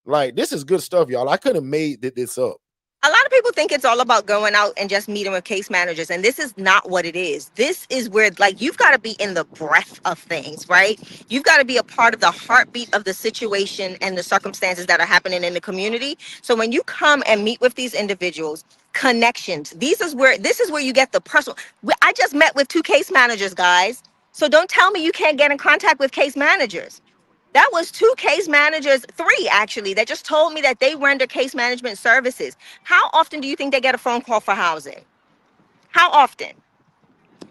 Like, this is good stuff, y'all. I could have made this up. A lot of people think it's all about going out and just meeting with case managers, and this is not what it is. This is where, like, you've got to be in the breath of things, right? You've got to be a part of the heartbeat of the situation and the circumstances that are happening in the community. So when you come and meet with these individuals, connections, this is where you get the personal. I just met with 2 case managers, guys. So don't tell me you can't get in contact with case managers. That was 2 case managers, 3 actually, that just told me that they render case management services. How often do you think they get a phone call for housing? How often?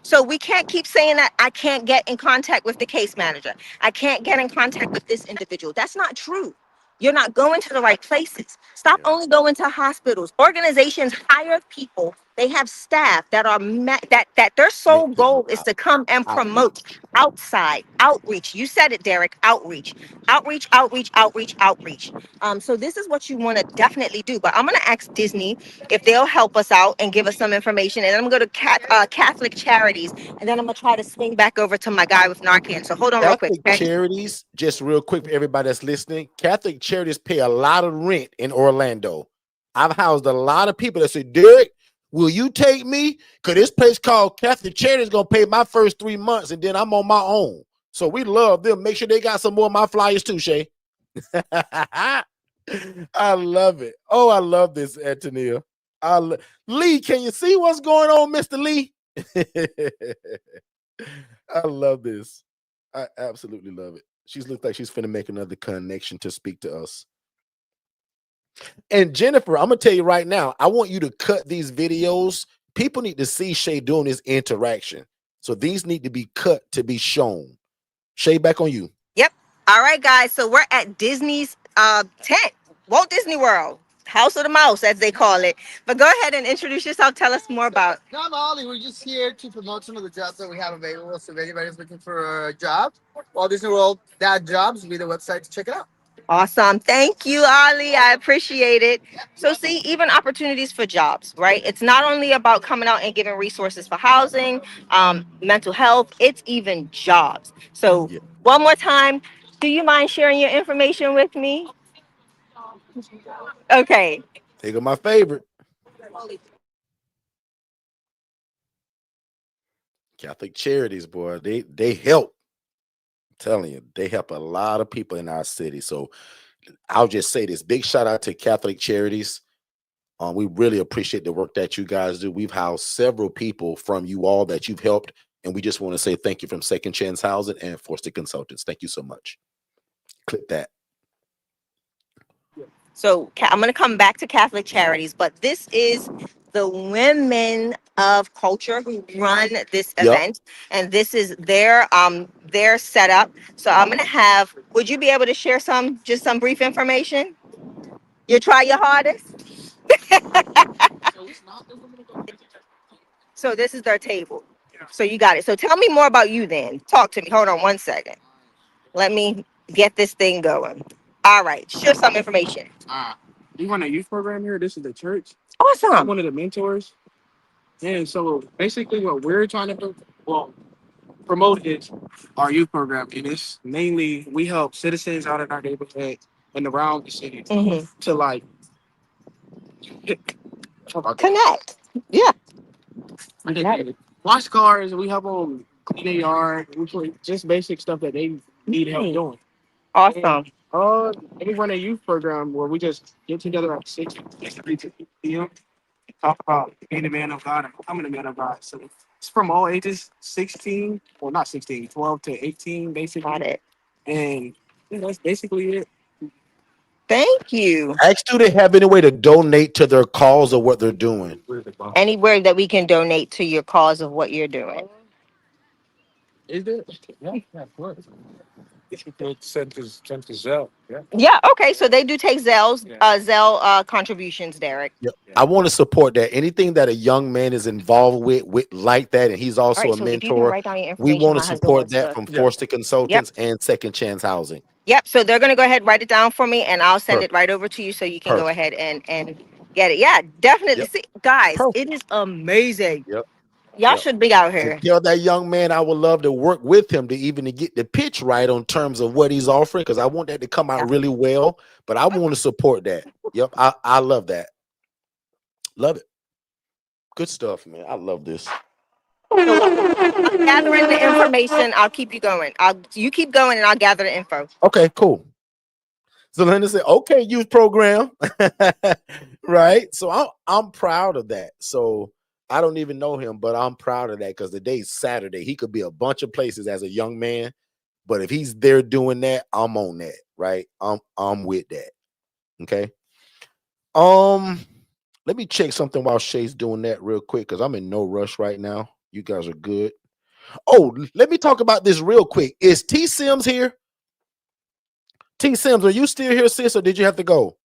So we can't keep saying that I can't get in contact with the case manager. I can't get in contact with this individual. That's not true. You're not going to the right places. Stop only going to hospitals. Organizations hire people. They have staff that are that their sole goal is to come and promote outside outreach. You said it, Derrick. Outreach, outreach, outreach, outreach, outreach. So this is what you want to definitely do. But I'm gonna ask Disney if they'll help us out and give us some information, and then I'm gonna go to Catholic Charities, and then I'm gonna try to swing back over to my guy with Narcan. So hold on real quick. Catholic Charities, just real quick for everybody that's listening, Catholic Charities pay a lot of rent in Orlando. I've housed a lot of people that say, Derrick, will you take me? Because this place called Catholic Charities is going to pay my first 3 months, and then I'm on my own. So we love them. Make sure they got some more of my flyers too, Shay. I love it. Oh, I love this, Antonia. Lee, can you see what's going on, Mr. Lee? I love this. I absolutely love it. She looks like she's finna make another connection to speak to us. And Jennifer, I'm gonna tell you right now, I want you to cut these videos. People need to see Shay doing this interaction. So these need to be cut to be shown. Shay, back on you. Yep. All right, guys. So we're at Disney's tent, Walt Disney World, House of the Mouse, as they call it. But go ahead and introduce yourself. Tell us more about. No, I'm Ollie. We're just here to promote some of the jobs that we have available. So if anybody's looking for a job, Walt Disney World Jobs will be the website to check it out. Awesome. Thank you, Ali. I appreciate it. So see, even opportunities for jobs, right? It's not only about coming out and giving resources for housing, mental health, it's even jobs. So one more time, do you mind sharing your information with me? Okay. Take my favorite. Catholic Charities, boy, they help. I'm telling you, they help a lot of people in our city. So I'll just say this: big shout out to Catholic Charities. We really appreciate the work that you guys do. We've housed several people from you all that you've helped, and we just want to say thank you from Second Chance Housing and Forston Consultants. Thank you so much. Click that. So I'm going to come back to Catholic Charities, but this is the women of culture who run this Yep. event, and this is their setup. So I'm going to have. Would you be able to share some brief information? You try your hardest. So this is their table. So you got it. So tell me more about you then. Talk to me. Hold on one second. Let me get this thing going. All right. Share some information. We run a youth program here. This is the church. I'm Awesome. one of the mentors. And so basically what we're trying to do, well, promote is our youth program. And it's mainly we help citizens out in our neighborhood and around the city to like Connect. Yeah. wash cars. We help them clean their yard. We put just basic stuff that they need help doing. Awesome. And we run a youth program where we just get together at 6 p.m. Talk about being a man of God and becoming a man of God. So it's from all ages, 16, well, not 16, 12 to 18, basically. Got it. And yeah, that's basically it. Thank you. Ask, do they have any way to donate to their cause or what they're doing? Anywhere that we can donate to your cause of what you're doing. Is there? Yeah, of course. Send to Zelle. Yeah. Yeah. Okay. So they do take Zelle contributions, Derrick. Yep. I want to support that. Anything that a young man is involved with like that, and he's All also right. a So if you can mentor, write down your we information, want to my husband support wants that to. from Yeah. Forston Yep. Consultants and Second Chance Housing. Yep. So they're gonna go ahead and write it down for me, and I'll send it Perfect. right over to you so you can go Perfect. ahead and get it. Yeah, definitely. Yep. See, guys, Perfect. it is amazing. Yep. Y'all Yep. should be out And here. tell that young man I would love to work with him to even to get the pitch right on terms of what he's offering, because I want that to come Yeah. out really well. But I want to support that. Yep. I love that. Love it. Good stuff, man. I love this. So I'm gathering the information. I'll keep you going. You keep going, and I'll gather the info. Okay, cool. So Linda said, okay, youth program. Right. So I'm proud of that. So I don't even know him, but I'm proud of that because the day's Saturday. He could be a bunch of places as a young man, but if he's there doing that, I'm on that, right? I'm with that. Okay. Let me check something while Shay's doing that real quick because I'm in no rush right now. You guys are good. Oh, let me talk about this real quick. Is T Sims here? T Sims, are you still here, sis, or did you have to go?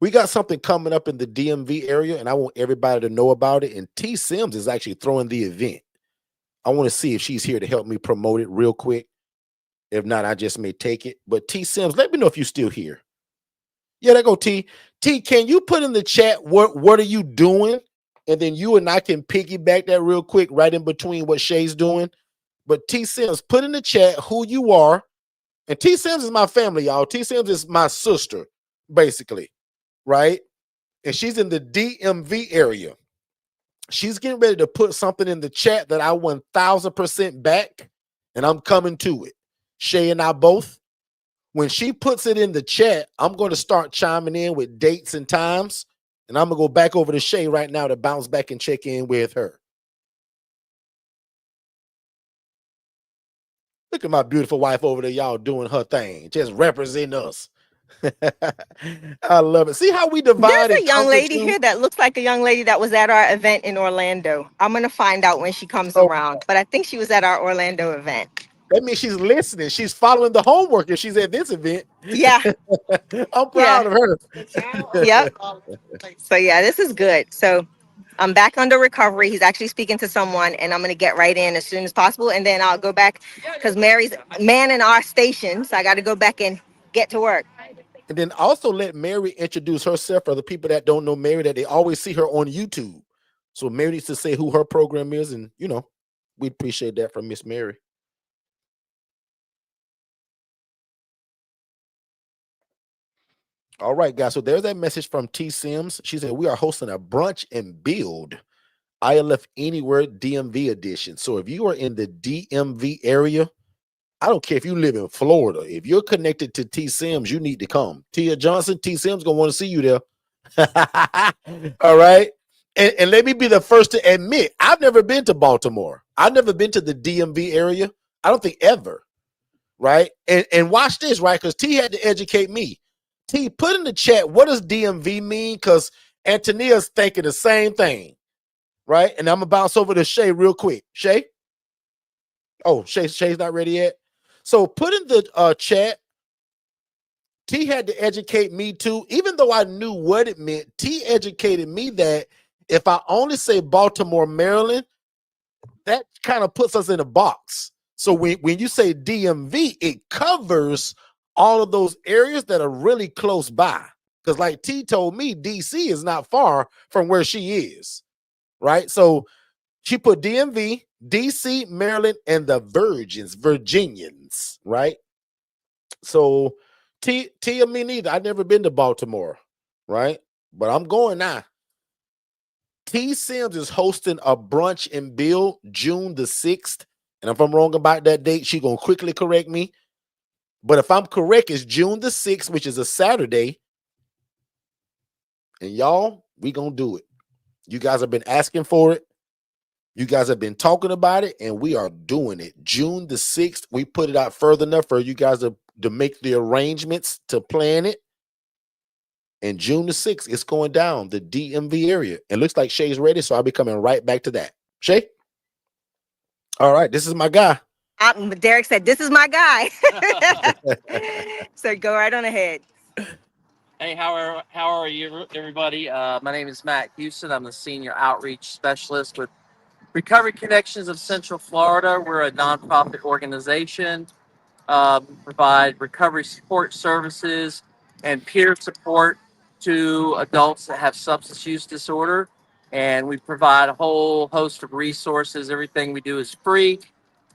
We got something coming up in the DMV area, and I want everybody to know about it. And T Sims is actually throwing the event. I want to see if she's here to help me promote it real quick. If not, I just may take it. But T Sims, let me know if you're still here. Yeah, there go T. T, can you put in the chat what are you doing? And then you and I can piggyback that real quick right in between what Shay's doing. But T Sims, put in the chat who you are. And T Sims is my family, y'all. T Sims is my sister, basically, right? And she's in the DMV area. She's getting ready to put something in the chat that I 1000% back, and I'm coming to it. Shay and I both. When she puts it in the chat, I'm going to start chiming in with dates and times, and I'm going to go back over to Shay right now to bounce back and check in with her. Look at my beautiful wife over there, y'all doing her thing, just representing us. I love it. See how we divide There's and a young conquer lady too? here that looks like a young lady that was at our event in Orlando. I'm gonna find out when she comes So around, but I think she was at our Orlando event. that means she's listening. She's following the homework if she's at this event. Yeah, I'm yeah, proud of her. yep. So yeah, this is good. So I'm back under recovery. He's actually speaking to someone, and I'm gonna get right in as soon as possible, and then I'll go back because Mary's man in our station, so I got to go back and get to work. And then also let Mary introduce herself for the people that don't know Mary, that they always see her on YouTube. So Mary needs to say who her program is, and we appreciate that from Miss Mary. All right, guys. So there's that message from T Sims. She said we are hosting a brunch and build ILF Anywhere DMV edition. So if you are in the DMV area, I don't care if you live in Florida. If you're connected to T Sims, you need to come. Tia Johnson, T Sims gonna want to see you there. All right. And let me be the first to admit, I've never been to Baltimore. I've never been to the DMV area. I don't think ever. Right. And watch this, right? Because T had to educate me. T, put in the chat, what does DMV mean? Because Antonia's thinking the same thing. Right. And I'm gonna bounce over to Shay real quick. Shay. Oh, Shay's not ready yet. So put in the chat. T had to educate me too, even though I knew what it meant. T educated me that if I only say Baltimore, Maryland, that kind of puts us in a box. So when you say DMV, it covers all of those areas that are really close by. Because like T told me, DC is not far from where she is, right? So she put DMV, DC, Maryland, and the Virginians, right? So Tia, me neither. I've never been to Baltimore, right? But I'm going now. T Sims is hosting a brunch and build June the 6th. And if I'm wrong about that date, she's going to quickly correct me. But if I'm correct, it's June the 6th, which is a Saturday. And y'all, we going to do it. You guys have been asking for it. You guys have been talking about it, and we are doing it. June the 6th, we put it out further enough for you guys to make the arrangements to plan it. And June the 6th, it's going down the DMV area. It looks like Shay's ready, so I'll be coming right back to that. Shay? All right, this is my guy. Derrick said, this is my guy. So go right on ahead. Hey, how are you, everybody? My name is Matt Houston. I'm the Senior Outreach Specialist with Recovery Connections of Central Florida. We're a nonprofit organization. Provide recovery support services and peer support to adults that have substance use disorder. And we provide a whole host of resources. Everything we do is free.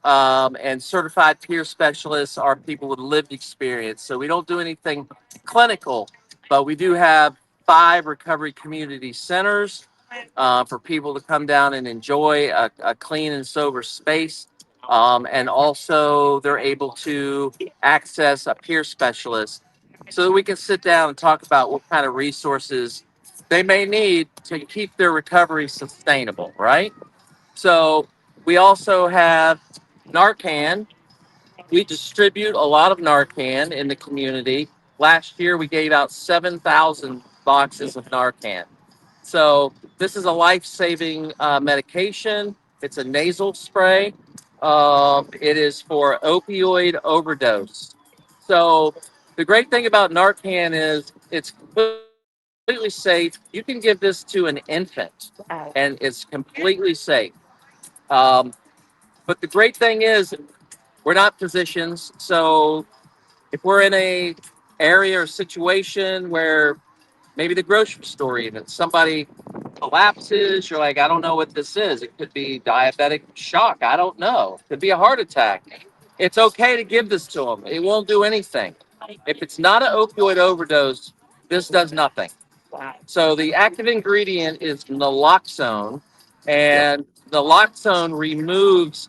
And certified peer specialists are people with lived experience. So we don't do anything clinical, but we do have 5 recovery community centers for people to come down and enjoy a clean and sober space. And also they're able to access a peer specialist so that we can sit down and talk about what kind of resources they may need to keep their recovery sustainable, right? So we also have Narcan. We distribute a lot of Narcan in the community. Last year, we gave out 7,000 boxes of Narcan. So this is a life-saving medication. It's a nasal spray. It is for opioid overdose. So the great thing about Narcan is it's completely safe. You can give this to an infant, and it's completely safe. But the great thing is we're not physicians, so if we're in a area or situation where maybe the grocery store even somebody collapses, you're like, I don't know what this is. It could be diabetic shock. I don't know. It could be a heart attack. It's okay to give this to them. It won't do anything. If it's not an opioid overdose, this does nothing. So the active ingredient is naloxone, and naloxone removes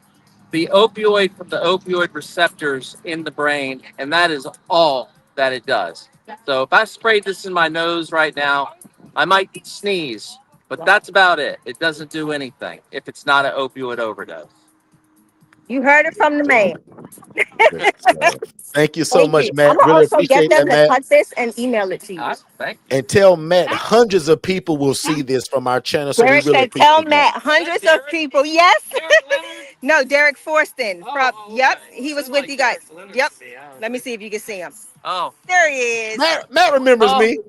the opioid from the opioid receptors in the brain, and that is all that it does. So if I sprayed this in my nose right now, I might sneeze, but that's about it. It doesn't do anything if it's not an opioid overdose. You heard it from the man. Thank you so Thank much, you. I'm Matt. gonna Really also get appreciate that, them to Matt. cut this and email it to you. Thank And tell Matt hundreds of people will see this from our channel. So Derrick we really said, tell appreciate Matt that. hundreds of people. Yes. No, Derrick Forston. From yep, he was with you guys. Yep. Let me see if you can see him. Oh, there he is. Matt remembers me.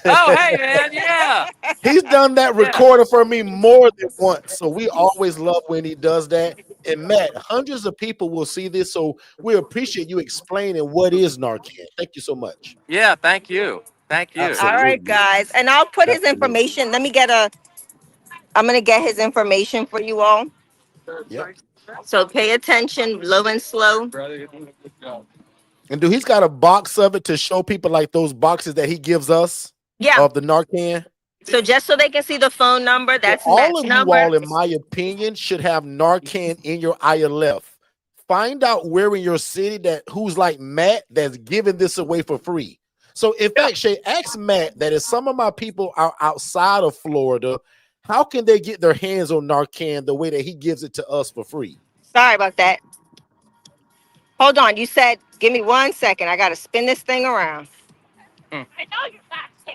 Oh, hey, man. Yeah. He's done that recording for me more than once. So we always love when he does that. And Matt, hundreds of people will see this. So we appreciate you explaining what is Narcan. Thank you so much. Yeah. Thank you. Thank you. All right, guys. And I'll put his information. I'm going to get his information for you all. Yep. So pay attention, low and slow. And he's got a box of it to show people, like those boxes that he gives us of the Narcan. So just so they can see the phone number, So that's all Matt's of you number. all, in my opinion, should have Narcan in your ILF. Find out where in your city that who's like Matt that's giving this away for free. So in fact, Shay, ask Matt that if some of my people are outside of Florida, how can they get their hands on Narcan the way that he gives it to us for free? Sorry about that. Hold on. You said, give me 1 second. I got to spin this thing around.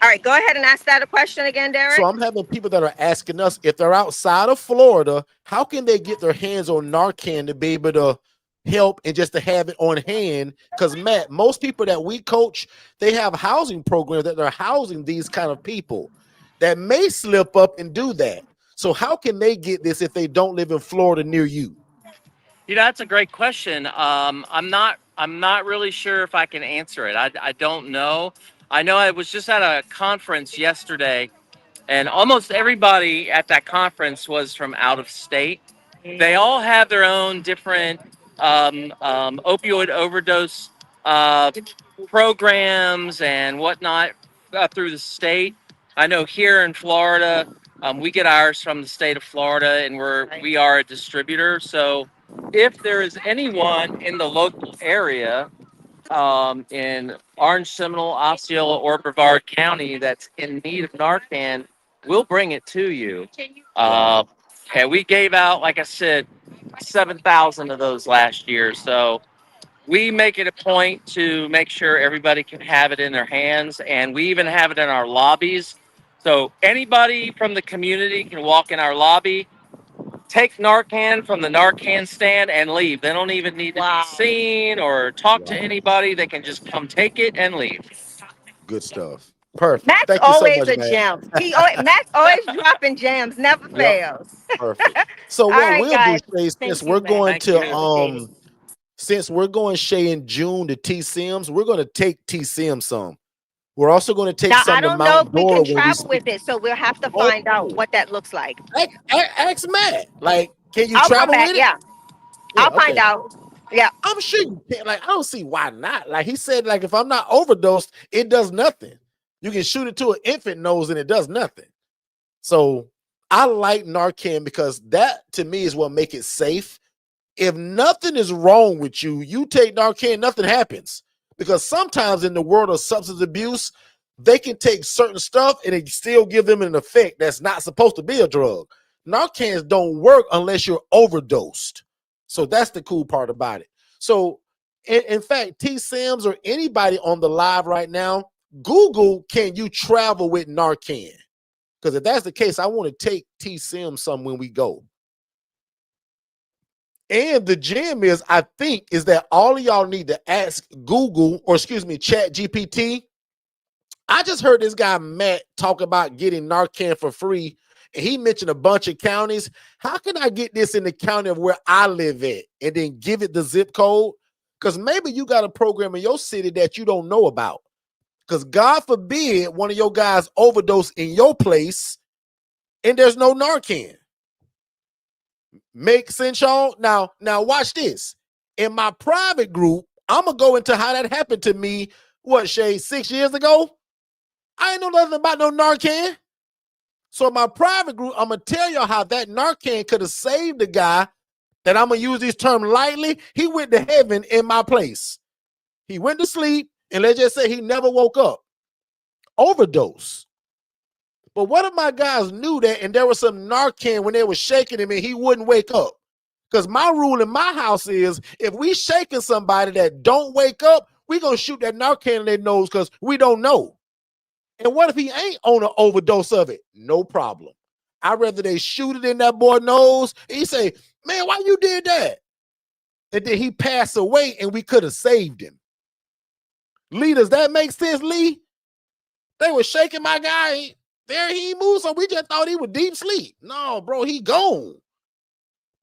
All right, go ahead and ask that a question again, So Derrick. I'm having people that are asking us if they're outside of Florida, how can they get their hands on Narcan to be able to help and just to have it on hand? Because Matt, most people that we coach, they have housing programs that they're housing these kind of people that may slip up and do that. So how can they get this if they don't live in Florida near you? You know, that's a great question. I'm not really sure if I can answer it. I don't know. I know I was just at a conference yesterday, and almost everybody at that conference was from out of state. They all have their own different opioid overdose uh, programs and whatnot through the state. I know here in Florida, we get ours from the state of Florida, and we are a distributor. So, if there is anyone in the local area, in Orange, Seminole, Osceola, or Brevard County that's in need of Narcan, we'll bring it to you. Uh, and we gave out, like I said, 7,000 of those last year. So we make it a point to make sure everybody can have it in their hands, and we even have it in our lobbies. So anybody from the community can walk in our lobby, take Narcan from the Narcan stand, and leave. They don't even need to be seen or talk to anybody. They can just come take it and leave. Good stuff. Perfect. Matt's Thank you so always much, a Matt. gem. Matt's always dropping gems, never Yep. fails. Perfect. So All what right, we'll do, guys. Shay, since Thank we're you, Matt. going Thank to you. since we're going Shay in June to T Sims, we're going to take T Sims some. We're also going to take Now, I some to don't know if Mount we Dora can when we travel speak. with it, so we'll have to Oh, find out what that looks like. ask Matt. Like, can you I'll come travel back. with it? Yeah, Yeah, I'll find okay. out. Yeah. I'm sure you can. Like, I don't see why not. Like he said, like if I'm not overdosed, it does nothing. You can shoot it to an infant nose and it does nothing. So I like Narcan because that to me is what make it safe. If nothing is wrong with you, you take Narcan, nothing happens. Because sometimes in the world of substance abuse, they can take certain stuff and it still give them an effect that's not supposed to be a drug. Narcans don't work unless you're overdosed. So that's the cool part about it. So in fact, T Sims or anybody on the live right now, Google, can you travel with Narcan? Because if that's the case, I want to take T Sims some when we go. And the gem is, I think, is that all of y'all need to ask Google, or excuse me, Chat GPT. I just heard this guy, Matt, talk about getting Narcan for free. And he mentioned a bunch of counties. How can I get this in the county of where I live at and then give it the zip code? Because maybe you got a program in your city that you don't know about. Because God forbid one of your guys overdose in your place and there's no Narcan. Make sense, y'all? Now watch this. In my private group, I'm gonna go into how that happened to me. What, Shay, 6 years ago? I ain't know nothing about no Narcan. So in my private group, I'm gonna tell y'all how that Narcan could have saved the guy. That I'm gonna use this term lightly. He went to heaven in my place. He went to sleep, and let's just say he never woke up. Overdose. But what if my guys knew that and there was some Narcan when they were shaking him and he wouldn't wake up? Because my rule in my house is if we shaking somebody that don't wake up, we going to shoot that Narcan in their nose because we don't know. And what if he ain't on an overdose of it? No problem. I'd rather they shoot it in that boy's nose and he say, man, why you did that? And then he passed away and we could have saved him. Lee, does that make sense, Lee? They were shaking my guy. There he moved, so we just thought he was deep sleep. No, bro, he gone.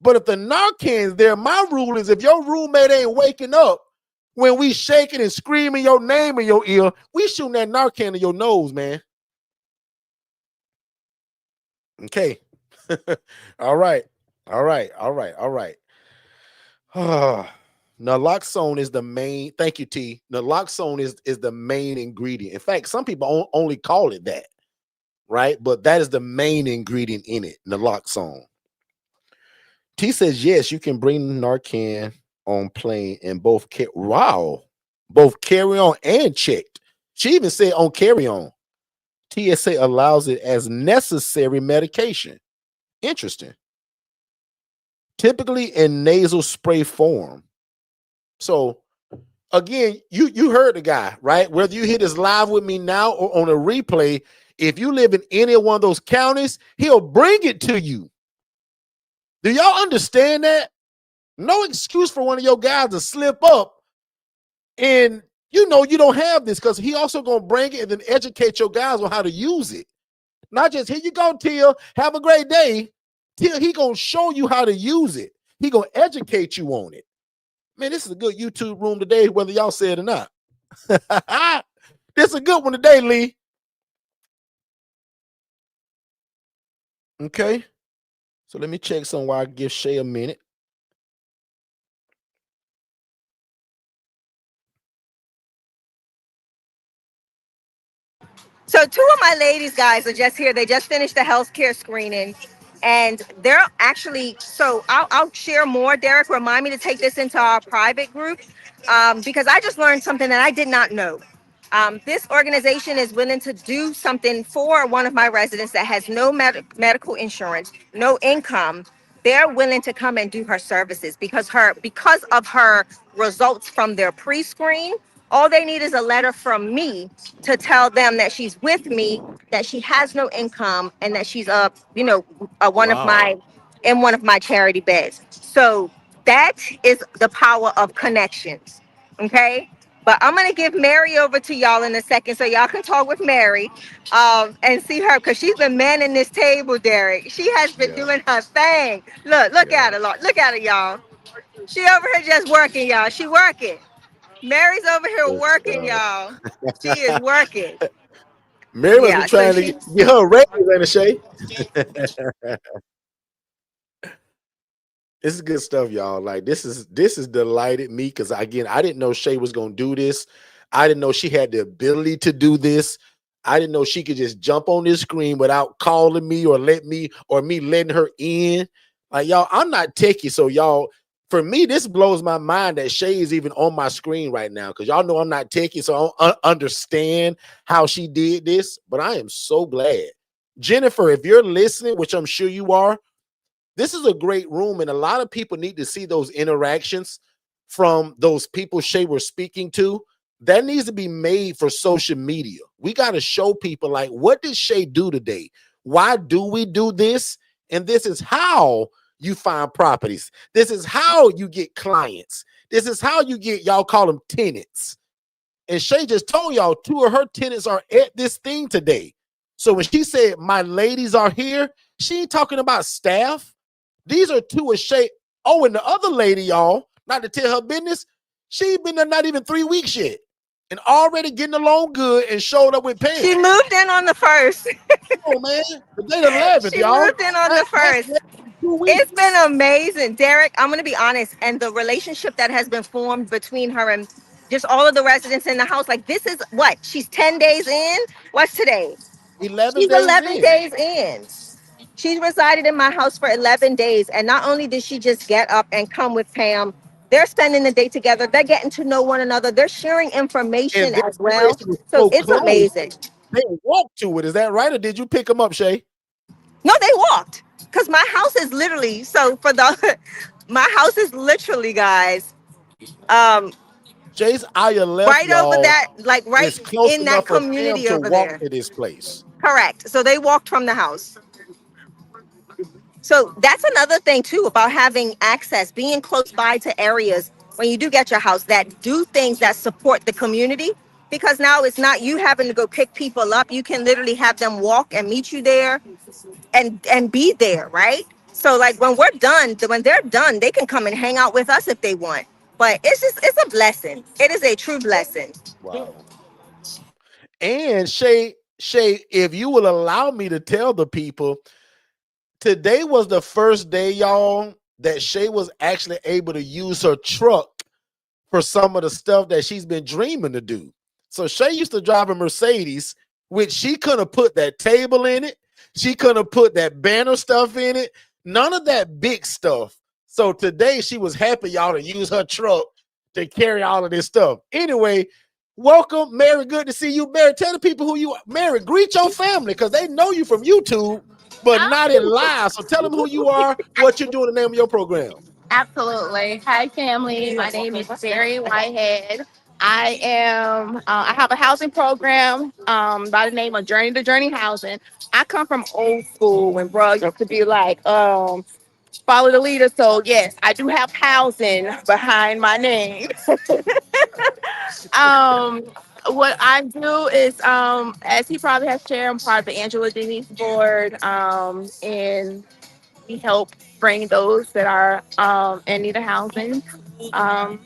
But if the Narcan's there, my rule is if your roommate ain't waking up when we shaking and screaming your name in your ear, we shooting that Narcan in your nose, man. Okay. All right. Naloxone is the main. Thank you, T. Naloxone is the main ingredient. In fact, some people only call it that. right? But that is the main ingredient in it, naloxone. T says, yes, you can bring Narcan on plane and both both carry on and checked. She even said on carry on. TSA allows it as necessary medication. Interesting. Typically in nasal spray form. So again, you heard the guy, right? Whether you hit this live with me now or on a replay, if you live in any one of those counties, he'll bring it to you. Do y'all understand that? No excuse for one of your guys to slip up and you don't have this, because he also gonna bring it and then educate your guys on how to use it. Not just, here you go, Tia, have a great day. Tia, he gonna show you how to use it. He gonna educate you on it. Man, this is a good YouTube room today, whether y'all say it or not. This is a good one today, Lee. Okay. So let me check some while I give Shay a minute. So two of my ladies, guys, are just here. They just finished the healthcare screening, and they're actually. So I'll share more. Derrick, remind me to take this into our private group, because I just learned something that I did not know. This organization is willing to do something for one of my residents that has no medical insurance, no income. They're willing to come and do her services because of her results from their pre-screen. All they need is a letter from me to tell them that she's with me, that she has no income, and that she's one of my charity beds. So that is the power of connections. Okay. But I'm gonna give Mary over to y'all in a second so y'all can talk with Mary, and see her, because she's been manning this table, Derrick. She has been doing her thing. Look at her, look at her, y'all. She over here just working, y'all. She working. Mary's over here working, y'all. She is working. Mary must be Yeah, so trying to she's get her a raise, ain't it, Shay? This is good stuff, y'all. Like this is delighted me, because again, I didn't know Shay was gonna do this. I didn't know she had the ability to do this. I didn't know she could just jump on this screen without calling me or me letting her in. Like, y'all, I'm not techie, so y'all, for me, this blows my mind that Shay is even on my screen right now, because y'all know I'm not techie, so I don't understand how she did this. But I am so glad, Jennifer, if you're listening, which I'm sure you are. This is a great room, and a lot of people need to see those interactions from those people Shay was speaking to. That needs to be made for social media. We got to show people, like, what did Shay do today? Why do we do this? And this is how you find properties. This is how you get clients. This is how you get, y'all call them tenants. And Shay just told y'all 2 of her tenants are at this thing today. So when she said, my ladies are here, she ain't talking about staff. These are 2 of Shay. Oh, and the other lady, y'all, not to tell her business, she been there not even 3 weeks yet, and already getting along good and showed up with pants. she moved in on the 1st. Oh man, the day 11th, She y'all. moved in on the 1st. It's been amazing, Derrick. I'm gonna be honest, and the relationship that has been formed between her and just all of the residents in the house. Like, this is what, she's 10 days in. What's today? 11 She's days 11 in. days in. She's resided in my house for 11 days. And not only did she just get up and come with Pam, they're spending the day together. They're getting to know one another. They're sharing information And this as place well. was So so it's close. amazing. They walked to it. Is that right? Or did you pick them up, Shay? No, they walked. Because my house is literally, my house is literally, guys, Shay's ILF, right over y'all, that, like right is close in that enough for Pam community to over walk there. to this place. Correct. So they walked from the house. So that's another thing too about having access, being close by to areas when you do get your house that do things that support the community. Because now it's not you having to go pick people up. You can literally have them walk and meet you there and be there, right? So like when they're done, they can come and hang out with us if they want. But it's a blessing. It is a true blessing. Wow. And Shay, if you will allow me to tell the people, today was the first day, y'all, that Shay was actually able to use her truck for some of the stuff that she's been dreaming to do. So Shay used to drive a Mercedes which she couldn't have put that table in it. She couldn't have put that banner stuff in it. None of that big stuff. So today she was happy, y'all, to use her truck to carry all of this stuff. Anyway, welcome, Mary. Good to see you, Mary. Tell the people who you are. Mary, greet your family because they know you from YouTube, but not in live. So tell them who you are, what you're doing, the name of your program. Absolutely. Hi, family. My name is Jerry Whitehead. I have a housing program by the name of Journey to Journey Housing. I come from old school when bro used to be like, follow the leader. So yes, I do have housing behind my name. um, what I do is, as he probably has shared, I'm part of the Angela Denise board, and we help bring those that are in need of housing um,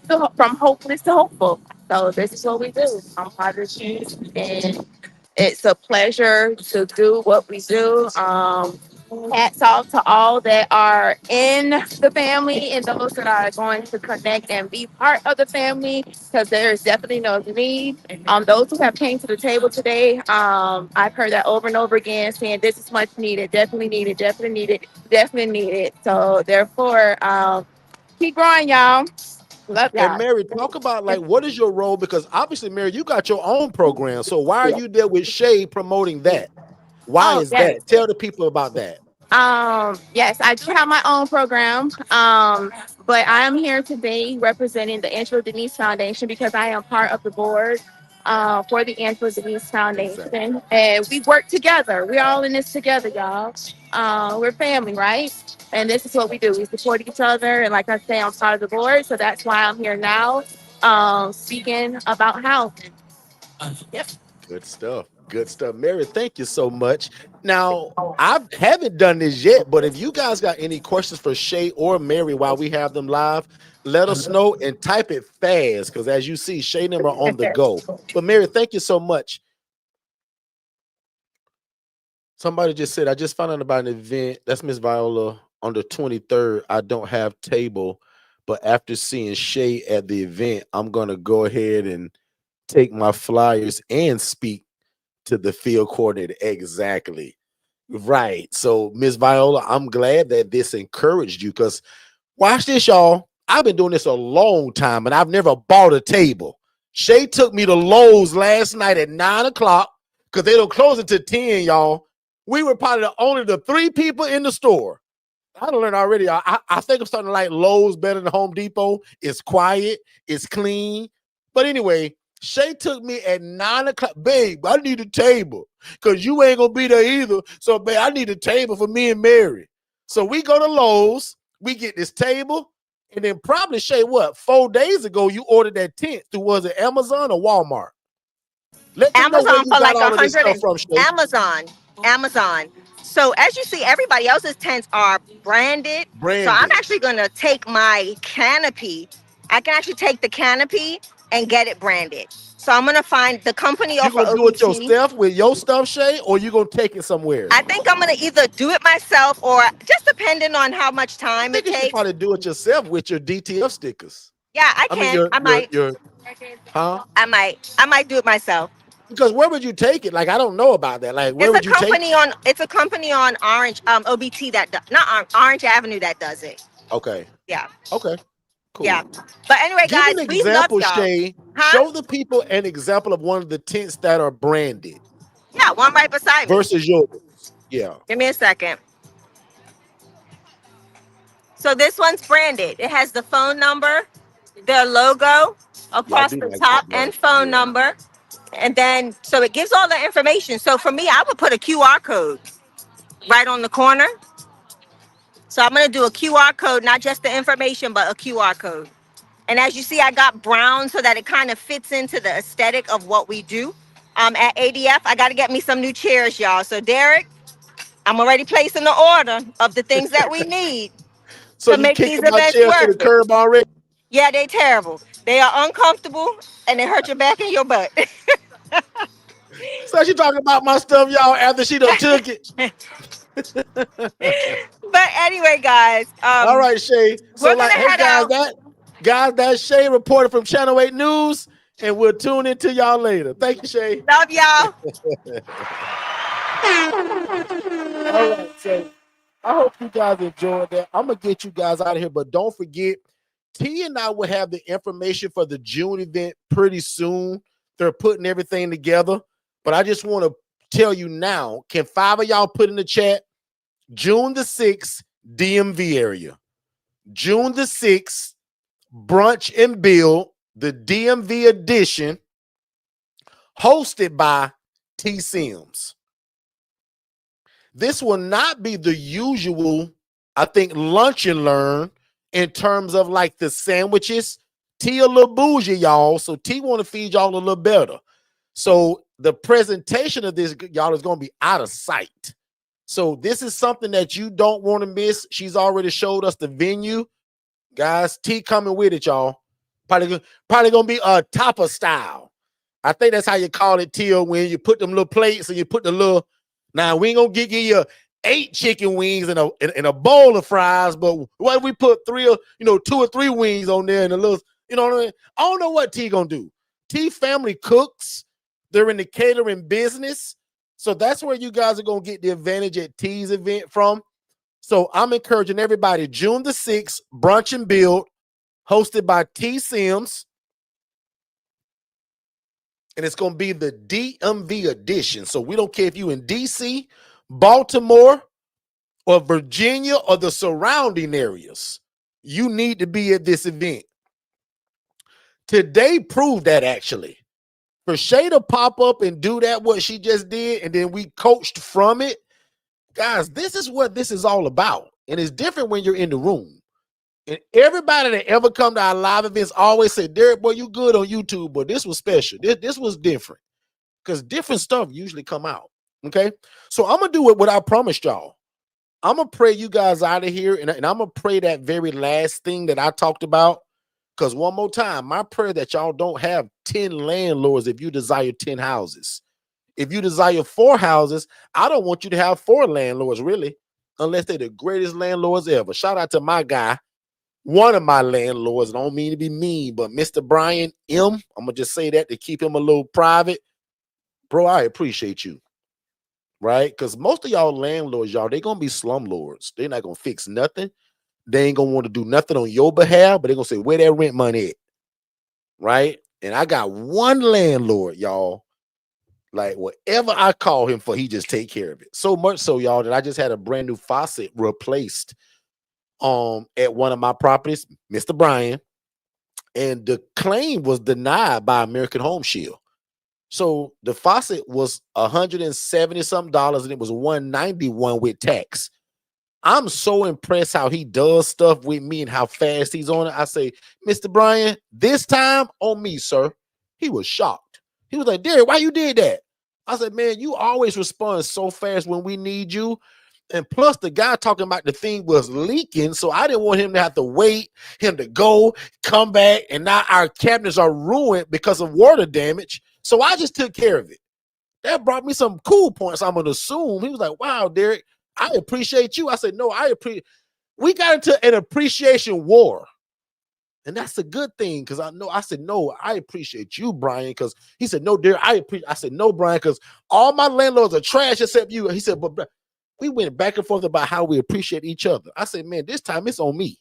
from hopeless to hopeful. So this is what we do. I'm part of the team, and it's a pleasure to do what we do. Hats off to all that are in the family and those that are going to connect and be part of the family, because there is definitely no need. Those who have came to the table today, I've heard that over and over again, saying this is much needed, definitely needed, definitely needed, definitely needed. So therefore, keep growing, y'all. Love And y'all. Mary, talk about like what is your role? Because obviously, Mary, you got your own program. So why are you there with Shay promoting that? Why Oh, is yes. that? Tell the people about that. Yes, I do have my own program. But I am here today representing the Angela Denise Foundation because I am part of the board for the Angela Denise Exactly. Foundation. And we work together. We're all in this together, y'all. We're family, right? And this is what we do. We support each other. And like I say, I'm part of the board. So that's why I'm here now speaking about housing. Yep. Good stuff. Good stuff. Mary, thank you so much. Now, I haven't done this yet, but if you guys got any questions for Shay or Mary while we have them live, let us know and type it fast because as you see, Shay and them are on the go. But Mary, thank you so much. Somebody just said, I just found out about an event. That's Miss Viola on the 23rd. I don't have table, but after seeing Shay at the event, I'm going to go ahead and take my flyers and speak to the field coordinator. Exactly. Right. So, Miss Viola, I'm glad that this encouraged you because watch this, y'all. I've been doing this a long time and I've never bought a table. Shay took me to Lowe's last night at 9 o'clock because they don't close until 10, y'all. We were probably only the 3 people in the store. I done learned already. I think I'm starting to like Lowe's better than Home Depot. It's quiet, it's clean. But anyway, Shay took me at 9 o'clock. Babe, I need a table because you ain't gonna be there either. So, babe, I need a table for me and Mary. So we go to Lowe's, we get this table, and then probably Shay, what, 4 days ago, you ordered that tent through was it Amazon or Walmart? Let them know where Amazon you for got like all of this stuff from, Shay. Amazon. So as you see, everybody else's tents are branded. So I'm Branded. actually gonna take my canopy. I can actually take the canopy and get it branded. So I'm gonna find the company You off of gonna do it OBT. yourself with your stuff, Shay, or you gonna take it somewhere? I think I'm gonna either do it myself or just depending on how much I time it think you should takes. probably do it yourself with your DTF stickers. Yeah, I I mean, can. I might. your, huh? I might do it myself. Because where would you take it? Like, I don't know about that. Like, where It's a would you take it? company on. It's a company on Orange, OBT not Orange Avenue that does it. Okay. Yeah, Okay. yeah. Cool. But anyway, Give guys, an we love example, y'all. Shay. Huh? Show the people an example of one of the tents that are branded Yeah, one right beside me. versus yours. Yeah. Give me a second. So this one's branded. It has the phone number, their logo Yeah, I across do the like that top, though. and phone Yeah. number. And then, so it gives all the information. So for me, I would put a QR code right on the corner. So I'm going to do a QR code, not just the information, but a QR code. And as you see, I got brown so that it kind of fits into the aesthetic of what we do. At ADF, I got to get me some new chairs, y'all. So Derrick, I'm already placing the order of the things that we need So to you make these kicking my events chairs to the work. curb already? Yeah, they terrible. They are uncomfortable and they hurt your back and your butt. So she talking about my stuff, y'all, after she done took it. But anyway, guys, All right, Shay. So we're like, gonna hey head guys, out. that's Shay reported from Channel 8 News. And we'll tune into y'all later. Thank you, Shay. Love y'all. All right, so I hope you guys enjoyed that. I'm gonna get you guys out of here, but don't forget, T and I will have the information for the June event pretty soon. They're putting everything together, but I just want to tell you now. Can 5 of y'all put in the chat June the 6th, DMV area? June the 6th, Brunch and Build, the DMV edition, hosted by T Sims. This will not be the usual, I think, lunch and learn in terms of like the sandwiches. T a little bougie, y'all. So T want to feed y'all a little better. So the presentation of this, y'all, is going to be out of sight. So this is something that you don't want to miss. She's already showed us the venue. Guys, T coming with it, y'all. Probably going to be a topper style. I think that's how you call it, T, when you put them little plates and you put the little. Now, we ain't going to give you 8 chicken wings and a bowl of fries, but what if we put 2 or 3 wings on there and a little, you know what I mean? I don't know what T going to do. T family cooks. They're in the catering business. So that's where you guys are going to get the advantage at T's event from. So I'm encouraging everybody, June the 6th, Brunch and Build, hosted by T Sims. And it's going to be the DMV edition. So we don't care if you in DC, Baltimore, or Virginia, or the surrounding areas. You need to be at this event. Today proved that, actually. For Shay to pop up and do that, what she just did, and then we coached from it. Guys, this is what this is all about. And it's different when you're in the room. And everybody that ever come to our live events always say, Derrick, boy, you good on YouTube, but this was special. This was different. Because different stuff usually come out. Okay. So I'm going to do what I promised y'all. I'm going to pray you guys out of here. And I'm going to pray that very last thing that I talked about. Because one more time, my prayer that y'all don't have 10 landlords if you desire 10 houses. If you desire 4 houses, I don't want you to have 4 landlords, really, unless they're the greatest landlords ever. Shout out to my guy, one of my landlords. I don't mean to be mean, but Mr. Brian M. I'm going to just say that to keep him a little private. Bro, I appreciate you, right? Because most of y'all landlords, y'all, they're going to be slumlords. They're not going to fix nothing. They ain't going to want to do nothing on your behalf, but they're going to say, where that rent money at, right? And I got one landlord, y'all, like whatever I call him for, he just take care of it. So much so, y'all, that I just had a brand new faucet replaced at one of my properties, Mr. Brian, and the claim was denied by American Home Shield. So the faucet was $170 something and it was $191 with tax. I'm so impressed how he does stuff with me and how fast he's on it. I say, Mr. Brian, this time on me, sir. He was shocked. He was like, Derrick, why you did that? I said, man, you always respond so fast when we need you. And plus the guy talking about the thing was leaking. So I didn't want him to have to wait, him to go, come back. And now our cabinets are ruined because of water damage. So I just took care of it. That brought me some cool points, I'm going to assume. He was like, wow, Derrick, I appreciate you. I said, no, we got into an appreciation war. And that's a good thing because I said, no, I appreciate you, Brian, because he said, no, Derrick, I said, no, Brian, because all my landlords are trash except you. He said, but we went back and forth about how we appreciate each other. I said, man, this time it's on me.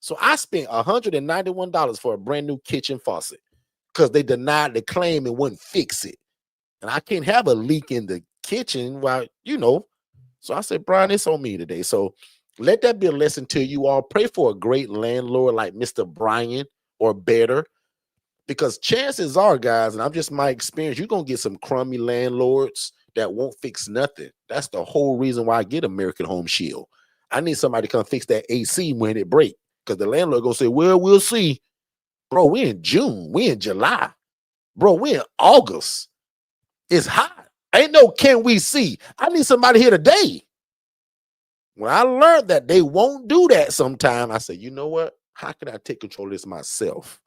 So I spent $191 for a brand new kitchen faucet because they denied the claim and wouldn't fix it. And I can't have a leak in the kitchen while, So I said, Brian, it's on me today. So let that be a lesson to you all. Pray for a great landlord like Mr. Brian or better. Because chances are, guys, and I'm just my experience, you're going to get some crummy landlords that won't fix nothing. That's the whole reason why I get American Home Shield. I need somebody to come fix that AC when it breaks. Because the landlord going to say, well, we'll see. Bro, we in June. We in July. Bro, we in August. It's hot. Ain't no can we see. I need somebody here today. When I learned that they won't do that sometime, I said, you know what? How can I take control of this myself?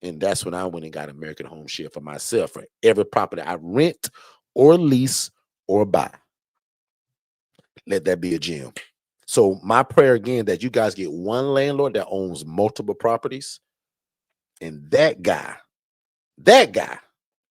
And that's when I went and got American Home Shield for myself for every property I rent or lease or buy. Let that be a gem. So my prayer again, that you guys get one landlord that owns multiple properties. And that guy that guy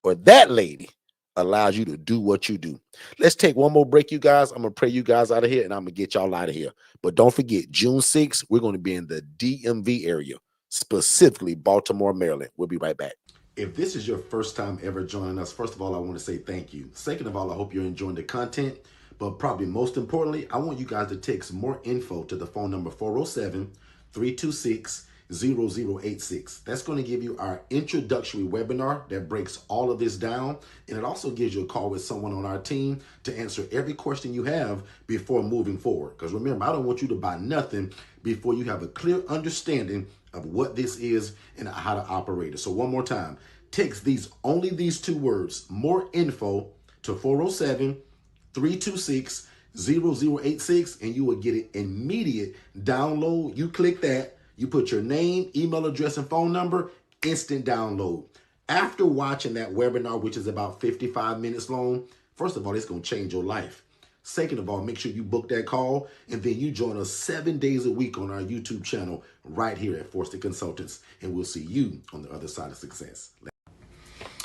or that lady allows you to do what you do. Let's take one more break, you guys. I'm going to pray you guys out of here, and I'm going to get y'all out of here. But don't forget, June 6th, we're going to be in the DMV area, specifically Baltimore, Maryland. We'll be right back. If this is your first time ever joining us, first of all, I want to say thank you. Second of all, I hope you're enjoying the content. But probably most importantly, I want you guys to text more info to the phone number 407-326-0086. That's going to give you our introductory webinar that breaks all of this down. And it also gives you a call with someone on our team to answer every question you have before moving forward. Because remember, I don't want you to buy nothing before you have a clear understanding of what this is and how to operate it. So one more time, text only these two words, more info, to 407-326-0086, and you will get an immediate download. You click that, you put your name, email address, and phone number, instant download. After watching that webinar, which is about 55 minutes long, first of all, it's going to change your life. Second of all, make sure you book that call, and then you join us 7 days a week on our YouTube channel right here at Forston Consultants, and we'll see you on the other side of success.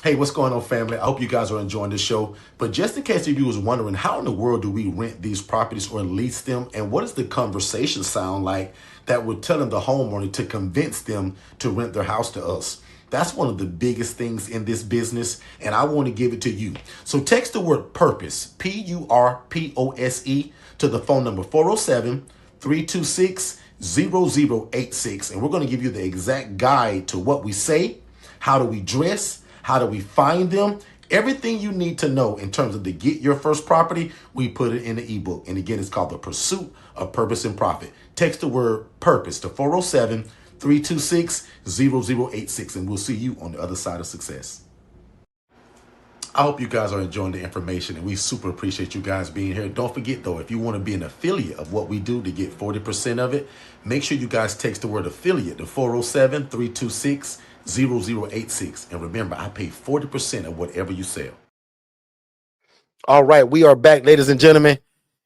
Hey, what's going on, family? I hope you guys are enjoying this show. But just in case you was wondering, how in the world do we rent these properties or lease them? And what does the conversation sound like that we're telling the homeowner to convince them to rent their house to us? That's one of the biggest things in this business, and I want to give it to you. So text the word purpose, PURPOSE, to the phone number 407-326-0086. And we're going to give you the exact guide to what we say, how do we dress, how do we find them, everything you need to know in terms of to get your first property. We put it in the ebook. And again, it's called The Pursuit of Purpose and Profit. Text the word purpose to 407-326-0086, and we'll see you on the other side of success. I hope you guys are enjoying the information, and we super appreciate you guys being here. Don't forget, though, if you want to be an affiliate of what we do to get 40% of it, make sure you guys text the word affiliate to 407-326-0086. And remember, I pay 40% of whatever you sell. All right, we are back, ladies and gentlemen,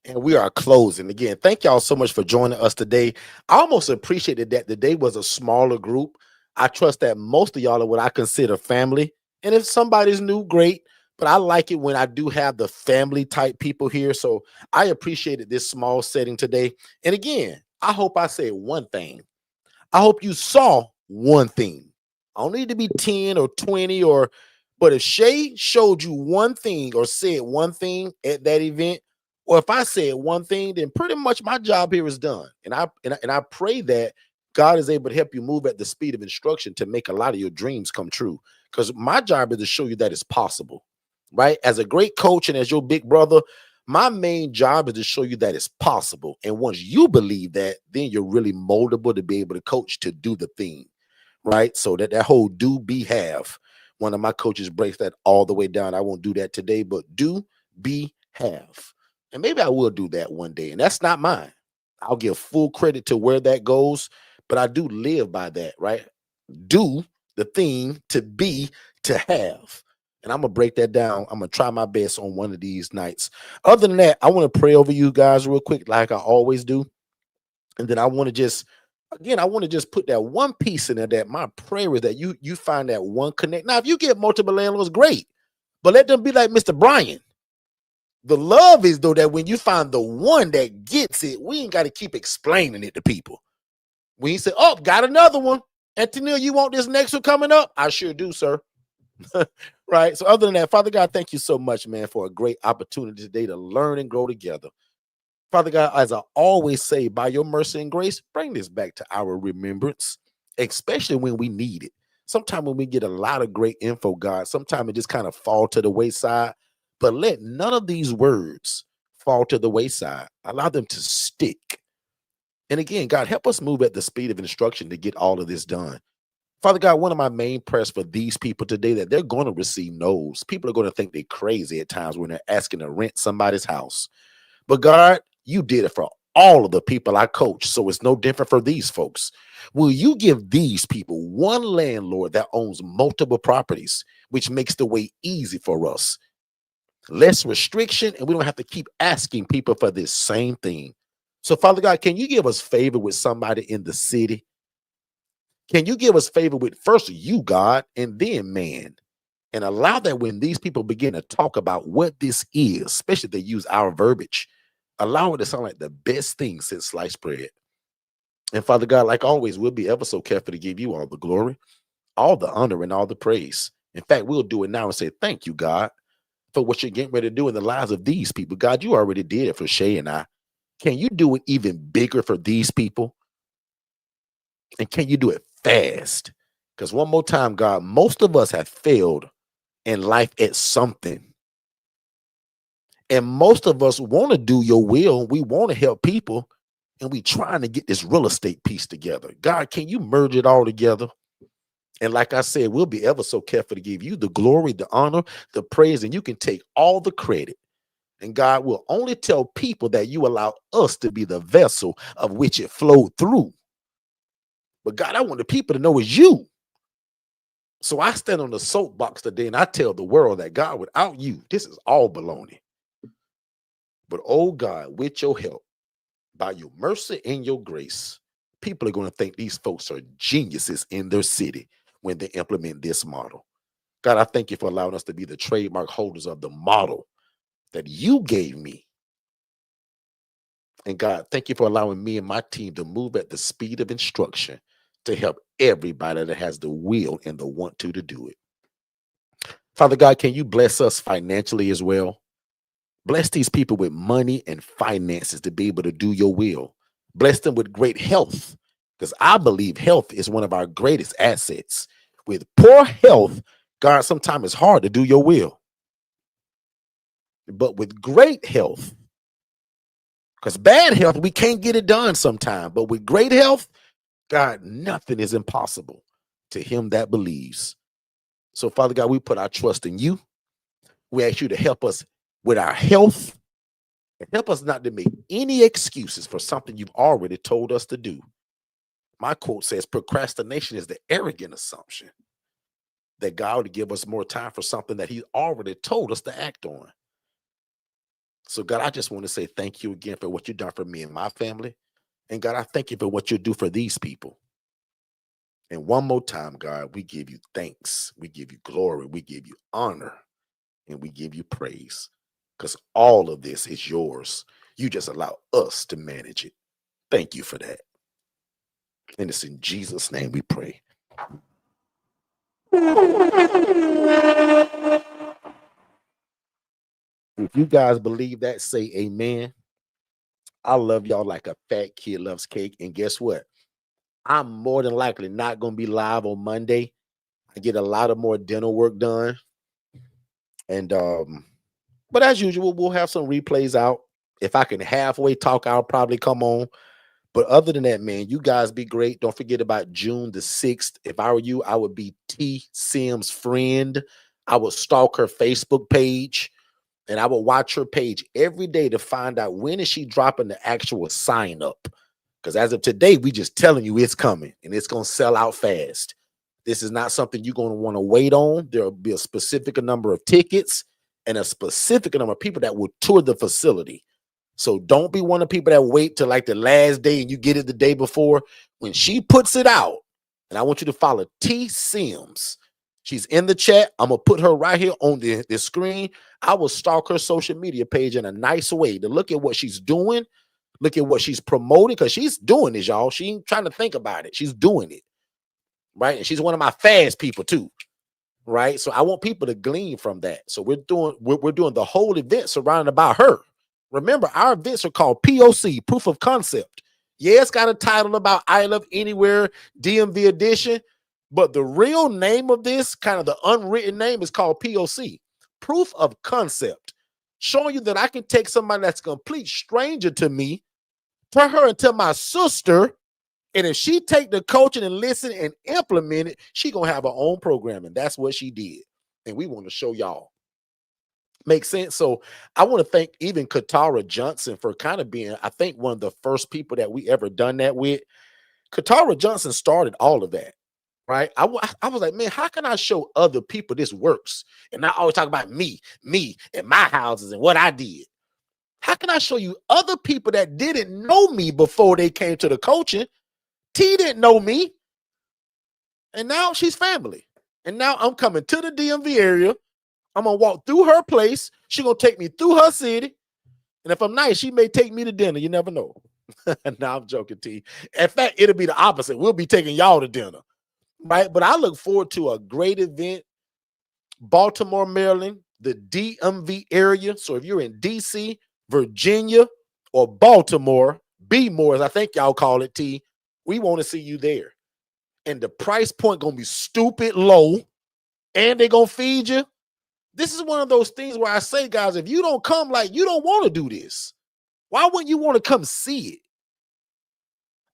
and we are closing. Again, thank y'all so much for joining us today. I almost appreciated that today was a smaller group. I trust that most of y'all are what I consider family. And if somebody's new, great. But I like it when I do have the family type people here. So I appreciated this small setting today. And again, I hope I said one thing. I hope you saw one thing. I don't need to be 10 or 20 but if Shay showed you one thing or said one thing at that event, or if I said one thing, then pretty much my job here is done. And I pray that God is able to help you move at the speed of instruction to make a lot of your dreams come true. Because my job is to show you that it's possible, right? As a great coach and as your big brother, my main job is to show you that it's possible. And once you believe that, then you're really moldable to be able to coach to do the thing, right? So that whole do, be, have. One of my coaches breaks that all the way down. I won't do that today, but do, be, have. And maybe I will do that one day. And that's not mine. I'll give full credit to where that goes, but I do live by that, right? Do the thing, to be, to have. And I'm going to break that down. I'm going to try my best on one of these nights. Other than that, I want to pray over you guys real quick, like I always do. And then I want to just put that one piece in there, that my prayer is that you find that one connect. Now, if you get multiple landlords, great. But let them be like Mr. Brian. The love is, though, that when you find the one that gets it, we ain't got to keep explaining it to people. When you say, oh, got another one. Antonio, you want this next one coming up? I sure do, sir. Right. So other than that, Father God, thank you so much, man, for a great opportunity today to learn and grow together. Father God, as I always say, by your mercy and grace, bring this back to our remembrance, especially when we need it. Sometimes when we get a lot of great info, God, sometimes it just kind of fall to the wayside. But let none of these words fall to the wayside. Allow them to stick. And again, God, help us move at the speed of instruction to get all of this done. Father God, one of my main prayers for these people today, that they're going to receive no's. People are going to think they're crazy at times when they're asking to rent somebody's house. But God, you did it for all of the people I coach, so it's no different for these folks. Will you give these people one landlord that owns multiple properties, which makes the way easy for us? Less restriction, and we don't have to keep asking people for this same thing. So, Father God, can you give us favor with somebody in the city? Can you give us favor with first you, God, and then man? And allow that when these people begin to talk about what this is, especially if they use our verbiage, allow it to sound like the best thing since sliced bread. And Father God, like always, we'll be ever so careful to give you all the glory, all the honor, and all the praise. In fact, we'll do it now and say, thank you, God, for what you're getting ready to do in the lives of these people. God, you already did it for Shay and I. Can you do it even bigger for these people? And can you do it fast? Because one more time, God, most of us have failed in life at something. And most of us want to do your will. We want to help people. And we trying to get this real estate piece together. God, can you merge it all together? And like I said, we'll be ever so careful to give you the glory, the honor, the praise, and you can take all the credit. And God will only tell people that you allow us to be the vessel of which it flowed through. But God, I want the people to know it's you. So I stand on the soapbox today and I tell the world that God, without you, this is all baloney. But oh God, with your help, by your mercy and your grace, people are going to think these folks are geniuses in their city when they implement this model. God, I thank you for allowing us to be the trademark holders of the model that you gave me. And God, thank you for allowing me and my team to move at the speed of instruction to help everybody that has the will and the want to do it. Father God, can you bless us financially as well? Bless these people with money and finances to be able to do your will. Bless them with great health, because I believe health is one of our greatest assets. With poor health, God, sometimes it's hard to do your will. But with great health, because bad health, we can't get it done sometimes. But with great health, God, nothing is impossible to him that believes. So, Father God, we put our trust in you. We ask you to help us with our health and help us not to make any excuses for something you've already told us to do. My quote says, procrastination is the arrogant assumption that God would give us more time for something that he already told us to act on. So, God, I just want to say thank you again for what you've done for me and my family. And God, I thank you for what you'll do for these people. And one more time, God, we give you thanks. We give you glory. We give you honor. And we give you praise. Because all of this is yours. You just allow us to manage it. Thank you for that. And it's in Jesus' name we pray. If you guys believe that, say amen. I love y'all like a fat kid loves cake. And guess what? I'm more than likely not going to be live on Monday. I get a lot of more dental work done. And but as usual, we'll have some replays out. If I can halfway talk, I'll probably come on. But other than that, man, you guys be great. Don't forget about June the 6th. If I were you, I would be T. Sims' friend. I would stalk her Facebook page. And I would watch her page every day to find out when is she dropping the actual sign up. Because as of today, we just telling you it's coming and it's going to sell out fast. This is not something you're going to want to wait on. There'll be a specific number of tickets and a specific number of people that will tour the facility. So don't be one of the people that wait till like the last day and you get it the day before. When she puts it out, and I want you to follow T. Sims. She's in the chat. I'm going to put her right here on the screen. I will stalk her social media page in a nice way to look at what she's doing, look at what she's promoting, because she's doing this, y'all. She ain't trying to think about it. She's doing it, right? And she's one of my fast people too, right? So I want people to glean from that. So we're doing the whole event surrounded about her. Remember, our events are called POC, Proof of Concept. Yeah, it's got a title about ILF Anywhere DMV edition, but the real name of this, kind of the unwritten name, is called POC, Proof of Concept, showing you that I can take somebody that's a complete stranger to me, turn her into my sister, and if she take the coaching and listen and implement it, she gonna have her own program, and that's what she did. And we want to show y'all. Make sense? So I want to thank even Katara Johnson for kind of being, I think, one of the first people that we ever done that with. Katara Johnson started all of that, right? I was like, man, how can I show other people this works? And not always talk about me, and my houses and what I did. How can I show you other people that didn't know me before they came to the coaching? T didn't know me. And now she's family. And now I'm coming to the DMV area. I'm going to walk through her place. She going to take me through her city. And if I'm nice, she may take me to dinner. You never know. No, I'm joking, T. In fact, it'll be the opposite. We'll be taking y'all to dinner, right? But I look forward to a great event. Baltimore, Maryland, the DMV area. So if you're in DC, Virginia, or Baltimore, B-more, as I think y'all call it, T, we want to see you there. And the price point going to be stupid low, and they're going to feed you. This is one of those things where I say, guys, if you don't come, like, you don't want to do this. Why wouldn't you want to come see it?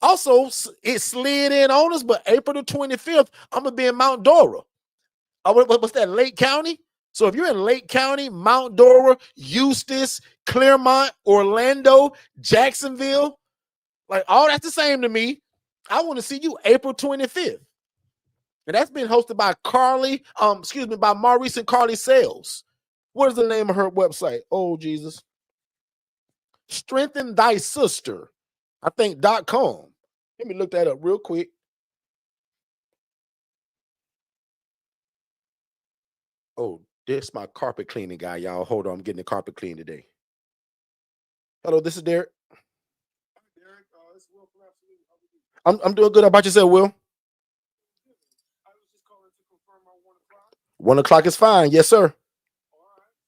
Also, it slid in on us, but April the 25th, I'm going to be in Mount Dora. What's that, Lake County? So if you're in Lake County, Mount Dora, Eustis, Claremont, Orlando, Jacksonville, like, all that's the same to me. I want to see you April 25th. And that's been hosted by by Maurice and Carly Sales. What is the name of her website? Oh, Jesus. Strengthen Thy Sister, I think, .com. Let me look that up real quick. Oh, this my carpet cleaning guy, y'all. Hold on, I'm getting the carpet cleaned today. Hello, this is Derrick. Derrick, this is Will from Absolute. How are you? I'm doing good. How about yourself, Will? I was just calling to confirm my 1 o'clock. 1 o'clock is fine. Yes, sir. All right.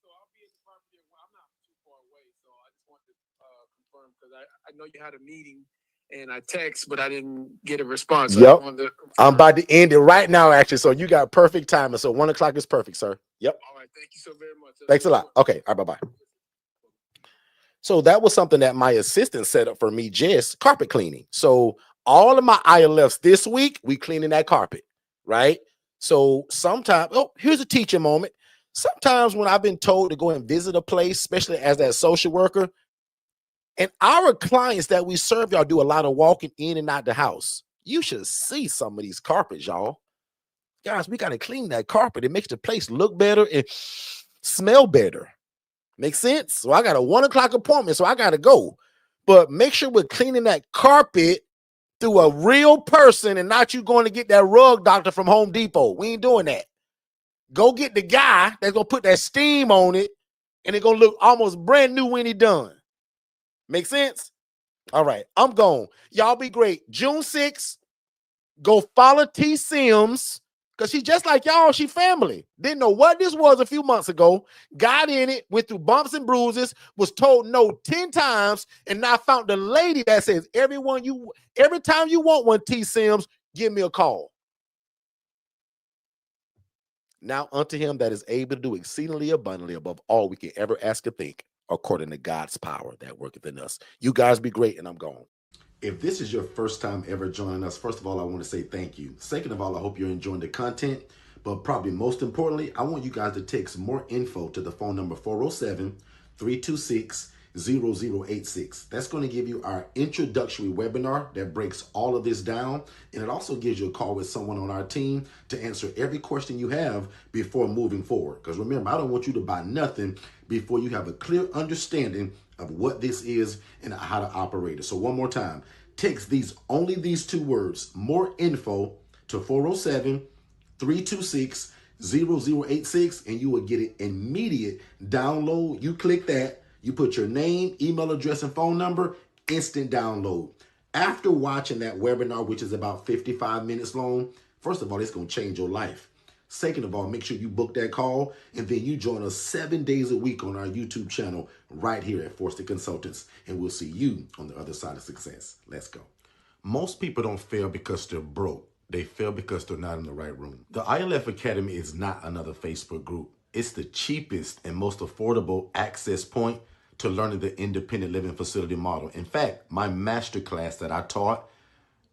So I'll be at the property. I'm not too far away, so I just wanted to confirm because I know you had a meeting and I text, but I didn't get a response. So Yep. I'm confirm. about to end it right now, actually. So you got perfect timing. So 1 o'clock is perfect, sir. Yep. All right. Thank you so very much. Thanks a lot. Okay. All right. Bye-bye. So that was something that my assistant set up for me, Jess, carpet cleaning. So all of my ILFs this week, we cleaning that carpet, right? So sometimes, here's a teaching moment. Sometimes when I've been told to go and visit a place, especially as that social worker, and our clients that we serve, y'all do a lot of walking in and out the house. You should see some of these carpets, y'all. Guys, we got to clean that carpet. It makes the place look better and smell better. Make sense? So I got a 1 o'clock appointment, so I got to go. But make sure we're cleaning that carpet through a real person and not you going to get that rug doctor from Home Depot. We ain't doing that. Go get the guy that's going to put that steam on it, and it's going to look almost brand new when he done. Make sense? All right, I'm gone. Y'all be great. June 6th, go follow T. Sims. Because she's just like y'all, she family. Didn't know what this was a few months ago. Got in it, went through bumps and bruises, was told no 10 times, and now found the lady that says, every time you want one, T. Sims, give me a call. Now unto him that is able to do exceedingly abundantly above all we can ever ask or think, according to God's power that worketh in us. You guys be great, and I'm gone. If this is your first time ever joining us, first of all, I want to say thank you. Second of all, I hope you're enjoying the content. But probably most importantly, I want you guys to text more info to the phone number 407-326-0086. That's going to give you our introductory webinar that breaks all of this down. And it also gives you a call with someone on our team to answer every question you have before moving forward. Because remember, I don't want you to buy nothing before you have a clear understanding of what this is and how to operate it. So one more time, text only these 2 words, more info, to 407-326-0086, and you will get an immediate download. You click that, you put your name, email address, and phone number, instant download. After watching that webinar, which is about 55 minutes long, first of all, it's going to change your life. Second of all, make sure you book that call, and then you join us 7 days a week on our YouTube channel right here at Forston Consultants, and we'll see you on the other side of success. Let's go. Most people don't fail because they're broke. They fail because they're not in the right room. The ILF Academy is not another Facebook group. It's the cheapest and most affordable access point to learning the independent living facility model. In fact, my masterclass that I taught,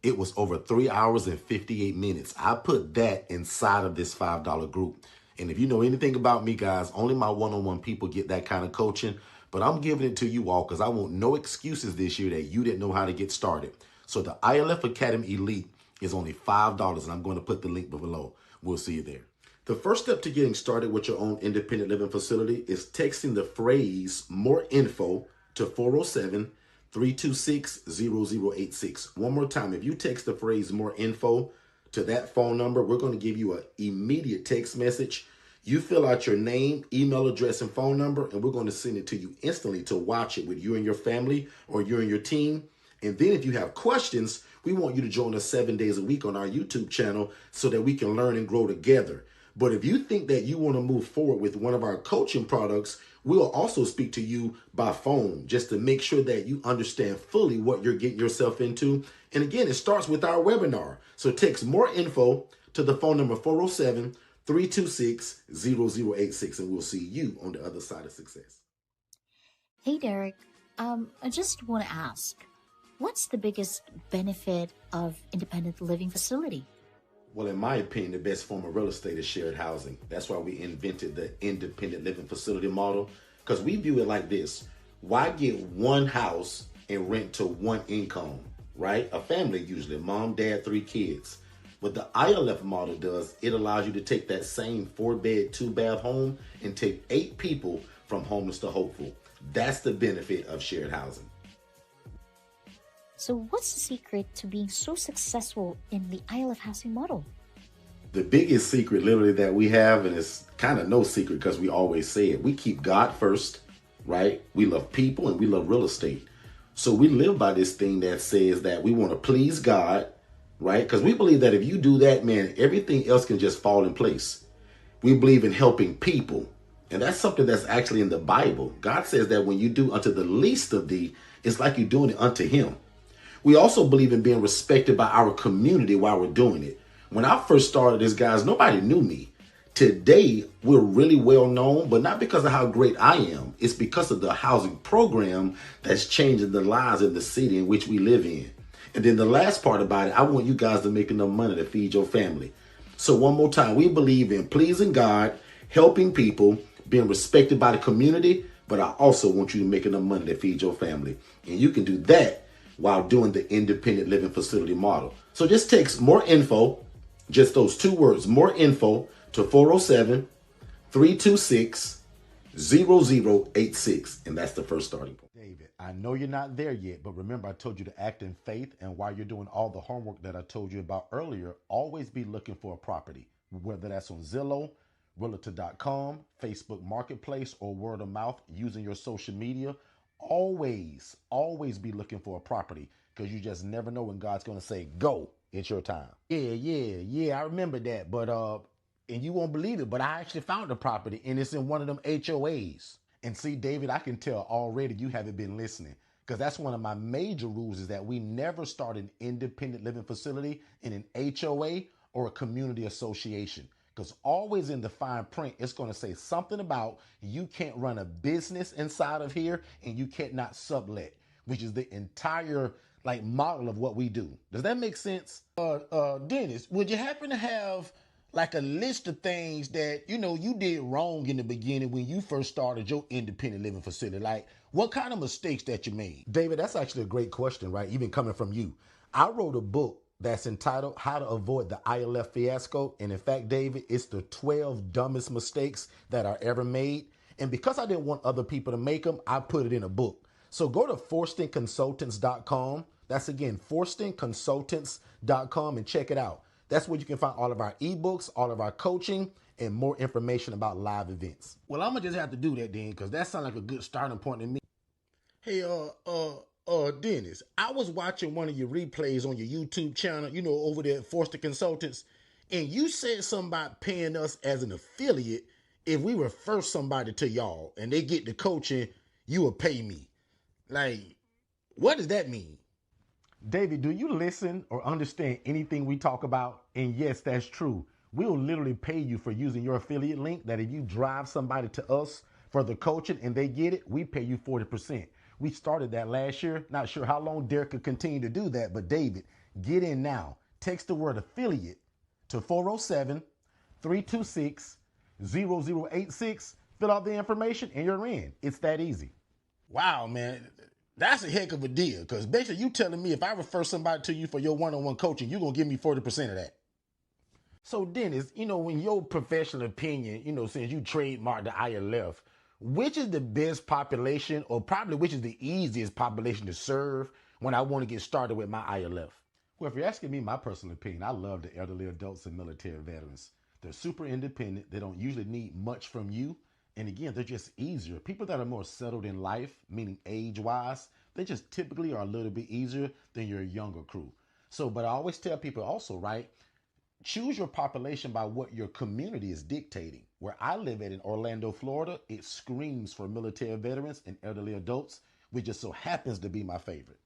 it was over 3 hours and 58 minutes. I put that inside of this $5 group. And if you know anything about me, guys, only my one-on-one people get that kind of coaching. But I'm giving it to you all because I want no excuses this year that you didn't know how to get started. So the ILF Academy Elite is only $5, and I'm going to put the link below. We'll see you there. The first step to getting started with your own independent living facility is texting the phrase more info to 407-326-0086. One more time, if you text the phrase more info to that phone number. We're going to give you an immediate text message. You fill out your name, email address, and phone number, and we're going to send it to you instantly to watch it with you and your family or you and your team. And then if you have questions, we want you to join us 7 days a week on our YouTube channel so that we can learn and grow together. But if you think that you want to move forward with one of our coaching products, we'll also speak to you by phone just to make sure that you understand fully what you're getting yourself into. And again, it starts with our webinar. So text more info to the phone number 407-326-0086, and we'll see you on the other side of success. Hey, Derrick. I just want to ask, what's the biggest benefit of independent living facility? Well, in my opinion, the best form of real estate is shared housing. That's why we invented the independent living facility model, because we view it like this. Why get one house and rent to one income, right? A family usually, mom, dad, 3 kids. What the ILF model does, it allows you to take that same 4-bed, 2-bath home and take 8 people from homeless to hopeful. That's the benefit of shared housing. So what's the secret to being so successful in the ILF housing model? The biggest secret literally that we have, and it's kind of no secret because we always say it, we keep God first, right? We love people and we love real estate. So we live by this thing that says that we want to please God, right? Because we believe that if you do that, man, everything else can just fall in place. We believe in helping people. And that's something that's actually in the Bible. God says that when you do unto the least of thee, it's like you're doing it unto him. We also believe in being respected by our community while we're doing it. When I first started this, guys, nobody knew me. Today, we're really well known, but not because of how great I am. It's because of the housing program that's changing the lives in the city in which we live in. And then the last part about it, I want you guys to make enough money to feed your family. So one more time, we believe in pleasing God, helping people, being respected by the community, but I also want you to make enough money to feed your family. And you can do that while doing the independent living facility model. So just text more info, just those 2 words, more info, to 407-326-0086. And that's the first starting point. David, I know you're not there yet, but remember I told you to act in faith, and while you're doing all the homework that I told you about earlier, always be looking for a property, whether that's on Zillow, Realtor.com, Facebook Marketplace, or word of mouth using your social media. Always be looking for a property, because you just never know when God's going to say, go, it's your time. Yeah, I remember that. But, and you won't believe it, but I actually found a property and it's in one of them HOAs. And see, David, I can tell already you haven't been listening, because that's one of my major rules is that we never start an independent living facility in an HOA or a community association. Because always in the fine print, it's going to say something about you can't run a business inside of here and you can't not sublet, which is the entire model of what we do. Does that make sense? Dennis, would you happen to have like a list of things that, you did wrong in the beginning when you first started your independent living facility? Like what kind of mistakes that you made? David, that's actually a great question, right? Even coming from you. I wrote a book that's entitled How to Avoid the ILF Fiasco. And in fact, David, it's the 12 dumbest mistakes that are ever made. And because I didn't want other people to make them, I put it in a book. So go to forstonconsultants.com. That's again, forstonconsultants.com, and check it out. That's where you can find all of our ebooks, all of our coaching, and more information about live events. Well, I'm going to just have to do that then, because that sounds like a good starting point to me. Hey, Dennis, I was watching one of your replays on your YouTube channel, over there at Forston Consultants, and you said something about paying us as an affiliate if we refer somebody to y'all and they get the coaching, you will pay me. Like, what does that mean? David, do you listen or understand anything we talk about? And yes, that's true. We'll literally pay you for using your affiliate link, that if you drive somebody to us for the coaching and they get it, we pay you 40%. We started that last year. Not sure how long Derrick could continue to do that, but David, get in now. Text the word affiliate to 407-326-0086. Fill out the information and you're in. It's that easy. Wow, man. That's a heck of a deal, because basically you telling me if I refer somebody to you for your one-on-one coaching, you're going to give me 40% of that. So Dennis, in your professional opinion, since you trademarked the ILF, which is the best population, or probably which is the easiest population to serve when I want to get started with my ILF? Well, if you're asking me my personal opinion, I love the elderly adults and military veterans. They're super independent. They don't usually need much from you. And again, they're just easier. People that are more settled in life, meaning age wise, they just typically are a little bit easier than your younger crew. So, but I always tell people also, right? Choose your population by what your community is dictating. Where I live at in Orlando, Florida, it screams for military veterans and elderly adults, which just so happens to be my favorite.